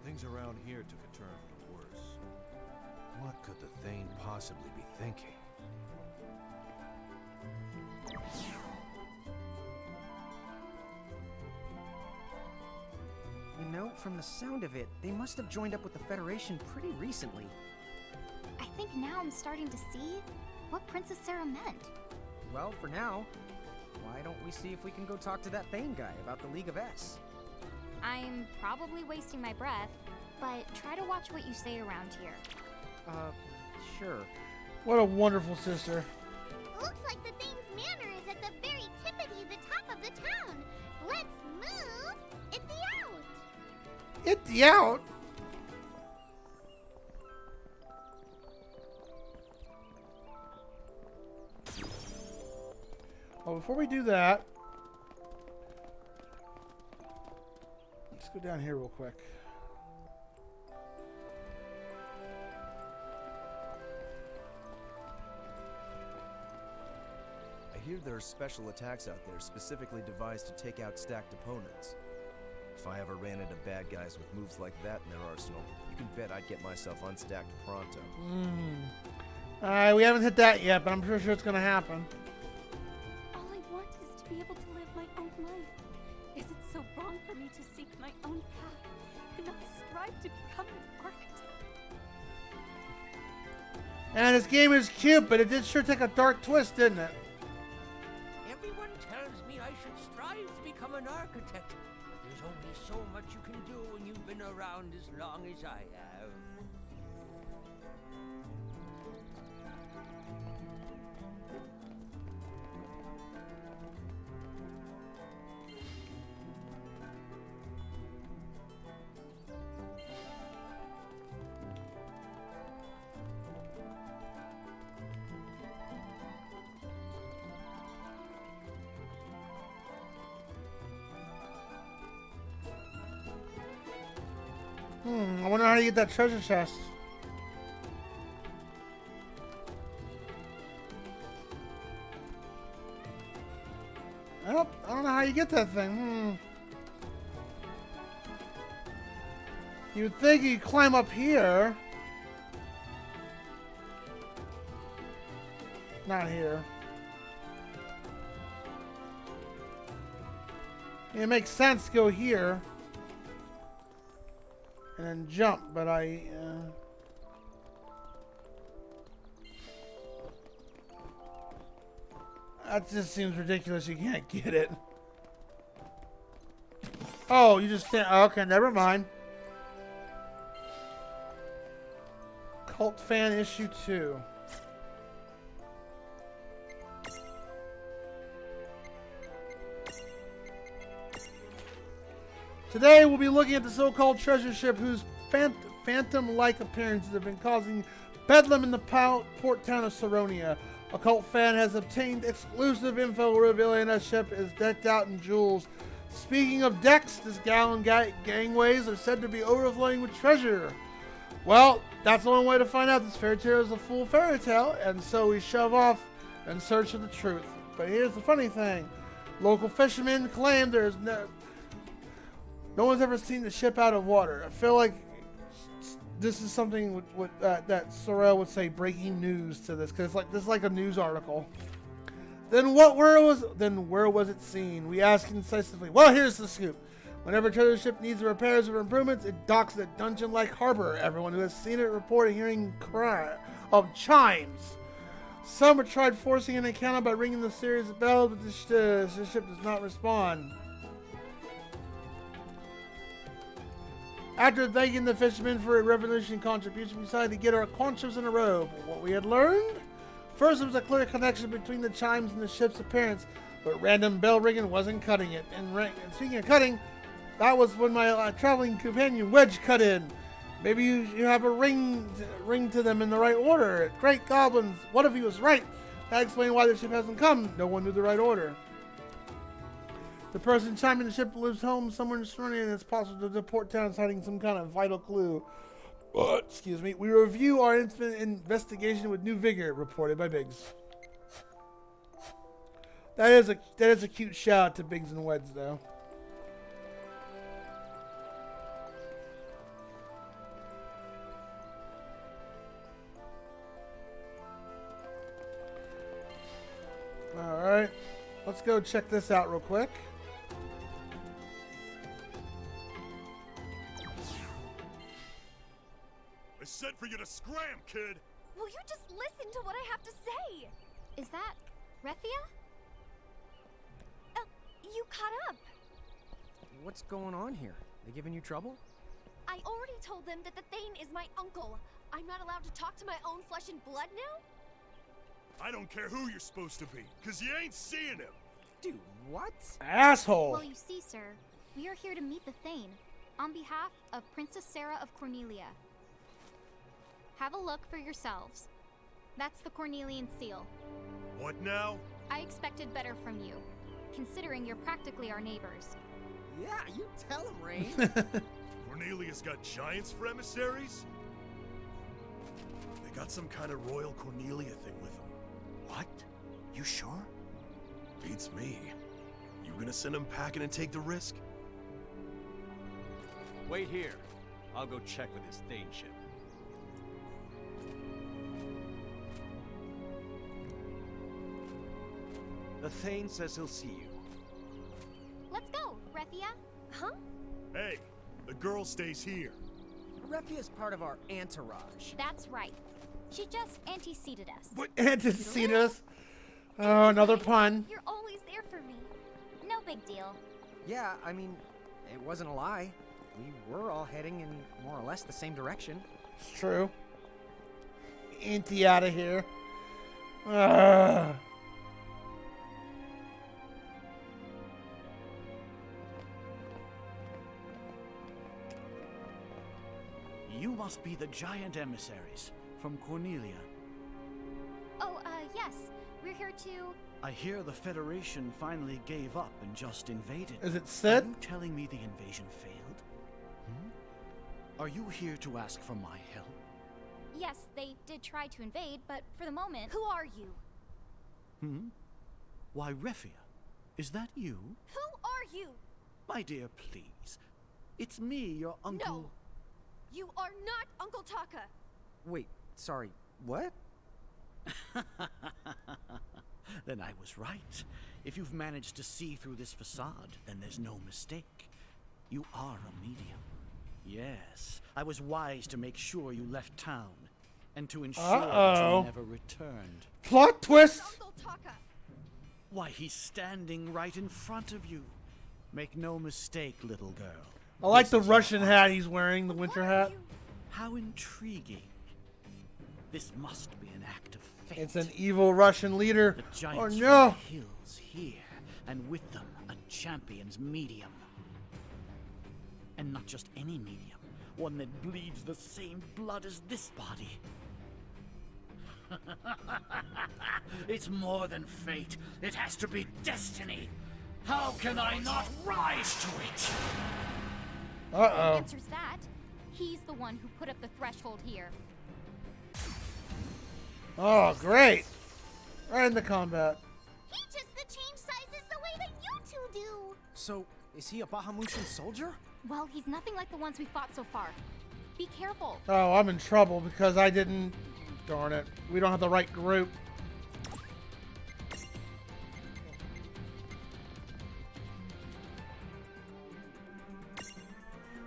things around here took a turn for the worse. What could the Thane possibly be thinking? You know, from the sound of it, they must have joined up with the Federation pretty recently. I think now I'm starting to see what Princess Sarah meant. Well, for now, why don't we see if we can go talk to that Thane guy about the League of S? I'm probably wasting my breath, but try to watch what you say around here. Sure. What a wonderful sister. Looks like the Thane's manor is at the very tippity the top of the town. Let's move it the out. It the out? Well, before we do that, let's go down here real quick. I hear there are special attacks out there specifically devised to take out stacked opponents. If I ever ran into bad guys with moves like that in their arsenal, you can bet I'd get myself unstacked pronto. Alright, we haven't hit that yet, but I'm sure it's gonna happen. All I want is to be able to live my own life. Is it so wrong for me to seek my own path and not strive to become an architect? And this game is cute, but it did sure take a dark twist, didn't it? Everyone tells me I should strive to become an architect. But there's only so much you can do when you've been around as long as I have. I wonder how you get that treasure chest. Well, I don't know how you get that thing. You would think you climb up here. Not here. It makes sense to go here and then jump, but that just seems ridiculous. You can't get it. Oh, you just stand. Okay, never mind. Cult Fan Issue 2. Today we'll be looking at the so-called treasure ship whose phantom-like appearances have been causing bedlam in the port town of Saronia. A cult fan has obtained exclusive info revealing that ship is decked out in jewels. Speaking of decks, this gangways are said to be overflowing with treasure. Well, that's the only way to find out this fairy tale is a full fairy tale, and so we shove off in search of the truth. But here's the funny thing. Local fishermen claim there's no one's ever seen the ship out of water. I feel like this is something that Sorrel would say breaking news to this, because this is like a news article. Then where was it seen? We ask incisively. Well, here's the scoop. Whenever a treasure ship needs repairs or improvements, it docks at dungeon-like harbor. Everyone who has seen it reported hearing cry of chimes. Some have tried forcing an encounter by ringing the series of bells, but the ship does not respond. After thanking the fishermen for a revolutionary contribution, we decided to get our conchos in a row. But what we had learned? First, there was a clear connection between the chimes and the ship's appearance, but random bell ringing wasn't cutting it. And speaking of cutting, that was when my traveling companion Wedge cut in. Maybe you have a ring to them in the right order. Great goblins, what if he was right? That explained why the ship hasn't come. No one knew the right order. The person chiming the ship lives home somewhere in Saronia, and it's possible that the port town is hiding some kind of vital clue. Excuse me. We review our investigation with new vigor, reported by Biggs. That is a cute shout out to Biggs and Wedge, though. All right, let's go check this out real quick. I said for you to scram, kid! Will you just listen to what I have to say? Is that Refia? You caught up. What's going on here? They giving you trouble? I already told them that the Thane is my uncle. I'm not allowed to talk to my own flesh and blood now? I don't care who you're supposed to be, because you ain't seeing him! Dude, what? Asshole! Well, you see, sir, we are here to meet the Thane on behalf of Princess Sarah of Cornelia. Have a look for yourselves. That's the Cornelian seal. What now? I expected better from you, considering you're practically our neighbors. Yeah, you tell him, Rain. Cornelia's got giants for emissaries? They got some kind of royal Cornelia thing with them. What? You sure? Beats me. You gonna send them packing and take the risk? Wait here. I'll go check with his Thane ship. The Thane says he'll see you. Let's go, Refia. Huh? Hey, the girl stays here. Refia's part of our entourage. That's right. She just anteceded us. What? Anteceded us? Oh, another pun. You're always there for me. No big deal. Yeah, I mean, it wasn't a lie. We were all heading in more or less the same direction. It's true. Auntie out of here. You must be the giant emissaries from Cornelia. Oh, yes. We're here to... I hear the Federation finally gave up and just invaded. Is it Sid? Are you telling me the invasion failed? Are you here to ask for my help? Yes, they did try to invade, but for the moment... Who are you? Hmm? Why, Refia, is that you? Who are you? My dear, please. It's me, your uncle... No! You are not Uncle Taka! Wait, sorry, what? Then I was right. If you've managed to see through this facade, then there's no mistake. You are a medium. Yes, I was wise to make sure you left town, and to ensure that you never returned. Plot twist! Uncle Taka! Why, he's standing right in front of you. Make no mistake, little girl. I like the Russian hat he's wearing, the winter hat. How intriguing. This must be an act of fate. It's an evil Russian leader. The Oh giants no! from the hills here, and with them a champion's medium. And not just any medium, one that bleeds the same blood as this body. It's more than fate. It has to be destiny. How can I not rise to it? Uh-oh. Answers that. He's the one who put up the threshold here. Oh, great. Right in the combat. He just the change sizes the way that you two do. So, is he a Bahamutian soldier? Well, he's nothing like the ones we fought so far. Be careful. Oh, I'm in trouble because I didn't... Darn it. We don't have the right group.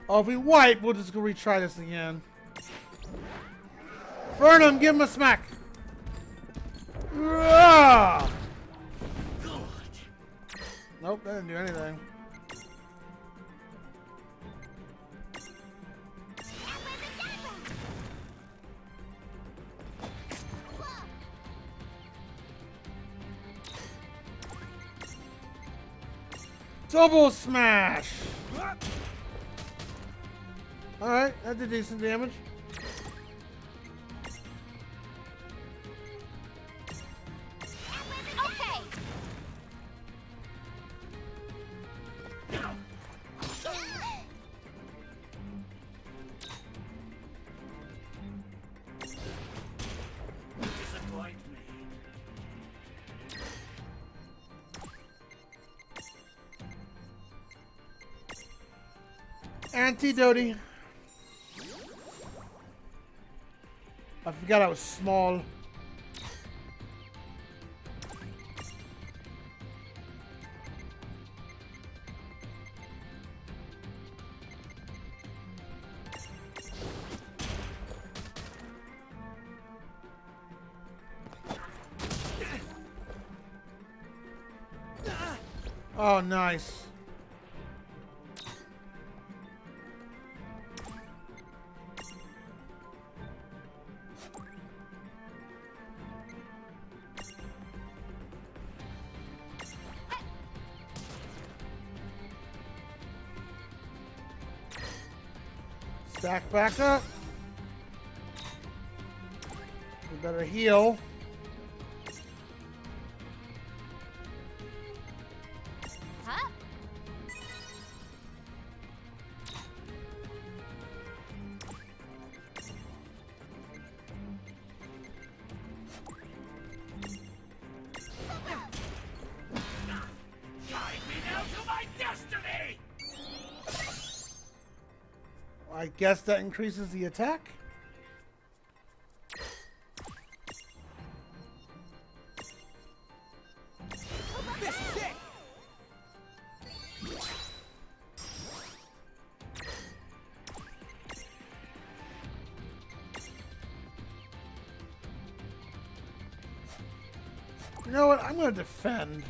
Oh, if we wipe, we'll just go retry this again. Fernum, give him a smack. Ah! Nope, that didn't do anything. Double smash! Alright, that did decent damage. Okay! Disappoint me. Antidote. I forgot I was small. Oh, nice. Stack back up. We better heal. Huh? Guide me now to my destiny! I guess that increases the attack. This is it! You know what? I'm going to defend.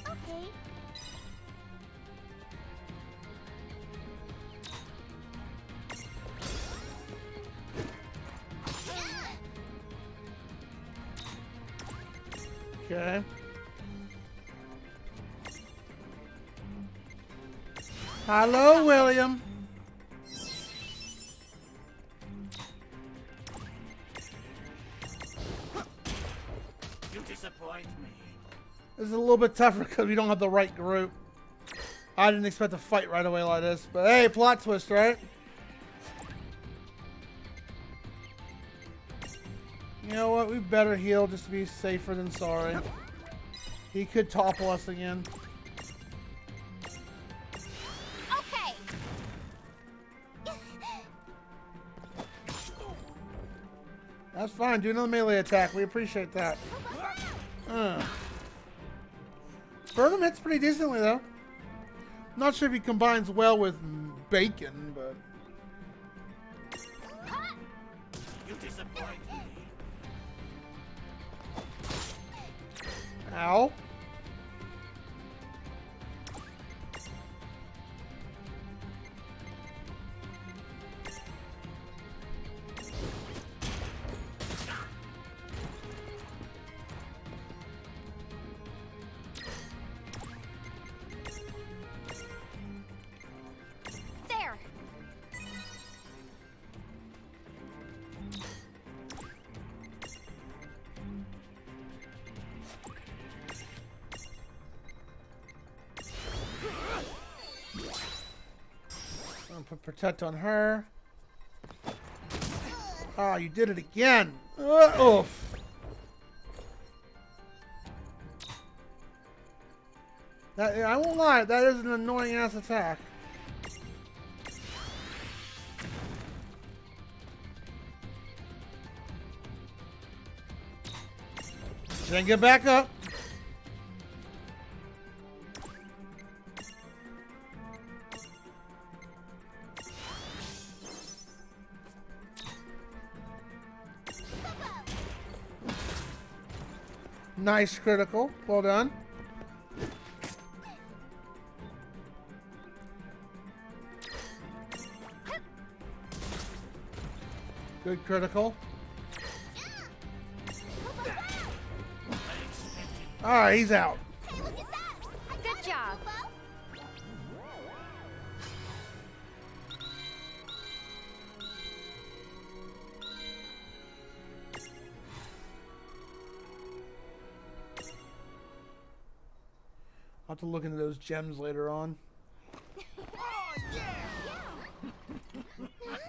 Okay. Okay. Hello, William. You disappoint me. This is a little bit tougher because we don't have the right group. I didn't expect to fight right away like this, but hey, plot twist, right? You know what? We better heal just to be safer than sorry. He could topple us again. Okay. That's fine. Do another melee attack. We appreciate that. Burnham hits pretty decently, though. Not sure if he combines well with bacon, but... You disappoint me. Ow. There. I'm gonna put protect on her. Oh, you did it again. Oof. That, I won't lie, that is an annoying ass attack. Then get back up. Nice critical. Well done. Good critical. Alright, he's out. Good job. I'll have to look into those gems later on.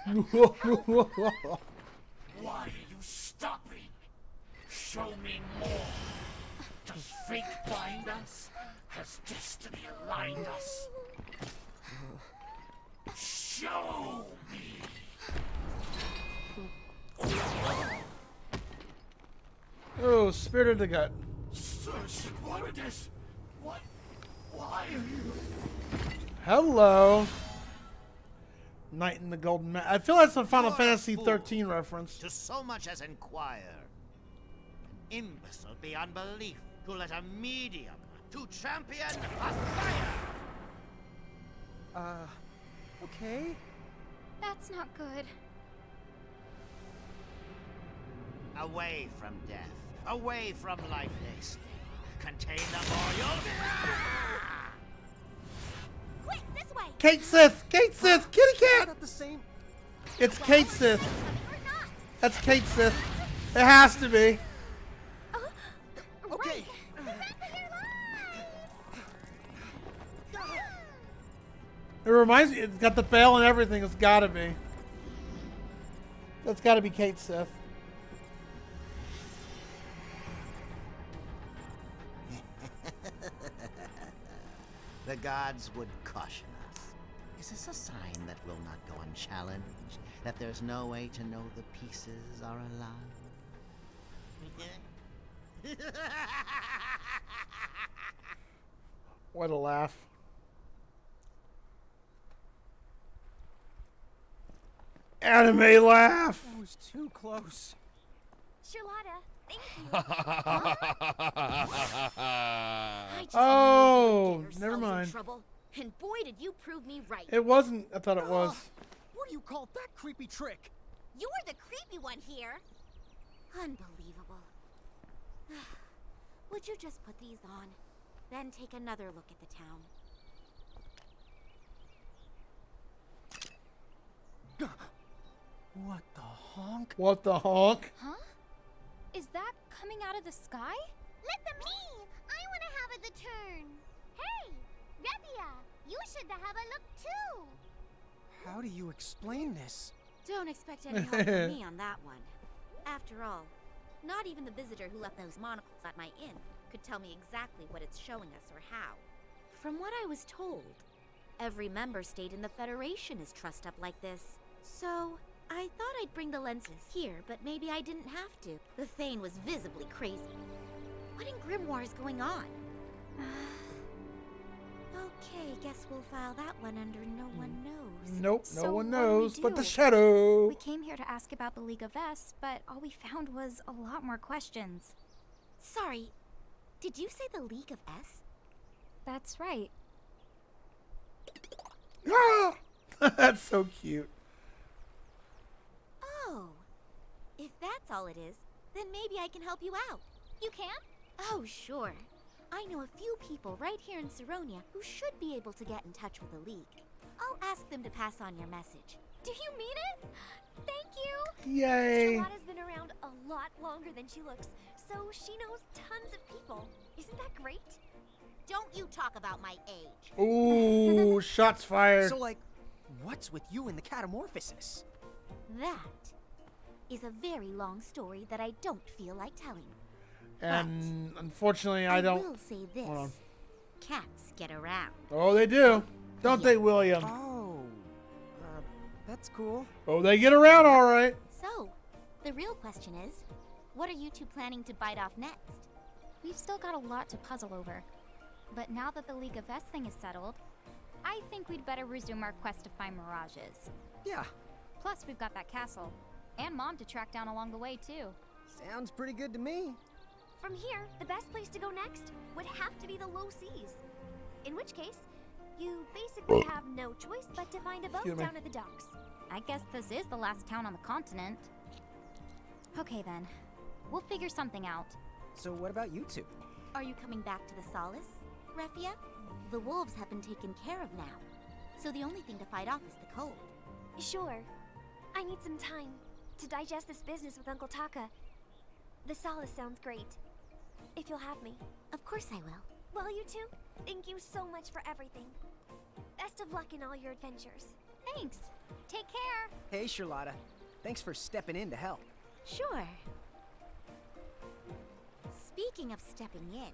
Why are you stopping? Show me more. Does fate bind us? Has destiny aligned us? Show me. Oh, spirit of the gut. Search cowardice. What? Why are you? Hello. Knight in the Golden Mat. I feel that's a Final Fantasy 13 reference. To so much as inquire. An imbecile beyond belief to let a medium to champion a fire. Okay. That's not good. Away from death. Away from life they stay. Contain them or you'll... Quick, this way. Kate Sith! Kate Sith! Kitty cat! Not the same. It's Kate Sith. That's Kate Sith. It has to be. Okay. It reminds me, it's got the bell and everything. It's gotta be. That's gotta be Kate Sith. The gods would caution us. Is this a sign that will not go unchallenged? That there's no way to know the pieces are alive? What a laugh. Anime laugh! That was too close. Charlotta, thank you. Oh, never mind. Trouble. And boy, did you prove me right. It wasn't. I thought it was. What do you call that creepy trick? You were the creepy one here. Unbelievable. Would you just put these on? Then take another look at the town. What the honk? What the honk? Huh? Is that coming out of the sky? Let them me! I want to have the turn. Hey, Rebia, you should have a look too. How do you explain this? Don't expect any help from me on that one. After all, not even the visitor who left those monocles at my inn could tell me exactly what it's showing us or how. From what I was told, every member state in the Federation is trussed up like this. So, I thought I'd bring the lenses here, but maybe I didn't have to. The Thane was visibly crazy. What in Grimoire is going on? Okay, guess we'll file that one under no one knows. Nope, no So one what do we knows but the do? shadow. We came here to ask about the League of S, but all we found was a lot more questions. Sorry, did you say the League of S? That's right. Ah! That's so cute. Oh, if that's all it is, then maybe I can help you out. You can? Oh, sure. I know a few people right here in Saronia who should be able to get in touch with the League. I'll ask them to pass on your message. Do you mean it? Thank you! Yay! Charlotta's been around a lot longer than she looks, so she knows tons of people. Isn't that great? Don't you talk about my age. Ooh, shots fired. So, like, what's with you and the catamorphosis? That is a very long story that I don't feel like telling. And unfortunately, I don't. I will say this. Hold on. Cats get around. Oh, they do. Don't they, William? Oh, that's cool. Oh, they get around all right. So, the real question is, what are you two planning to bite off next? We've still got a lot to puzzle over. But now that the League of S thing is settled, I think we'd better resume our quest to find mirages. Yeah. Plus, we've got that castle. And Mom to track down along the way, too. Sounds pretty good to me. From here, the best place to go next would have to be the low seas. In which case, you basically have no choice but to find a boat Excuse me. down at the docks. I guess this is the last town on the continent. Okay, then. We'll figure something out. So what about you two? Are you coming back to the Solace, Refia? The wolves have been taken care of now, so the only thing to fight off is the cold. Sure. I need some time to digest this business with Uncle Taka. The Solace sounds great. If you'll have me. Of course I will. Well, you two, thank you so much for everything. Best of luck in all your adventures. Thanks. Take care. Hey, Charlotta. Thanks for stepping in to help. Sure. Speaking of stepping in,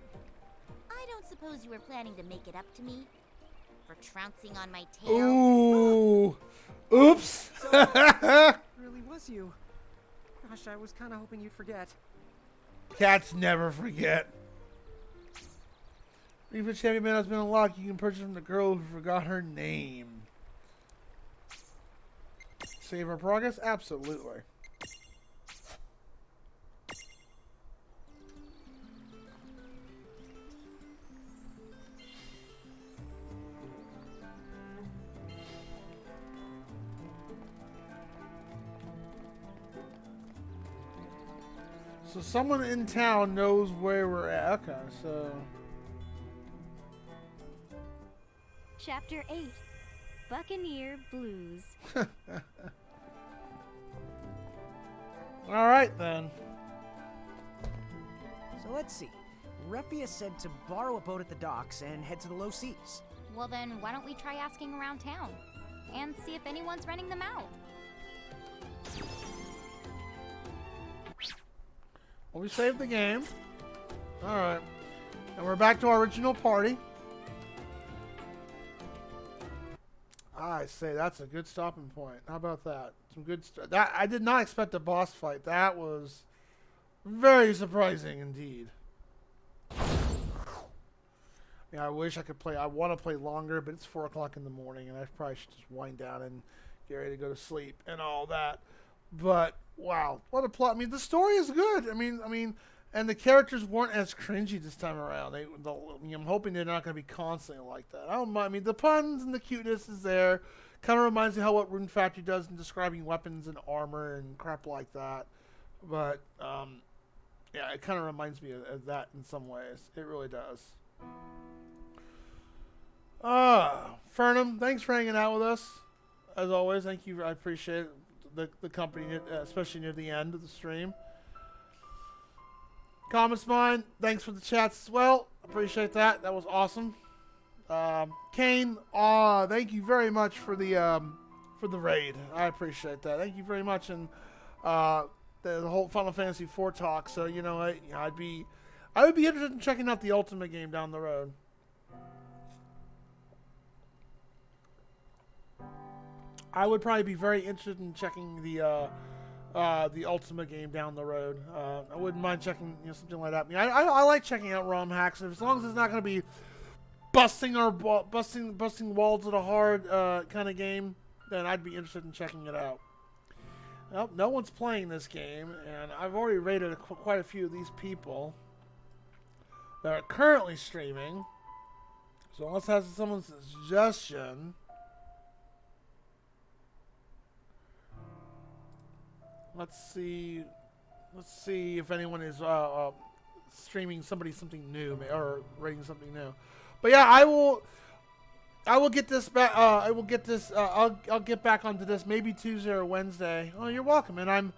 I don't suppose you were planning to make it up to me for trouncing on my tail? Ooh. Oops. Really was you. Gosh, I was kind of hoping you'd forget. Cats never forget. If a champion has been unlocked, you can purchase from the girl who forgot her name. Save our progress? Absolutely. So someone in town knows where we're at. Okay, so... Chapter 8. Buccaneer Blues. Alright then. So let's see. Refia said to borrow a boat at the docks and head to the low seas. Well then, why don't we try asking around town? And see if anyone's renting them out. Well, we saved the game. Alright. And we're back to our original party. I say that's a good stopping point. How about that? Some good that I did not expect a boss fight. That was very surprising indeed. Yeah, I wish I could play. I want to play longer, but it's 4 o'clock in the morning, and I probably should just wind down and get ready to go to sleep and all that. But wow, what a plot! I mean, the story is good. I mean, and the characters weren't as cringy this time around. I'm hoping they're not going to be constantly like that. I don't mind. I mean, the puns and the cuteness is there. Kind of reminds me how what Rune Factory does in describing weapons and armor and crap like that. But Yeah, it kind of reminds me of that in some ways. It really does. Fernum, thanks for hanging out with us. As always, thank you. I appreciate the company, especially near the end of the stream. Comments mine, thanks for the chats as well. Appreciate that. That was awesome. Kane, thank you very much for the raid. I appreciate that. Thank you very much. And the whole Final Fantasy IV talk. So you know, I would be interested in checking out the Ultimate game down the road. I would probably be very interested in checking the Ultimate game down the road. I wouldn't mind checking something like that. I mean, I like checking out ROM hacks, and as long as it's not going to be busting walls at a hard kind of game, then I'd be interested in checking it out. Well, no one's playing this game, and I've already rated quite a few of these people that are currently streaming. So let's have someone's suggestion. Let's see if anyone is streaming something new or rating something new. But yeah, I will get this back. I'll get back onto this maybe Tuesday or Wednesday. Oh, you're welcome. And